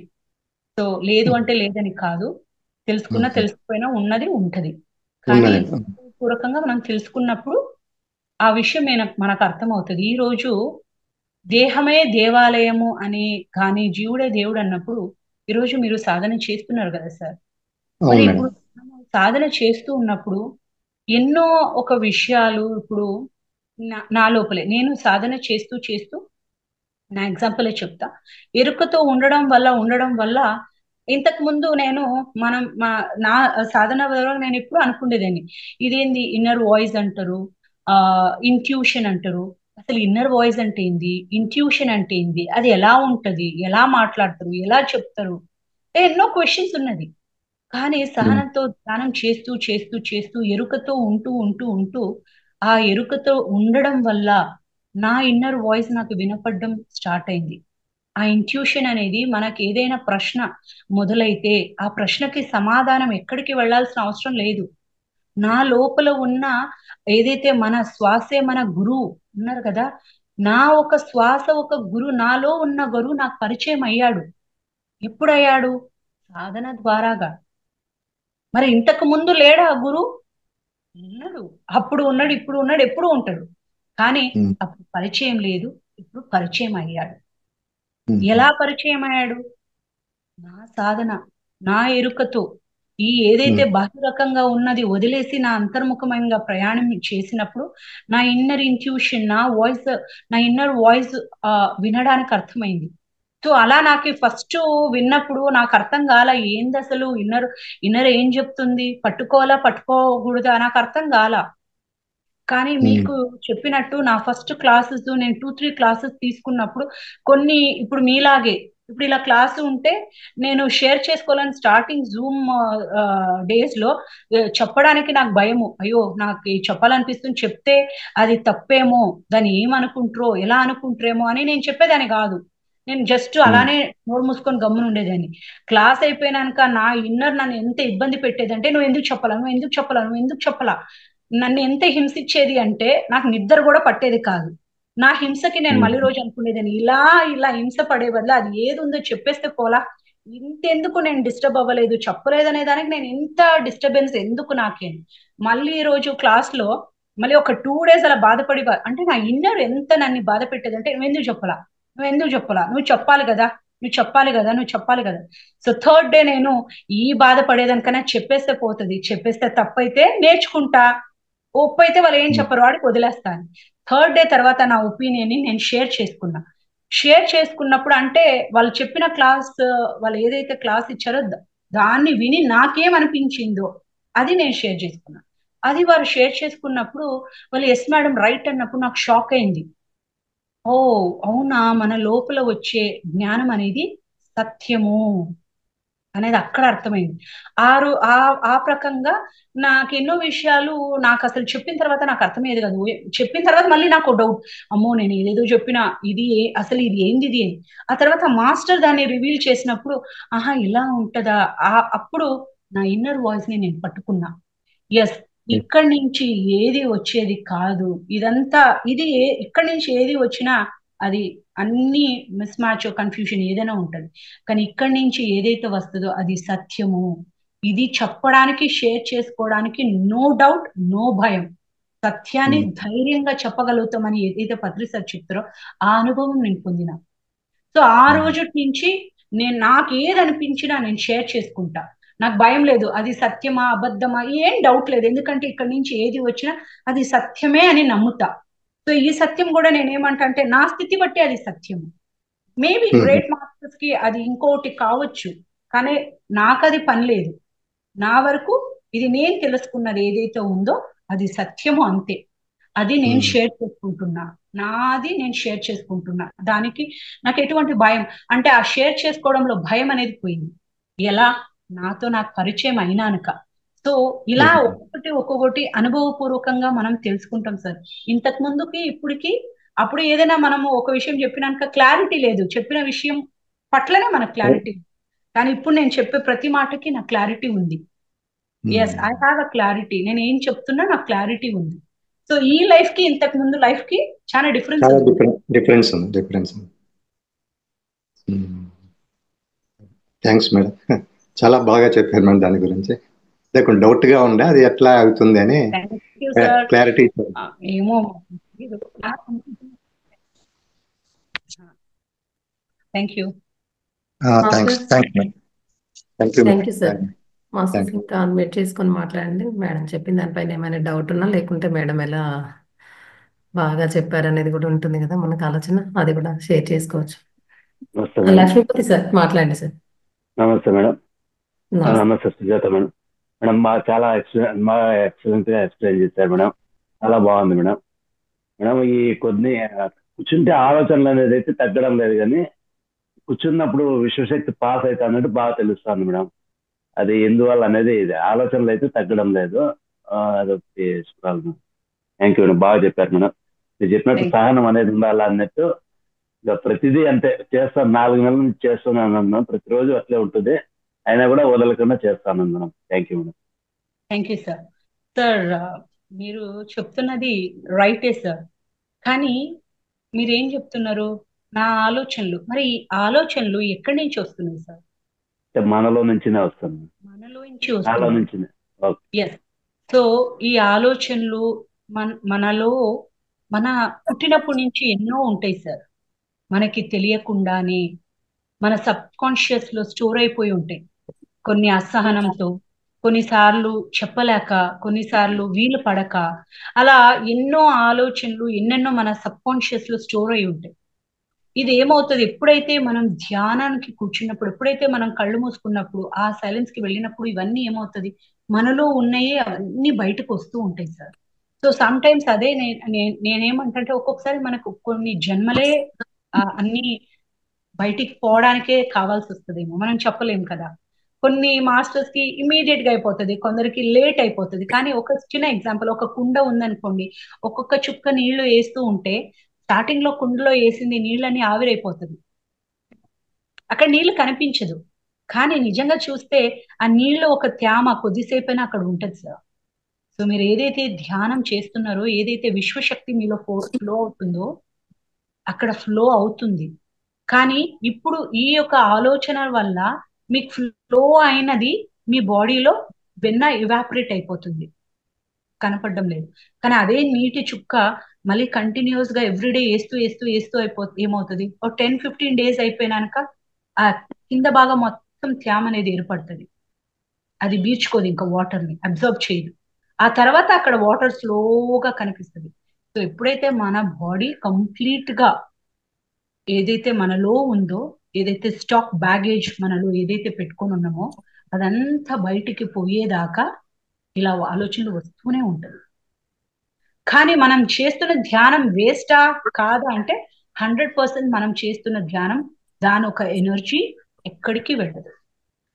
సో లేదు అంటే లేదని కాదు, తెలుసుకున్నా తెలుసుకుపోయినా ఉన్నది ఉంటది. కానీ పూర్వకంగా మనం తెలుసుకున్నప్పుడు ఆ విషయం మనకు అర్థమవుతుంది. ఈ రోజు దేహమే దేవాలయము అని కానీ జీవుడే దేవుడు అన్నప్పుడు ఈరోజు మీరు సాధన చేస్తున్నారు కదా సార్. మరి ఇప్పుడు సాధన చేస్తూ ఉన్నప్పుడు ఎన్నో ఒక విషయాలు ఇప్పుడు నా లోపలే నేను సాధన చేస్తూ చేస్తూ నా ఎగ్జాంపులే చెప్తా. ఎరుకతో ఉండడం వల్ల ఇంతకు ముందు నేను నా సాధన నేను ఎప్పుడు అనుకునేదాన్ని, ఇదేంది ఇన్నర్ వాయిస్ అంటారు, ఇంట్యూషన్ అంటారు. అసలు ఇన్నర్ వాయిస్ అంటే ఏంది, ఇంట్యూషన్ అంటే ఏంది, అది ఎలా ఉంటది, ఎలా మాట్లాడతారు, ఎలా చెప్తారు, ఎన్నో క్వశ్చన్స్ ఉన్నది. కానీ సహనంతో ధ్యానం చేస్తూ చేస్తూ చేస్తూ ఎరుకతో ఉంటూ ఉంటూ ఉంటూ ఆ ఎరుకతో ఉండడం వల్ల నా ఇన్నర్ వాయిస్ నాకు వినపడడం స్టార్ట్ అయింది. ఆ ఇంట్యూషన్ అనేది మనకి ఏదైనా ప్రశ్న మొదలైతే ఆ ప్రశ్నకి సమాధానం ఎక్కడికి వెళ్ళాల్సిన అవసరం లేదు. నా లోపల ఉన్న ఏదైతే మన శ్వాసే మన గురువు ఉన్నారు కదా, నా ఒక శ్వాస ఒక గురువు, నాలో ఉన్న గురువు నాకు పరిచయం అయ్యాడు. ఎప్పుడయ్యాడు? సాధన ద్వారాగా. మరి ఇంతకు ముందు లేడా ఆ గురువు? ఉన్నాడు, అప్పుడు ఉన్నాడు, ఇప్పుడు ఉన్నాడు, ఎప్పుడు ఉంటాడు. కానీ అప్పుడు పరిచయం లేదు, ఇప్పుడు పరిచయం అయ్యాడు. ఎలా పరిచయం అయ్యాడు? నా సాధన, నా ఎరుకతో. ఈ ఏదైతే బహిరకంగా ఉన్నది వదిలేసి నా అంతర్ముఖంగా ప్రయాణం చేసినప్పుడు నా ఇన్నర్ ఇంట్యూషన్, నా ఇన్నర్ వాయిస్ వినడానికి అర్థమైంది. సో అలా నాకు ఫస్ట్ విన్నప్పుడు నాకు అర్థం కాల, ఏంది అసలు ఇన్నర్ ఏం చెప్తుంది, పట్టుకోవాలా పట్టుకోకూడదా నాకు అర్థం కాల. కానీ మీకు చెప్పినట్టు నా ఫస్ట్ క్లాసెస్ నేను 2-3 క్లాసెస్ తీసుకున్నప్పుడు కొన్ని ఇప్పుడు మీలాగే ఇప్పుడు ఇలా క్లాస్ ఉంటే నేను షేర్ చేసుకోవాలని స్టార్టింగ్ జూమ్ డేస్ లో చెప్పడానికి నాకు భయము. అయ్యో నాకు ఇది చెప్పాలనిపిస్తుంది, చెప్తే అది తప్పేమో, దాన్ని ఏమనుకుంటారో ఎలా అనుకుంటారేమో అని నేను చెప్పేదాన్ని కాదు. నేను జస్ట్ అలానే నోరు మూసుకొని గమ్మున ఉండేదాన్ని. క్లాస్ అయిపోయినాక నా ఇన్నర్ నన్ను ఎంత ఇబ్బంది పెట్టేదంటే, నువ్వు ఎందుకు చెప్పాలా, నువ్వు ఎందుకు చెప్పాలా, నువ్వు ఎందుకు చెప్పాలా, నన్ను ఎంత హింసించేది అంటే నాకు నిద్ర కూడా పట్టేది కాదు. నా హింసకి నేను మళ్ళీ రోజు అనుకునేదాన్ని, ఇలా ఇలా హింస పడే బదులు అది ఏది ఉందో చెప్పేస్తే పోలా, ఇంతెందుకు నేను డిస్టర్బ్ అవ్వలేదు, చెప్పలేదు అనే దానికి నేను ఇంత డిస్టర్బెన్స్ ఎందుకు నాకే. మళ్ళీ ఈ రోజు క్లాస్ లో మళ్ళీ ఒక 2 days అలా బాధపడి అంటే నా ఇన్నర్ ఎంత నన్ను బాధ పెట్టేదంటే, నువ్వు ఎందుకు చెప్పలా, నువ్వు ఎందుకు చెప్పలా, నువ్వు చెప్పాలి కదా, నువ్వు చెప్పాలి కదా, నువ్వు చెప్పాలి కదా. సో 3rd day నేను ఈ బాధపడేదానికన్నా చెప్పేస్తే పోతుంది, చెప్పేస్తే తప్పైతే నేర్చుకుంటా, ఒప్పు అయితే వాళ్ళు ఏం చెప్పరు వాడికి వదిలేస్తాను. 3rd day తర్వాత నా ఒపీనియన్ ని నేను షేర్ చేసుకున్నా. షేర్ చేసుకున్నప్పుడు అంటే వాళ్ళు చెప్పిన క్లాస్, వాళ్ళు ఏదైతే క్లాస్ ఇచ్చారో దాన్ని విని నాకేమనిపించిందో అది నేను షేర్ చేసుకున్నా. అది వారు షేర్ చేసుకున్నప్పుడు వాళ్ళు ఎస్ మేడం రైట్ అన్నప్పుడు నాకు షాక్ అయింది. ఓ అవునా, మన లోపల వచ్చే జ్ఞానం అనేది సత్యము అనేది అక్కడ అర్థమైంది. ఆ ప్రకంగా నాకు ఎన్నో విషయాలు నాకు అసలు చెప్పిన తర్వాత నాకు అర్థమయ్యేది కాదు. చెప్పిన తర్వాత మళ్ళీ నాకు డౌట్, అమ్మో నేను ఏదేదో చెప్పినా ఇది అసలు ఇది ఏంది ఇది అని. ఆ తర్వాత మాస్టర్ దాన్ని రివీల్ చేసినప్పుడు ఆహా ఇలా ఉంటదా, అప్పుడు నా ఇన్నర్ వాయిస్ ని నేను పట్టుకున్నా. ఎస్, ఇక్కడి నుంచి ఏది వచ్చేది కాదు, ఇదంతా ఇది ఇక్కడి నుంచి ఏది వచ్చినా అది అన్ని మిస్ మ్యాచ్ కన్ఫ్యూజన్ ఏదైనా ఉంటది, కానీ ఇక్కడి నుంచి ఏదైతే వస్తుందో అది సత్యము. ఇది చెప్పడానికి షేర్ చేసుకోవడానికి నో డౌట్, నో భయం, సత్యాన్ని ధైర్యంగా చెప్పగలుగుతామని ఏదైతే పత్రి సార్ చెప్తారో ఆ అనుభవం నేను పొందిన. సో ఆ రోజు నుంచి నాకు ఏది అనిపించినా నేను షేర్ చేసుకుంటా. నాకు భయం లేదు, అది సత్యమా అబద్ధమా ఏం డౌట్ లేదు, ఎందుకంటే ఇక్కడి నుంచి ఏది వచ్చినా అది సత్యమే అని నమ్ముతా. సో ఈ సత్యం కూడా నేనేమంటా అంటే నా స్థితి బట్టి అది సత్యము. మేబీ గ్రేట్ మాస్టర్స్ కి అది ఇంకోటి కావచ్చు, కానీ నాకు అది పని లేదు. నా వరకు ఇది నేను తెలుసుకున్నది ఏదైతే ఉందో అది సత్యము అంతే. అది నేను షేర్ చేసుకుంటున్నా, నాది నేను షేర్ చేసుకుంటున్నా. దానికి నాకు ఎటువంటి భయం అంటే ఆ షేర్ చేసుకోవడంలో భయం అనేది పోయింది. ఎలా, నాతో నాకు పరిచయం అయినానుక. సో ఇలా ఒక్కొక్కటి అనుభవపూర్వకంగా మనం తెలుసుకుంటాం సార్. ఇంతకు ముందుకి ఇప్పటికి అప్పుడు ఏదైనా మనము ఒక విషయం చెప్పినాక క్లారిటీ లేదు, చెప్పిన విషయం పట్లనే మనకు క్లారిటీ, కానీ ఇప్పుడు నేను చెప్పే ప్రతి మాటకి నాకు క్లారిటీ ఉంది. Yes, I have a clarity, నేను ఏం చెప్తున్నా నాకు క్లారిటీ ఉంది. సో ఈ లైఫ్ కి ఇంతకు ముందు లైఫ్ కి చాలా డిఫరెన్స్ ఉంది. థ్యాంక్స్ మేడం, చాలా బాగా చెప్పారు మేడం. దాని గురించి లేకుండా డౌట్ గా ఉండే అది ఎట్లా అవుతుంది అని క్లారిటీ ఏమో. Thank you sir. మాస్టర్స్ ఇంకా అన్మ్యూట్ చేసుకొని మాట్లాడండి. మేడం చెప్పిన దానిపైన ఏమైనా డౌట్ ఉన్నా, లేకుంటే మేడం ఎలా బాగా చెప్పారనేది కూడా ఉంటుంది కదా మనకు ఆలోచన, అది కూడా షేర్ చేసుకోవచ్చు. లక్ష్మీపతి సార్ మాట్లాడండి సార్. నమస్తే మేడం. నమస్తే సుజాత మేడం. మేడం చాలా ఎక్సలెంట్ గా ఎక్స్ప్లెయిన్ చేశారు మేడం, చాలా బాగుంది మేడం. మేడం ఈ కొన్ని కూర్చుంటే ఆలోచనలు అనేది అయితే తగ్గడం లేదు, కానీ కూర్చున్నప్పుడు విశ్వశక్తి పాస్ అవుతా అన్నట్టు బాగా తెలుస్తుంది మేడం. అది ఎందువల్ల అనేది ఇది ఆలోచనలు అయితే తగ్గడం లేదు. అదొకటి చూడాలి. థ్యాంక్ యూ మేడం, బాగా చెప్పారు మేడం. మీరు చెప్పినట్టు సహనం అనేది ఉండాలి అన్నట్టు ప్రతిదీ అంటే చేస్తాను, 4 నెలల నుంచి చేస్తున్నాను, ప్రతిరోజు అట్లే ఉంటుంది, అయినా కూడా వదలకుండా చేస్తాను madam. Thank you madam. Thank you sir. Sir మీరు చెప్తున్నది రైటే సార్, కానీ మీరేం చెప్తున్నారు, నా ఆలోచనలు, మరి ఈ ఆలోచనలు ఎక్కడి నుంచి వస్తున్నాయి సార్? మనలో నుంచినే వస్తుంది. మనలో నుంచి వస్తుంది. ఎస్. సో ఈ ఆలోచనలు మనలో మన పుట్టినప్పటి నుంచి ఎన్నో ఉంటాయి సార్, మనకి తెలియకుండానే మన సబ్ కాన్షియస్ లో స్టోర్ అయిపోయి ఉంటాయి. కొన్ని అసహనంతో, కొన్నిసార్లు చెప్పలేక, కొన్నిసార్లు వీలు పడక, అలా ఎన్నో ఆలోచనలు ఎన్నెన్నో మన సబ్ కాన్షియస్ లో స్టోర్ అయి ఉంటాయి. ఇది ఏమవుతుంది, ఎప్పుడైతే మనం ధ్యానానికి కూర్చున్నప్పుడు, ఎప్పుడైతే మనం కళ్ళు మూసుకున్నప్పుడు, ఆ సైలెన్స్ కి వెళ్ళినప్పుడు ఇవన్నీ ఏమవుతుంది, మనలో ఉన్నాయే అవన్నీ బయటకు వస్తూ ఉంటాయి సార్. సో సమ్ టైమ్స్ అదే నేనేమంటే ఒక్కొక్కసారి మనకు కొన్ని జన్మలే అన్ని బయటికి పోవడానికే కావాల్సి వస్తుందేమో, మనం చెప్పలేం కదా. కొన్ని మాస్టర్స్ కి ఇమీడియట్ గా అయిపోతుంది, కొందరికి లేట్ అయిపోతుంది. కానీ ఒక చిన్న ఎగ్జాంపుల్, ఒక కుండ ఉందనుకోండి, ఒక్కొక్క చుక్క నీళ్లు వేస్తూ ఉంటే స్టార్టింగ్ లో కుండలో వేసింది నీళ్ళని ఆవిరైపోతుంది, అక్కడ నీళ్లు కనిపించదు. కానీ నిజంగా చూస్తే ఆ నీళ్లు ఒక తేమ కొద్దిసేపైనా అక్కడ ఉంటది సార్. సో మీరు ఏదైతే ధ్యానం చేస్తున్నారో, ఏదైతే విశ్వశక్తి మీలో ఫ్లో అవుతుందో అక్కడ ఫ్లో అవుతుంది. కానీ ఇప్పుడు ఈ యొక్క ఆలోచన వల్ల మీకు ఫ్లో అయినది మీ బాడీలో వెన్న ఇవాపరేట్ అయిపోతుంది, కనపడడం లేదు. కానీ అదే నీటి చుక్క మళ్ళీ కంటిన్యూస్ గా ఎవ్రీడే వేస్తూ వేస్తూ వేస్తూ ఏమవుతుంది, ఒక 10-15 డేస్ అయిపోయినాక ఆ కింద భాగం మొత్తం తేమ అనేది ఏర్పడుతుంది. అది బీర్చుకోదు, ఇంకా వాటర్ ని అబ్జర్వ్ చేయదు. ఆ తర్వాత అక్కడ వాటర్ స్లోగా కనిపిస్తుంది. సో ఎప్పుడైతే మన బాడీ కంప్లీట్ గా ఏదైతే మనలో ఉందో, ఏదైతే స్టాక్ బ్యాగేజ్ మనలో ఏదైతే పెట్టుకొని ఉన్నామో అదంతా బయటికి పోయేదాకా ఇలా ఆలోచనలు వస్తూనే ఉంటుంది. కానీ మనం చేస్తున్న ధ్యానం వేస్టా కాదా అంటే 100% మనం చేస్తున్న ధ్యానం, దాని ఒక ఎనర్జీ ఎక్కడికి వెళ్ళదు.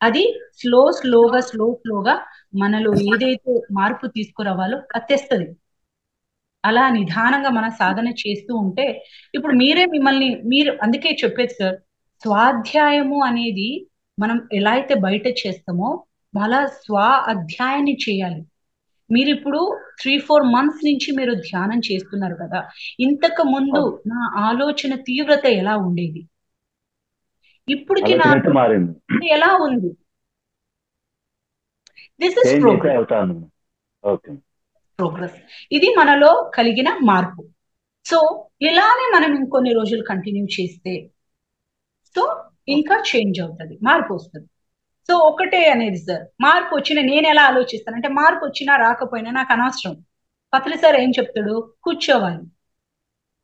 అది స్లోగా మనలో ఏదైతే మార్పు తీసుకురావాలో అది తెస్తుంది. అలా నిదానంగా మన సాధన చేస్తూ ఉంటే, ఇప్పుడు మీరు అందుకే చెప్పేది సార్, స్వాధ్యాయము అనేది మనం ఎలా అయితే బయట చేస్తామో అలా అధ్యాయాన్ని చేయాలి. మీరు ఇప్పుడు 3-4 మంత్స్ నుంచి మీరు ధ్యానం చేస్తున్నారు కదా, ఇంతకు ముందు నా ఆలోచన తీవ్రత ఎలా ఉండేది, ఇప్పటికి నా ఆలోచన అయితే మారింది, ఎలా ఉంది? దిస్ ఇస్ చేంజ్ అయితే ప్రోగ్రెస్. అవుతాను. ఓకే, ప్రోగ్రెస్ ఇది మనలో కలిగిన మార్పు. సో ఇలానే మనం ఇంకొన్ని రోజులు కంటిన్యూ చేస్తే సో ఇంకా చేంజ్ అవుతుంది, మార్పు వస్తుంది. సో ఒకటే అనేది సార్, మార్పు వచ్చిన నేను ఎలా ఆలోచిస్తానంటే, మార్పు వచ్చినా రాకపోయినా నాకు అనవసరం. పత్రి సార్ ఏం చెప్తాడు, కూర్చోవాలి.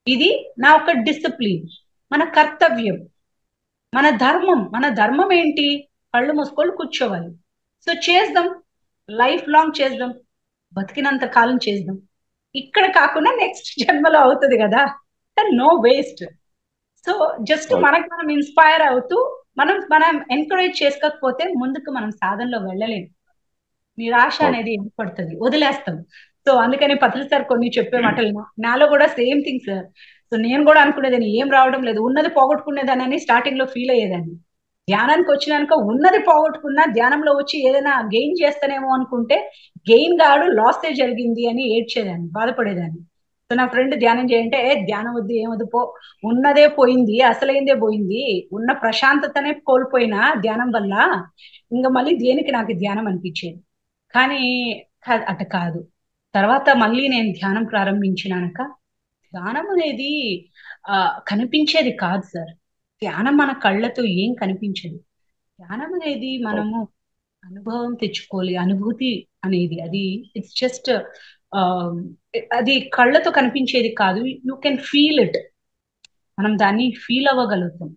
ఇది నా ఒక డిసిప్లిన్, మన కర్తవ్యం, మన ధర్మం ఏంటి, కళ్ళు మూసుకొని కూర్చోవాలి. సో చేద్దాం, లైఫ్ లాంగ్ చేద్దాం, బతికినంత కాలం చేద్దాం. ఇక్కడ కాకుండా నెక్స్ట్ జన్మలో అవుతుంది కదా, నో వేస్ట్. సో జస్ట్ మనకు మనం ఇన్స్పైర్ అవుతూ మనం ఎంకరేజ్ చేసుకోకపోతే ముందుకు మనం సాధనలో వెళ్ళలేము, నిరాశ అనేది ఏర్పడుతుంది, వదిలేస్తాం. సో అందుకని పత్రి సార్ కొన్ని చెప్పే మాటలు నాలో కూడా సేమ్ థింగ్ సార్. సో నేను కూడా అనుకునేదాన్ని ఏం రావడం లేదు, ఉన్నది పోగొట్టుకునేదాన్ని స్టార్టింగ్ లో ఫీల్ అయ్యేదాన్ని. ధ్యానానికి వచ్చినాక ఉన్నది పోగొట్టుకున్నా, ధ్యానంలో వచ్చి ఏదైనా గెయిన్ చేస్తానేమో అనుకుంటే గెయిన్ కాడు, లాసే జరిగింది అని ఏడ్చేదాన్ని, బాధపడేదాన్ని. సో నా ఫ్రెండ్ ధ్యానం చేయంటే, ధ్యానం వద్దు ఏమొద్దు పో, ఉన్నదే పోయింది, అసలైందే పోయింది, ఉన్న ప్రశాంతతనే కోల్పోయినా ధ్యానం వల్ల, ఇంకా మళ్ళీ దేనికి నాకు ధ్యానం అనిపించేది. కానీ అట కాదు. తర్వాత మళ్ళీ నేను ధ్యానం ప్రారంభించినాక, ధ్యానం అనేది కనిపించేది కాదు సార్. ధ్యానం మన కళ్ళతో ఏం కనిపించదు. ధ్యానం అనేది మనము అనుభవం తెచ్చుకోవాలి. అనుభూతి అనేది అది ఇట్స్ జస్ట్ అది కళ్ళతో కనిపించేది కాదు, యూ కెన్ ఫీల్ ఇట్. మనం దాన్ని ఫీల్ అవ్వగలుగుతాం.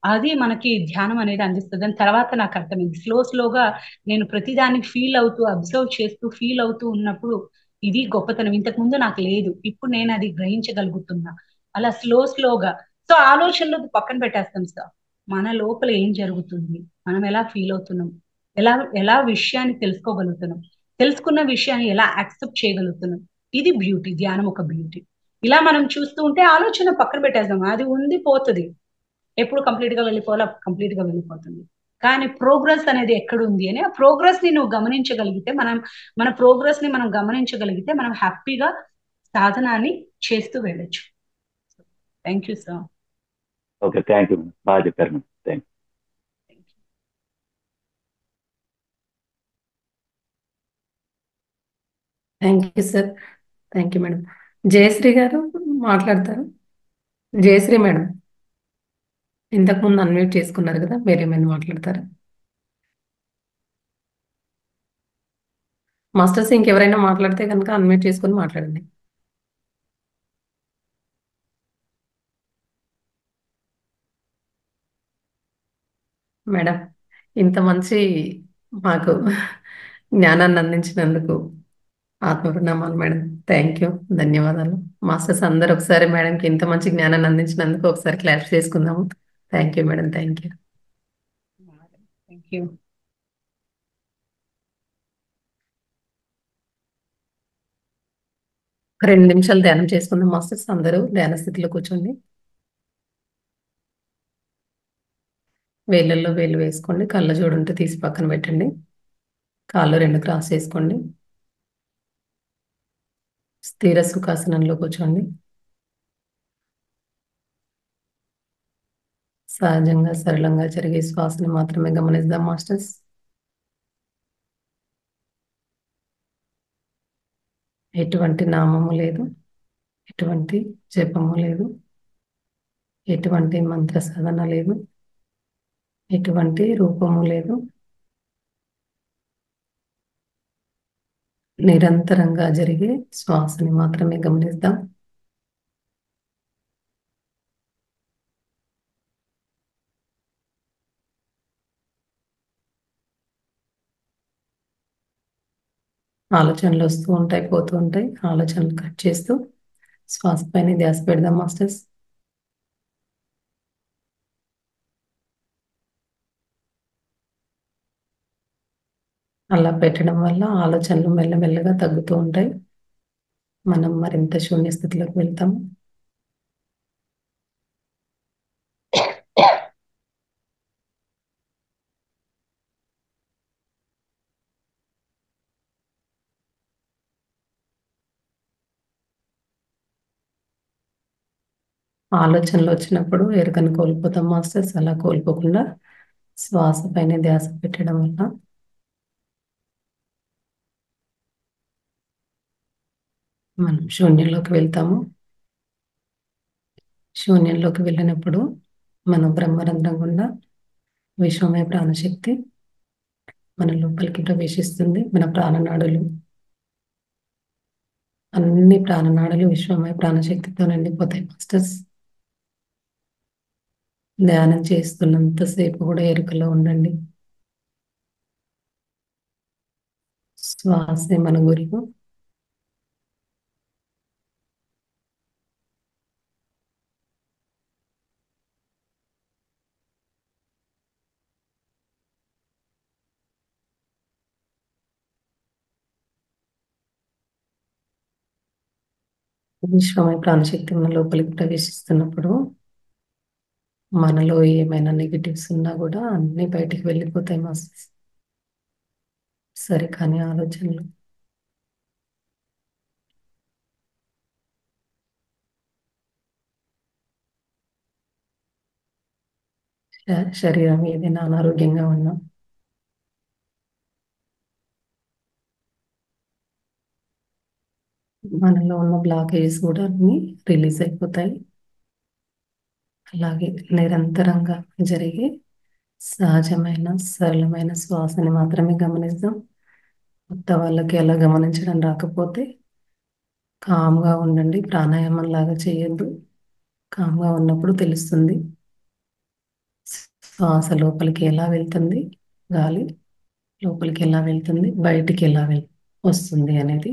అది మనకి ధ్యానం అనేది అందిస్తుంది. దాని తర్వాత నాకు అర్థమైంది, స్లోగా నేను ప్రతిదాన్ని ఫీల్ అవుతూ, అబ్జర్వ్ చేస్తూ, ఫీల్ అవుతూ ఉన్నప్పుడు ఇది గొప్పతనం. ఇంతకు ముందు నాకు లేదు, ఇప్పుడు నేను అది గ్రహించగలుగుతున్నా. అలా స్లోగా. సో ఆలోచనలు పక్కన పెట్టేస్తాం సార్, మన లోపల ఏం జరుగుతుంది, మనం ఎలా ఫీల్ అవుతున్నాం, ఎలా విషయాన్ని తెలుసుకోగలుగుతున్నాం, తెలుసుకున్న విషయాన్ని ఎలా యాక్సెప్ట్ చేయగలుగుతున్నాం. ఇది బ్యూటీ, ధ్యానం ఒక బ్యూటీ. ఇలా మనం చూస్తూ ఉంటే ఆలోచన పక్కన పెట్టేస్తాం, అది ఉంది పోతుంది, ఎప్పుడు కంప్లీట్ గా వెళ్ళిపోతుంది. కానీ ప్రోగ్రెస్ అనేది ఎక్కడ ఉంది అని, ఆ ప్రోగ్రెస్ ని నువ్వు గమనించగలిగితే, మన ప్రోగ్రెస్ ని మనం గమనించగలిగితే మనం హ్యాపీగా సాధనాన్ని చేస్తూ వెళ్ళొచ్చు. Thank you sir. Okay, thank you, బాగా చెప్పారు madam. Thank thank you sir. Thank you madam. Jayashree గారు మాట్లాడతారు. జయశ్రీ మేడం, ఇంతకుముందు అన్మ్యూట్ చేసుకున్నారు కదా, మీరేమైనా మాట్లాడతారా? మాస్టర్స్ ఇంకెవరైనా మాట్లాడితే కనుక అన్మ్యూట్ చేసుకొని మాట్లాడండి. మేడం, ఇంత మంచి మాకు జ్ఞానాన్ని అందించినందుకు ఆత్మ ప్రణామాలు మేడం. థ్యాంక్ యూ, ధన్యవాదాలు. మాస్టర్స్ అందరు ఒకసారి మేడంకి ఇంత మంచి జ్ఞానాన్ని అందించినందుకు ఒకసారి క్లాప్స్ చేసుకుందాము. Thank you madam, thank you. Thank you. ఒక 2 నిమిషాలు ధ్యానం చేసుకుందాం మాస్టర్స్. అందరూ ధ్యాన స్థితిలో కూర్చోండి. వేళ్ళల్లో వేలు వేసుకోండి. కళ్ళ జోడుంటే తీసి పక్కన పెట్టండి. కాళ్ళు 2 క్రాస్ చేసుకోండి. స్థిర సుఖాసనంలో కూర్చోండి. సహజంగా సరళంగా జరిగే శ్వాసని మాత్రమే గమనిద్దాం మాస్టర్స్. ఎటువంటి నామము లేదు, ఎటువంటి జపము లేదు, ఎటువంటి మంత్ర సాధన లేదు, ఎటువంటి రూపము లేదు. నిరంతరంగా జరిగే శ్వాసని మాత్రమే గమనిద్దాం. ఆలోచనలు వస్తూ ఉంటాయి, పోతూ ఉంటాయి. ఆలోచనలు కట్ చేస్తూ శ్వాస పైన ధ్యాస పెడదాం మాస్టర్స్. అలా పెట్టడం వల్ల ఆలోచనలు మెల్లమెల్లగా తగ్గుతూ ఉంటాయి. మనం మరింత శూన్య స్థితిలోకి వెళ్తాము. ఆలోచనలు వచ్చినప్పుడు ఎరుకను కోల్పోతాం మాస్టర్స్. అలా కోల్పోకుండా శ్వాస పైన ధ్యాస పెట్టడం వల్ల మనం శూన్యంలోకి వెళ్తాము. శూన్యంలోకి వెళ్ళినప్పుడు మన బ్రహ్మరంధ్రం గుండా విశ్వమయ ప్రాణశక్తి మన లోపలికి ప్రవేశిస్తుంది. మన ప్రాణనాడులు, అన్ని ప్రాణనాడులు విశ్వమయ ప్రాణశక్తితో నిండిపోతాయి మాస్టర్స్. ధ్యానం చేస్తున్నంతసేపు కూడా ఎరుకలో ఉండండి. శ్వాసే మన గురువు. విశ్వమయ ప్రాణశక్తి మన లోపలికి ప్రవేశిస్తున్నప్పుడు మనలో ఏమైనా నెగిటివ్స్ ఉన్నా కూడా అన్ని బయటికి వెళ్ళిపోతాయి మాస్టర్స్. సరికాని ఆలోచనలు, శరీరం ఏదైనా అనారోగ్యంగా ఉన్నా మనలో ఉన్న బ్లాకేజెస్ కూడా అన్ని రిలీజ్ అయిపోతాయి. అలాగే నిరంతరంగా జరిగే సహజమైన సరళమైన శ్వాసని మాత్రమే గమనిద్దాం. కొత్త వాళ్ళకి అలా గమనించడం రాకపోతే కామ్గా ఉండండి. ప్రాణాయామం లాగా చేయొద్దు. కామ్గా ఉన్నప్పుడు తెలుస్తుంది శ్వాస లోపలికి ఎలా వెళ్తుంది, గాలి లోపలికి ఎలా వెళ్తుంది, బయటికి ఎలా వస్తుంది అనేది.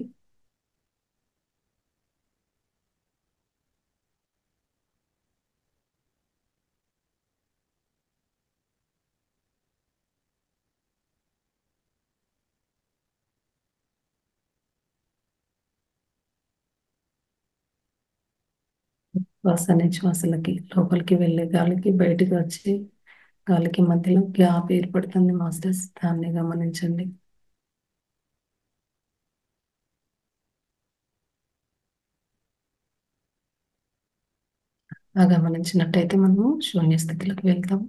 శ్వాస నిశ్వాసలకి లోపలికి వెళ్ళే గాలికి బయటికి వచ్చే గాలికి మధ్యలో గ్యాప్ ఏర్పడుతుంది మాస్టర్స్. దాన్ని గమనించండి. ఆ గమనించినట్టయితే మనము శూన్య స్థితిలోకి వెళ్తాం.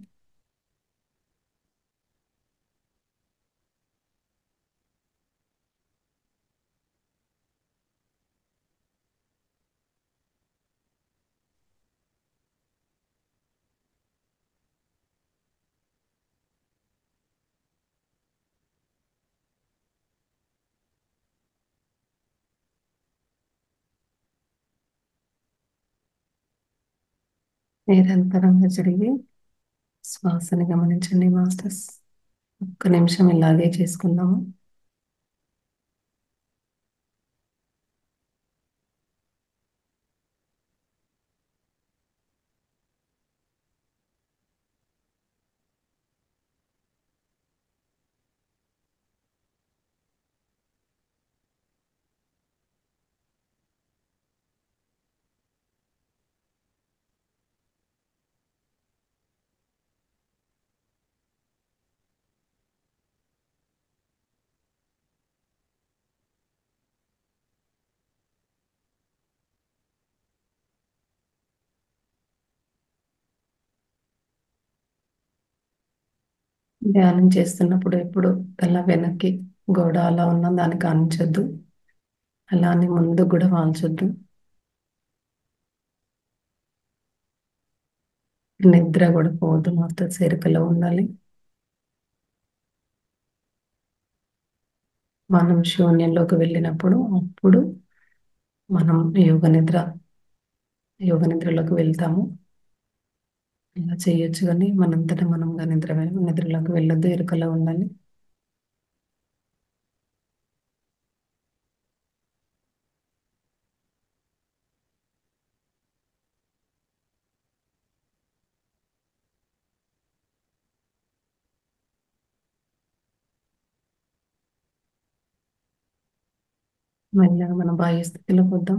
నిరంతరంగా జరిగే శ్వాసని గమనించండి మాస్టర్స్. ఒక్క నిమిషం ఇలాగే చేసుకుందాము. ధ్యానం చేస్తున్నప్పుడు ఎప్పుడు తల వెనక్కి గోడ అలా ఉన్న దాన్ని కానించొద్దు, అలానే ముందు కూడా వాల్చొద్దు. నిద్ర కూడా పోవద్దు, మొత్తం చేరికలో ఉండాలి. మనం శూన్యంలోకి వెళ్ళినప్పుడు అప్పుడు మనం యోగ నిద్రలోకి వెళ్తాము. ఇలా చేయొచ్చు, కానీ మనంతటా మనంగా నిద్రలోకి వెళ్ళొద్దు, ఎరుకలో ఉండాలి. మెల్లగా మన బాహ్య స్థితిలోకి వద్దాం.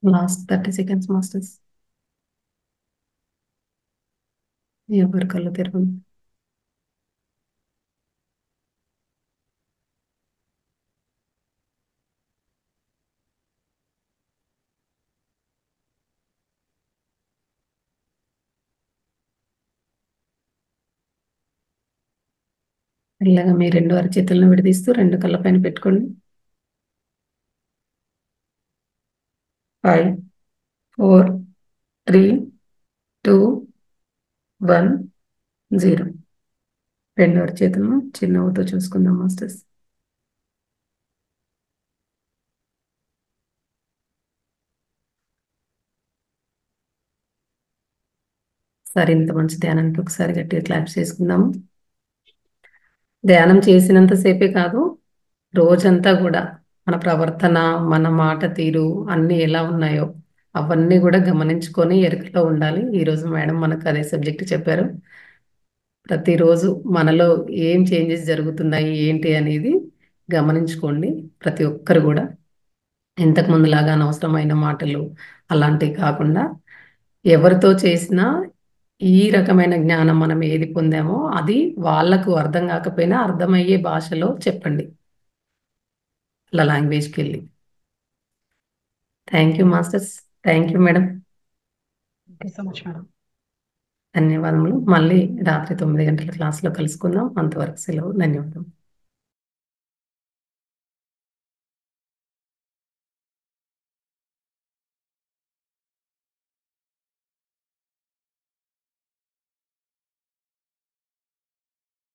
Last 30 seconds masters. ఎవరి కళ్ళు తెరవండి. మెల్లగా మీ 2 అరచేతులను విడదీస్తూ 2 కళ్ళ పైన పెట్టుకోండి. 5, 4, 3, 2, 1, 0. 2 అరచేతులను చిరునవ్వుతో చూసుకుందాం మాస్టర్స్. సరే, ఇంత మంచి ధ్యానానికి ఒకసారి గట్టిగా క్లాప్స్ చేసుకుందాము. ధ్యానం చేసినంతసేపే కాదు, రోజంతా కూడా మన ప్రవర్తన, మన మాట తీరు అన్నీ ఎలా ఉన్నాయో అవన్నీ కూడా గమనించుకొని ఎరుకలో ఉండాలి. ఈరోజు మేడం మనకు అదే సబ్జెక్ట్ చెప్పారు. ప్రతిరోజు మనలో ఏం చేంజెస్ జరుగుతున్నాయి ఏంటి అనేది గమనించుకోండి. ప్రతి ఒక్కరు కూడా ఇంతకు ముందులాగా అనవసరమైన మాటలు అలాంటివి కాకుండా, ఎవరితో చేసినా ఈ రకమైన జ్ఞానం మనం ఏది పొందామో అది వాళ్ళకు అర్థం కాకపోయినా అర్థమయ్యే భాషలో చెప్పండి, అలా లాంగ్వేజ్కి వెళ్ళి. Thank you masters. Thank you madam. Thank you so much madam. ధన్యవాదములు. మళ్ళీ రాత్రి 9 గంటల క్లాస్లో కలుసుకుందాం. అంతవరకు సెలవు. ధన్యవాదం.